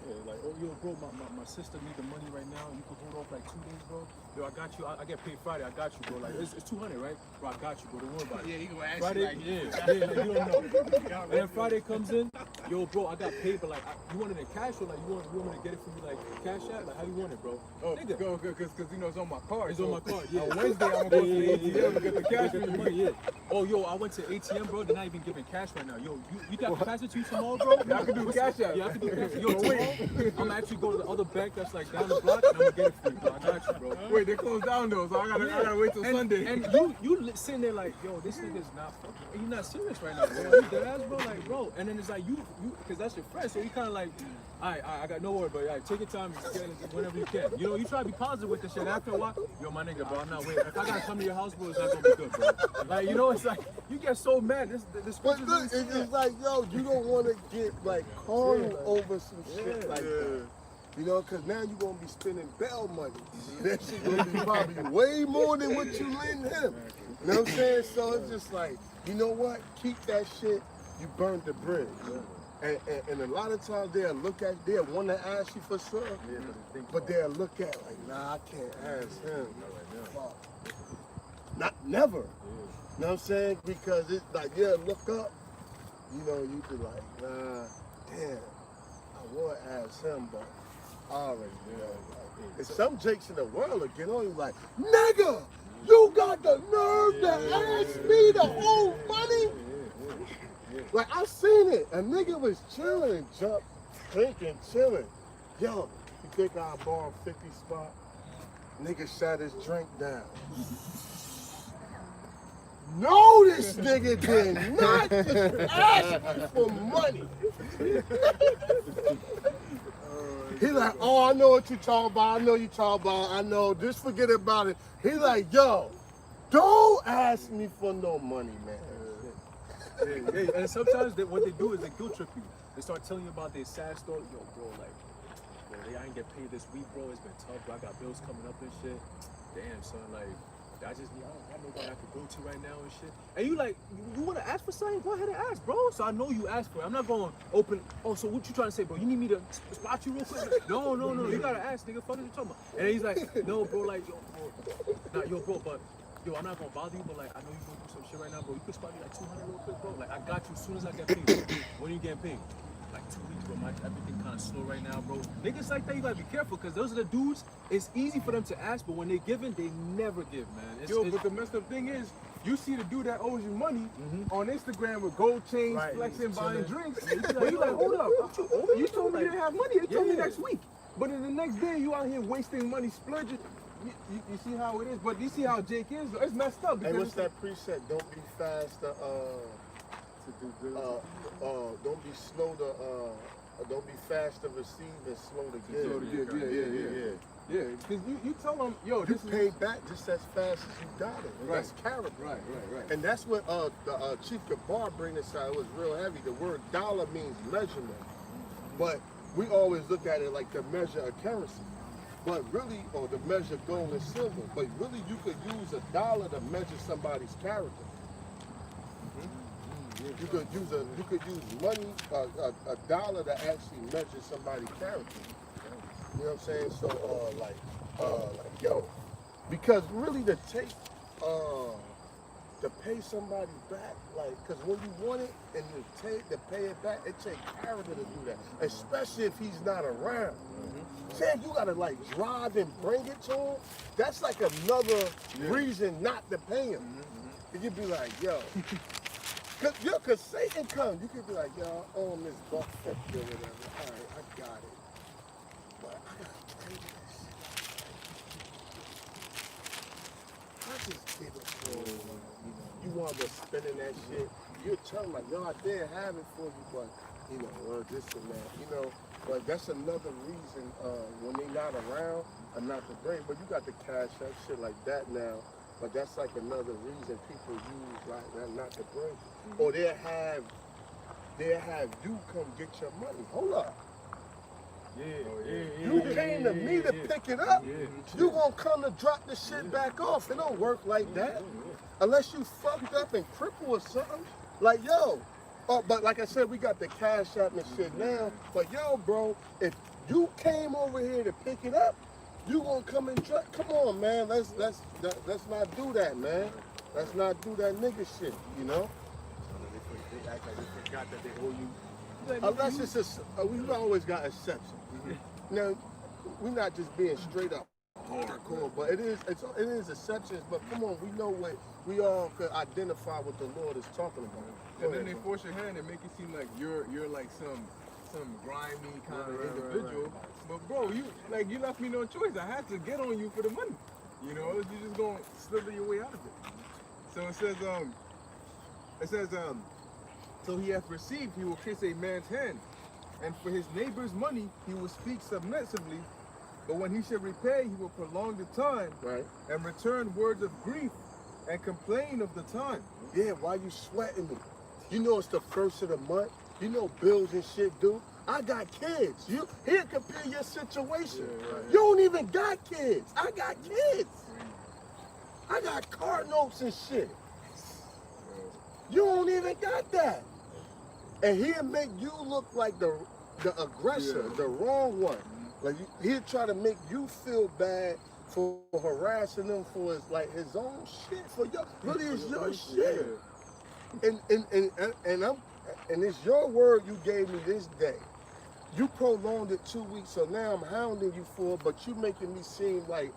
Yeah, like, oh, yo, bro, my sister need the money right now. You can hold off like 2 days, bro. Yo, I got you. I get paid Friday. I got you, bro. Like, it's 200, right? Bro, I got you, bro. Don't worry about it.
Yeah, he gonna ask
Friday,
you like,
yeah, like, you don't know. And then Friday comes in, yo, bro, I got paid, but like, you want it in cash or like, you want me to get it for me like cash out? Like, how you want it, bro?
Oh,
Nigga.
go, because you know it's on my card.
It's on my card, yeah.
On Wednesday, I'm gonna go to the ATM to get the cash
Get
for
the
you.
money, yeah. Oh, yo, I went to ATM, bro. They're not even giving cash right now. Yo, you got to pass it to you tomorrow, bro?
Yeah, I can do cash out.
Yeah, I can do cash out. Yo, tomorrow, I'm actually going to the other bank that's like down the block, and I'm gonna get it for you, bro. I got you, bro.
Wait, they closed down though, so I gotta wait till Sunday.
And you sitting there like, yo, this nigga's not fucking, you're not serious right now, bro. You dead ass, bro, like, bro. And then it's like you, because that's your friend, so you kind of like, I got no word, but take your time, get it whenever you can. You know, you try to be positive with this shit. After a while, yo, my nigga, bro, I'm not waiting. If I gotta come to your house, bro, it's not gonna be good, bro. Like, you know, it's like you get so mad. This
But look, it's just like, yo, you don't want to get like carnal over some shit like that. You know, because now you're going to be spending bail money. That shit going to be probably way more than what you lend him. You know what I'm saying? So it's just like, you know what? Keep that shit. You burned the bridge. And a lot of times they'll want to ask you for sure, but they'll look at like, nah, I can't ask him. Not never. know what I'm saying? Because it's like, yeah, look up. You know, you be like, nah, damn, I would ask him, but I already know. Like, and some jakes in the world will get on you like, nigga, you got the nerve to ask me to hold money? Like, I seen it. A nigga was chilling and jumped, drinking, chilling. Yo, you think I'll borrow 50 spot? Nigga shut his drink down. No, this nigga did not just ask me for money. He like, oh, I know what you talking about. I know you talking about. I know. Just forget about it. He like, yo, don't ask me for no money, man.
Yeah, and sometimes what they do is they guilt trip you. They start telling you about their sad story. Yo, bro, like, I ain't get paid this week, bro. It's been tough, bro. I got bills coming up and shit. Damn, son, like, I got nobody I could go to right now and shit. And you like, you want to ask for something? Go ahead and ask, bro. So I know you asked for it. I'm not going to open, oh, so what you trying to say, bro? You need me to spot you real quick? No. You got to ask, nigga. Fuck what you talking about? And then he's like, no, bro, like, yo, bro, but, yo, I'm not going to bother you, but, like, I know you're going through some shit right now, bro. You could spot me like 200 real quick, bro. Like, I got you as soon as I get paid. When you getting paid? Like 2 weeks, bro. Everything kind of slow right now, bro. Niggas like that, you gotta be careful, because those are the dudes, it's easy for them to ask, but when they giving, they never give, man.
But the messed up thing is, you see the dude that owes you money on Instagram with gold chains,
Right,
flexing, buying drinks.
But
But you like, hold up, you told me you
Like,
didn't have money. You told me
yeah.
next week. But then the next day, you out here wasting money, splurging. You see how it is, but you see how Jake is. It's messed up.
Hey,
because
what's that preset? Don't be fast to don't be slow to don't be fast to receive and slow to give.
Yeah, because you tell them, yo,
You
this
pay
is
back just as fast as you got it.
Right.
That's character.
right.
And that's what the Chief Gabar bring this out. It was real heavy. The word dollar means measurement. But we always look at it like the measure of currency. But really, or the measure gold and silver. But really, you could use a dollar to measure somebody's character. You could use money, a dollar to actually measure somebody's character. You know what I'm saying? So like yo, because really to pay somebody back, like, because when you want it and to pay it back, it takes character to do that, especially if he's not around. Saying you gotta like drive and bring it to him, that's like another reason not to pay him. You'd be like, yo. Cause Satan comes, you could be like, yo, I owe him this $150 or whatever. All right, I got it. But I gotta pay this. I just give it for you. You want to spending that shit. You're telling like, yo, I did have it for you, but this and that, But that's another reason when they not around or not to bring. But you got the cash up shit like that now. But that's like another reason people use like that not to bring. Or they'll have you come get your money. Hold up. You came to me to pick it up. You gonna come to drop the shit back off. It don't work like that. Unless you fucked up and crippled or something. Like, yo. But like I said, we got the cash app and shit now. But yo, bro, if you came over here to pick it up, you gonna come and drop. Come on, man. Let's not do that, man. Let's not do that nigga shit,
They act like they forgot that they owe you.
Unless it's we always got exceptions. Now, we're not just being straight up hardcore, but it is exceptions. But come on, we know what we all could identify what the Lord is talking about.
And then they force your hand and make it seem like you're like some grimy kind of individual. But bro, you left me no choice. I had to get on you for the money. You just gonna slither your way out of it. So it says so he hath received, he will kiss a man's hand, and for his neighbor's money he will speak submissively. But when he shall repay, he will prolong the time,
Right.
and return words of grief and complain of the time.
Yeah, why you sweating me? You know it's the first of the month. You know bills and shit due. I got kids. Here compare your situation. You don't even got kids. I got kids. I got car notes and shit. You don't even got that. And he'll make you look like the aggressor, the wrong one. Like he'll try to make you feel bad for harassing them for his own shit. For your really, it's your shit. And it's your word you gave me this day. You prolonged it 2 weeks, so now I'm hounding you for it, but you making me seem like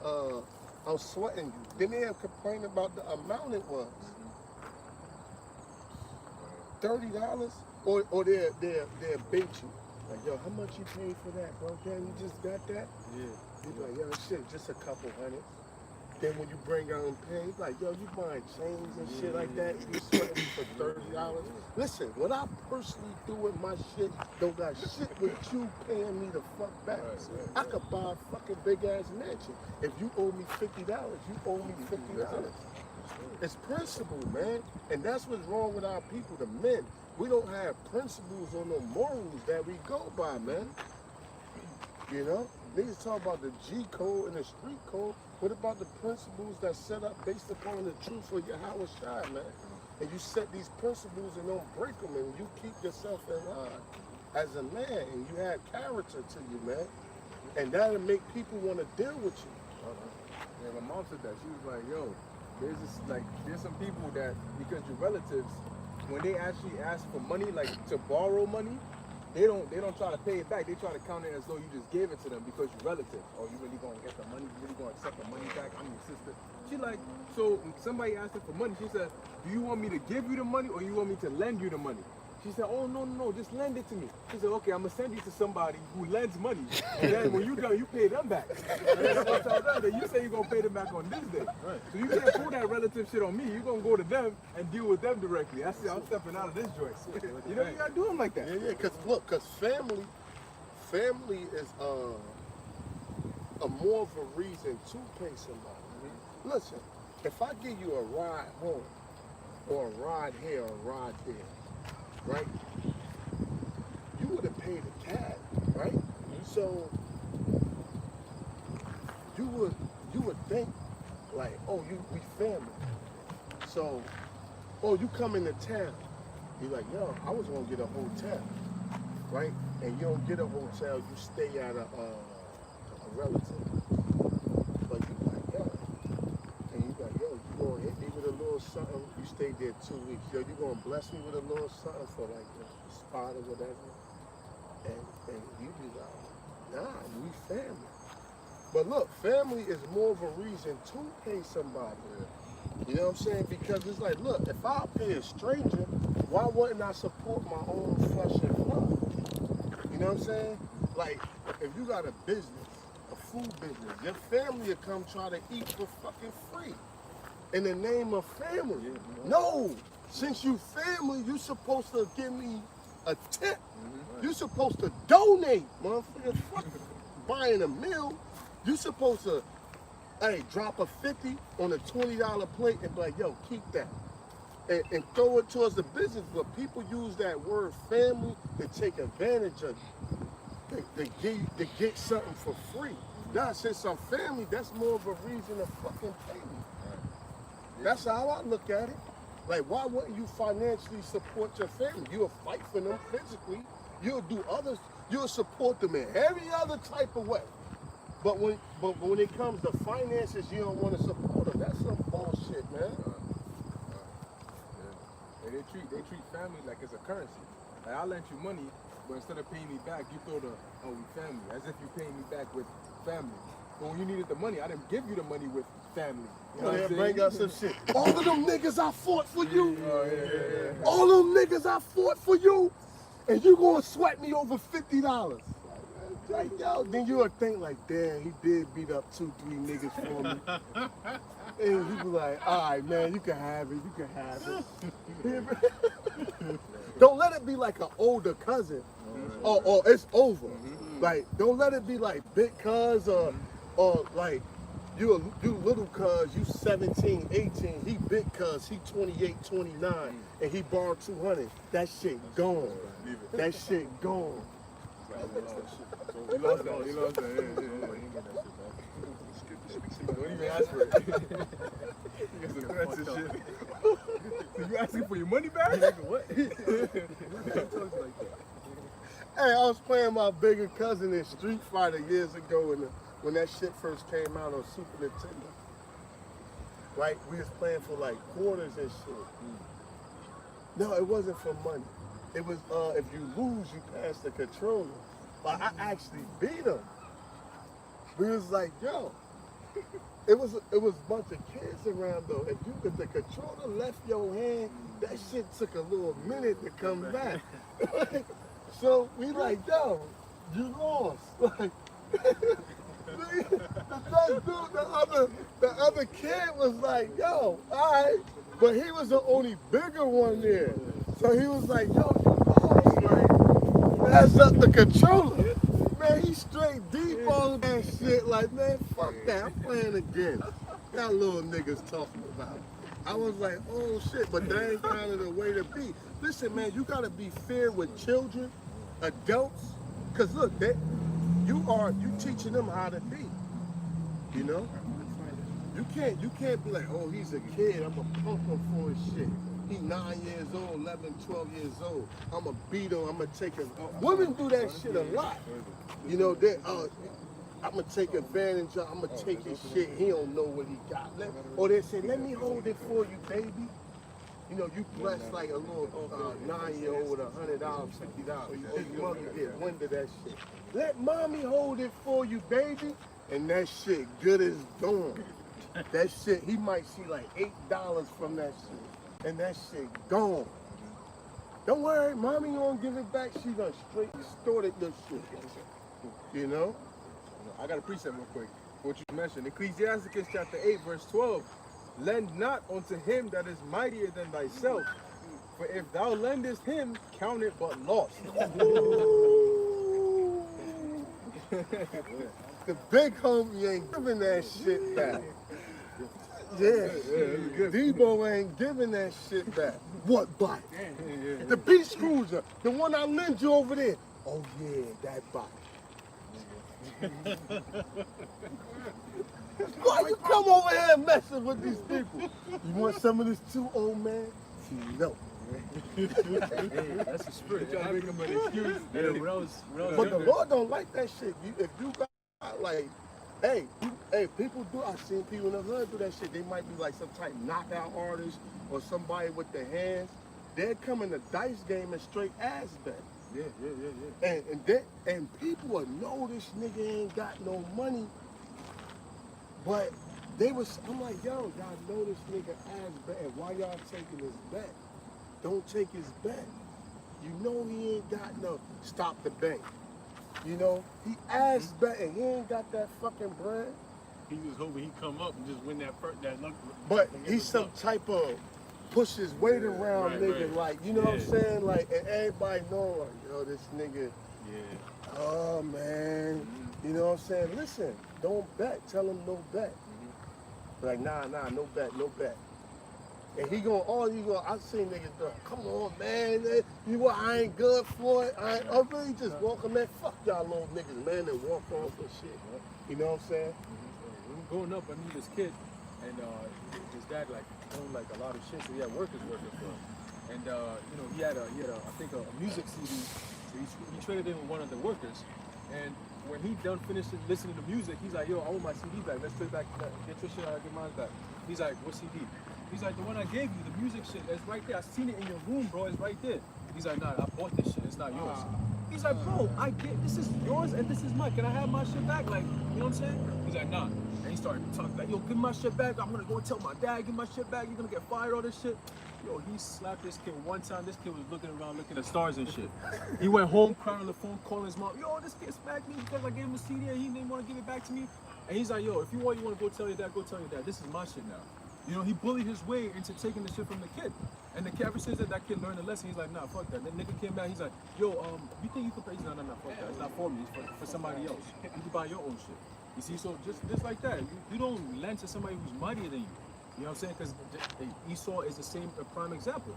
I'm sweating you. Then they have complained about the amount it was. $30, or they'll bait you. Like, yo, how much you paid for that, bro? Damn, you just got that?
Yeah.
You be like, yo, shit, just a couple hundred. Then when you bring out and pay, you like, yo, you buying chains and shit like that, you sweating me for $30. Listen, what I personally do with my shit don't got shit with you paying me the fuck back. I could buy a fucking big ass mansion. If you owe me $50, you owe me $50. It's principle, man. And that's what's wrong with our people, the men. We don't have principles or no morals that we go by, man. You know? Niggas talk about the G code and the street code. What about the principles that's set up based upon the truth of your Howard Shai, man? And you set these principles and don't break them, and you keep yourself in line as a man, and you have character to you, man. And that'll make people want to deal with you.
Yeah, my mom said that. She was like, yo, there's some people that, because your relatives, when they actually ask for money, like to borrow money, they don't try to pay it back. They try to count it as though you just gave it to them because you're relative. Oh, you really gonna get the money? You really gonna accept the money back? I'm your sister. She like, so when somebody asked her for money, she said, do you want me to give you the money or you want me to lend you the money? She said, oh, no, just lend it to me. She said, okay, I'm going to send you to somebody who lends money. And then when you're done, you pay them back. And then I'm gonna tell them that you say you're going to pay them back on this day. Right. So you can't pull that relative shit on me. You're going to go to them and deal with them directly. I see, I'm stepping out of this joint. You know, you got to do them like that.
Yeah, because family is a more of a reason to pay somebody. Mm-hmm. Listen, if I give you a ride home, or a ride here, or a ride there, right? You would have paid a cab, right? Mm-hmm. So you would think like, oh, we family. So, oh, you come into town. You're like, yo, I was gonna get a hotel, right? And you don't get a hotel, you stay at a relative. But you like, yo, and you like, yo, you gonna hit me with a little something? You stayed there 2 weeks. Yo, you gonna bless me with a little something for like a spot or whatever? And you be like, nah, we family. But look, family is more of a reason to pay somebody. You know what I'm saying? Because it's like, look, if I pay a stranger, why wouldn't I support my own flesh and blood? You know what I'm saying? Like, if you got a business, a food business, your family will come try to eat for fucking free in the name of family. No, since you family, you supposed to give me a tip. You supposed to donate, motherfucker. Fuck buying a meal. You supposed to, hey, drop a 50 on a $20 plate and be like, yo, keep that. And throw it towards the business. But people use that word family to take advantage of you. To get something for free. Now, since I'm family, that's more of a reason to fucking pay me. That's how I look at it. Like, why wouldn't you financially support your family? You'll fight for them physically. You'll do others. You'll support them in every other type of way. But when it comes to finances, you don't want to support them. That's some bullshit, man.
Yeah. They treat family like it's a currency. Like, I lent you money, but instead of paying me back, you throw the, oh, we family, as if you're paying me back with family. But when you needed the money, I didn't give you the money with family. You know what I'm saying?
Bring up some shit. All of them niggas I fought for you.
Yeah.
All them niggas I fought for you, and you gonna sweat me over $50. Like, yo, then you would think like, damn, he did beat up 2-3 niggas for me. And he be like, all right, man, you can have it, you can have it. Don't let it be like an older cousin, or it's over. Like, don't let it be like big cuz, or like, you little cuz, you 17, 18, he big cuz, he 28, 29, and he borrowed 200. That shit gone. That shit gone.
You lost that. You lost that. Yeah. Don't even ask for it. You got some threats and shit. So you asking for your money back? What?
Hey, I was playing my bigger cousin in Street Fighter years ago, and when that shit first came out on Super Nintendo. Right? We was playing for like quarters and shit. No, it wasn't for money. It was if you lose, you pass the controller. But I actually beat him. We was like, yo, it was a bunch of kids around though. If the controller left your hand, that shit took a little minute to come back. So we like, yo, you lost. Like, the other kid was like, yo, all right. But he was the only bigger one there. So he was like, yo, you lost. Like, pass up the controller. Man, he straight deep on that shit. Like, man, fuck that. I'm playing again. That little niggas talking about. I was like, oh shit, but that ain't kind of the way to be. Listen, man, you gotta be fair with children, adults, cause look, you teaching them how to be. You know? You can't be like, oh, he's a kid, I'm gonna pump him for his shit. He 9 years old, 11, 12 years old. I'm gonna beat him, I'm gonna take him. Women do that shit a lot. You know, I'm gonna take advantage of, I'm gonna take his shit, he don't know what he got. Or they say, let me hold it for you, baby. You know, you bless like a little 9-year-old with $100, $50. His mother get wind of that shit. Let mommy hold it for you, baby. And that shit good as gone. That shit, he might see like $8 from that shit. And that shit gone. Don't worry, mommy gonna give it back. She done straight distorted the shit. You know?
I got a precept real quick. What you mentioned. Ecclesiasticus chapter 8, verse 12. Lend not unto him that is mightier than thyself. For if thou lendest him, count it but loss.
The big homie ain't giving that shit back. Yeah, Debo ain't giving that shit back. What bike? The Beast Cruiser, the one I lent you over there. Oh yeah, that bike. Why you come over here messing with these people? You want some of this too, old man? No.
Hey, that's the spirit.
Trying to make him an excuse.
Yeah, when I was
But the
younger,
Lord don't like that shit. If you got like, hey, people do. I've seen people in the hood do that shit. They might be like some type knockout artist or somebody with their hands. They're coming to dice game and straight ass bet.
Yeah.
And people will know this nigga ain't got no money. But I'm like, yo, y'all know this nigga ass bet. Why y'all taking his bet? Don't take his bet. You know he ain't got no stop the bank. You know, he ass betting. He ain't got that fucking bread.
He was hoping he'd come up and just win that luck.
But he's some type of push his weight around
right,
nigga,
right.
like, you know what I'm saying? Like, and everybody know, like, yo, this nigga, oh man, you know what I'm saying? Listen, don't bet. Tell him no bet. Like, nah, no bet, no bet. And I seen niggas go, come on, man, I ain't good for it. I'm really just walking, man, fuck y'all little niggas, man, and walk off and shit. You know what I'm saying?
growing up, I knew this kid, and his dad like owned like a lot of shit, so he had workers working for him. And you know, he had a I think a music CD. So he traded in with one of the workers, and when he done finished listening to music, he's like, yo, I want my CD back. Let's trade back, get your shit, get mine back. He's like, what CD? He's like, the one I gave you, the music shit, it's right there. I seen it in your room, bro. It's right there. He's like, nah, I bought this shit. It's not yours. He's like, bro, this is yours and this is mine. Can I have my shit back? Like, you know what I'm saying? He's like, nah. And he started talking like, yo, give my shit back. I'm gonna go and tell my dad, give my shit back. You're gonna get fired, all this shit. Yo, he slapped this kid one time. This kid was looking around, looking at stars and shit. He went home, crying on the phone, calling his mom. Yo, this kid smacked me because I gave him a CD and he didn't want to give it back to me. And he's like, yo, if you want to go tell your dad, go tell your dad. This is my shit now. You know, he bullied his way into taking the shit from the kid. And the kid, ever since that kid learned a lesson, he's like, nah, fuck that. That nigga came back, he's like, yo, you think you can pay? He's like, nah, fuck that. It's not for me, it's for somebody else. You can buy your own shit. You see, so just like that, you don't lend to somebody who's mightier than you. You know what I'm saying? Because Esau is the same prime example.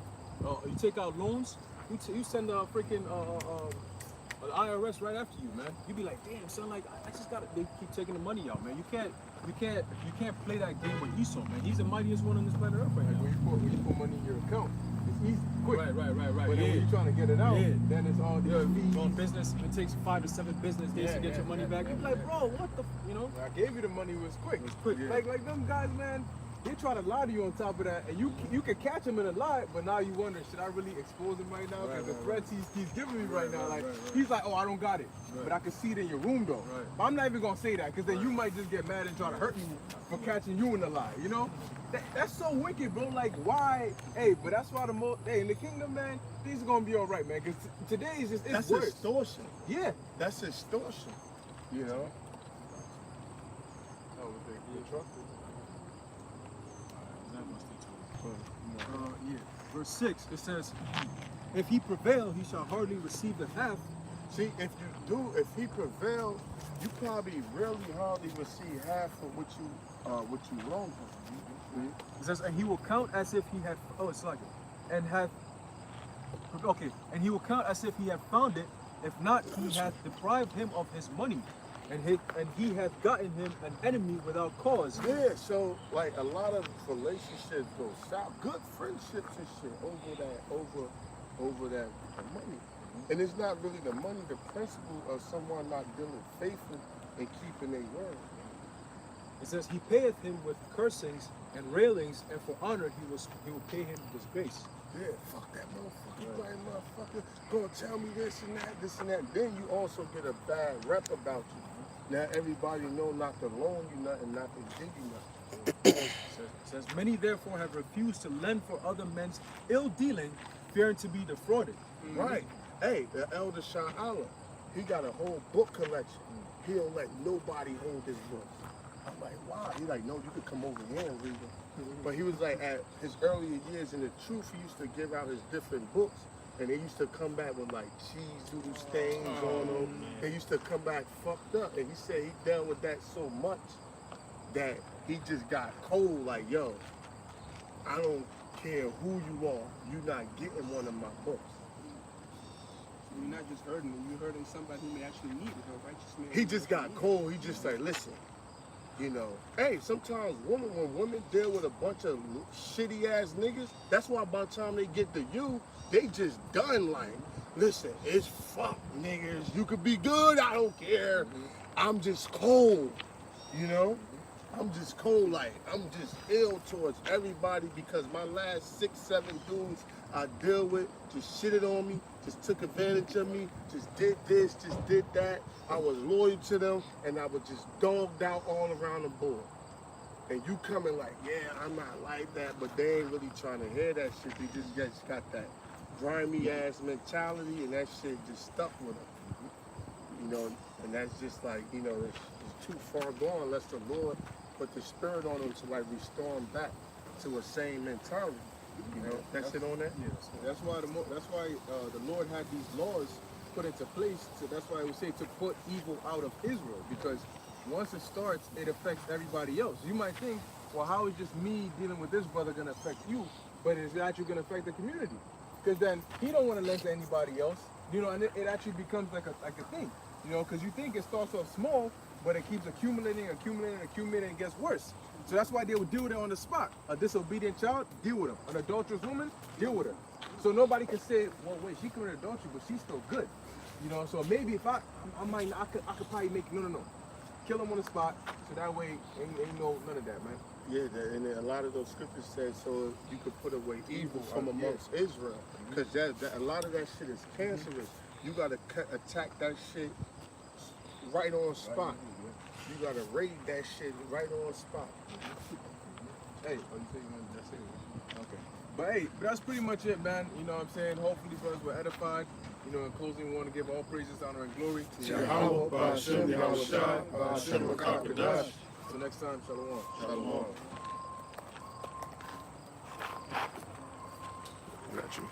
You take out loans, you send a freaking an IRS right after you, man. You be like, damn, son, like I just gotta. They keep taking the money out, man. You can't play that game with Esau, man. He's the mightiest one on this planet Earth right now.
When you put money in your account, if
he's quick.
Right.
But then
Yeah.
when you're trying to get it out,
Yeah.
then it's all these fees.
On business, it takes 5 to 7 business days to get your money back. You're like, bro, what the, you know?
When I gave you the money, it was quick.
It was quick, yeah.
Like them guys, man, they try to lie to you on top of that, and you can catch him in a lie, but now you wonder, should I really expose him right now? Because the threats he's giving me right now, like he's like, oh, I don't got it, but I can see it in your room though.
Right.
But I'm not even gonna say that, because then you might just get mad and try to hurt me for catching you in the lie. You know, that's so wicked, bro. Like why? Hey, but that's why hey, in the kingdom, man, things are gonna be all right, man. Because today is just
That's
worse.
extortion.
Yeah.
That's extortion. You know.
Oh, with the truck.
Yeah. Verse 6, it says, if he prevail, he shall hardly receive the half.
See, if he prevails, you probably really hardly will see half of what you loan him.
It says, and he will count as if he had, and he will count as if he had found it. If not, he hath deprived him of his money, and he hath gotten him an enemy without cause.
Yeah, so like a lot of relationships go south, good friendships and shit over that money. And it's not really the money, the principle of someone not dealing faithful and keeping their word.
It says, he payeth him with cursings and railings, and for honor he will pay him disgrace.
Yeah, fuck that motherfucker. Right. Motherfucker gonna tell me this and that. Then you also get a bad rep about you. Now everybody know not to loan you nothing, not to give you nothing.
It says, many therefore have refused to lend for other men's ill dealing, fearing to be defrauded.
Mm-hmm. Right. Hey, the elder Shah Allah, he got a whole book collection. He don't let nobody hold his books. I'm like, wow. He's like, no, you could come over here and read them. But he was like, at his earlier years in the truth, he used to give out his different books, and they used to come back with like cheese doodle stains on them. They used to come back fucked up, and he said he dealt with that so much that he just got cold. Like, yo, I don't care who you are, you're not getting one of my books.
You're not just hurting him, you're hurting somebody who may actually need it, a righteous man.
He just got cold. He just like, listen, you know, hey, sometimes when women deal with a bunch of shitty ass niggas, that's why by the time they get to you, they just done. Like, listen, it's fuck niggas. You could be good, I don't care. I'm just cold, you know? I'm just cold, like, I'm just ill towards everybody because my last 6, 7 dudes I deal with just shitted on me, just took advantage of me, just did this, just did that. I was loyal to them, and I was just dogged out all around the board. And you coming like, yeah, I'm not like that, but they ain't really trying to hear that shit. They just got that grimy ass mentality, and that shit just stuck with them. You know, and that's just like, you know, it's too far gone unless the Lord put the spirit on them to like restore them back to a sane mentality. You know, that's it on that?
Yes.
That's why the Lord had these laws put into place. That's why I would say to put evil out of Israel, because once it starts, it affects everybody else. You might think, well, how is just me dealing with this brother going to affect you? But it's actually going to affect the community, because then he don't want to lend to anybody else. You know, and it actually becomes like a thing. You know, because you think it starts off small, but it keeps accumulating, and it gets worse. So that's why they would deal with it on the spot. A disobedient child, deal with him. An adulterous woman, deal with her. So nobody can say, well, wait, she committed adultery, but she's still good. You know, so maybe if I could probably make, no. Kill him on the spot, so that way ain't no none of that, man.
Yeah, and a lot of those scriptures said so you could put away evil from amongst Israel, because a lot of that shit is cancerous. You gotta attack that shit right on spot. You gotta raid that shit right on spot.
Hey, you say you wanted to say it? Okay. But hey, that's pretty much it, man. You know what I'm saying? Hopefully brothers were edified. You know, in closing, we want to give all praises, honor, and glory to
Yahweh, Ba'ashem, Yahushua, Ba'ashem, Makakadash.
Until next time, shalom.
Shalom.
Got you.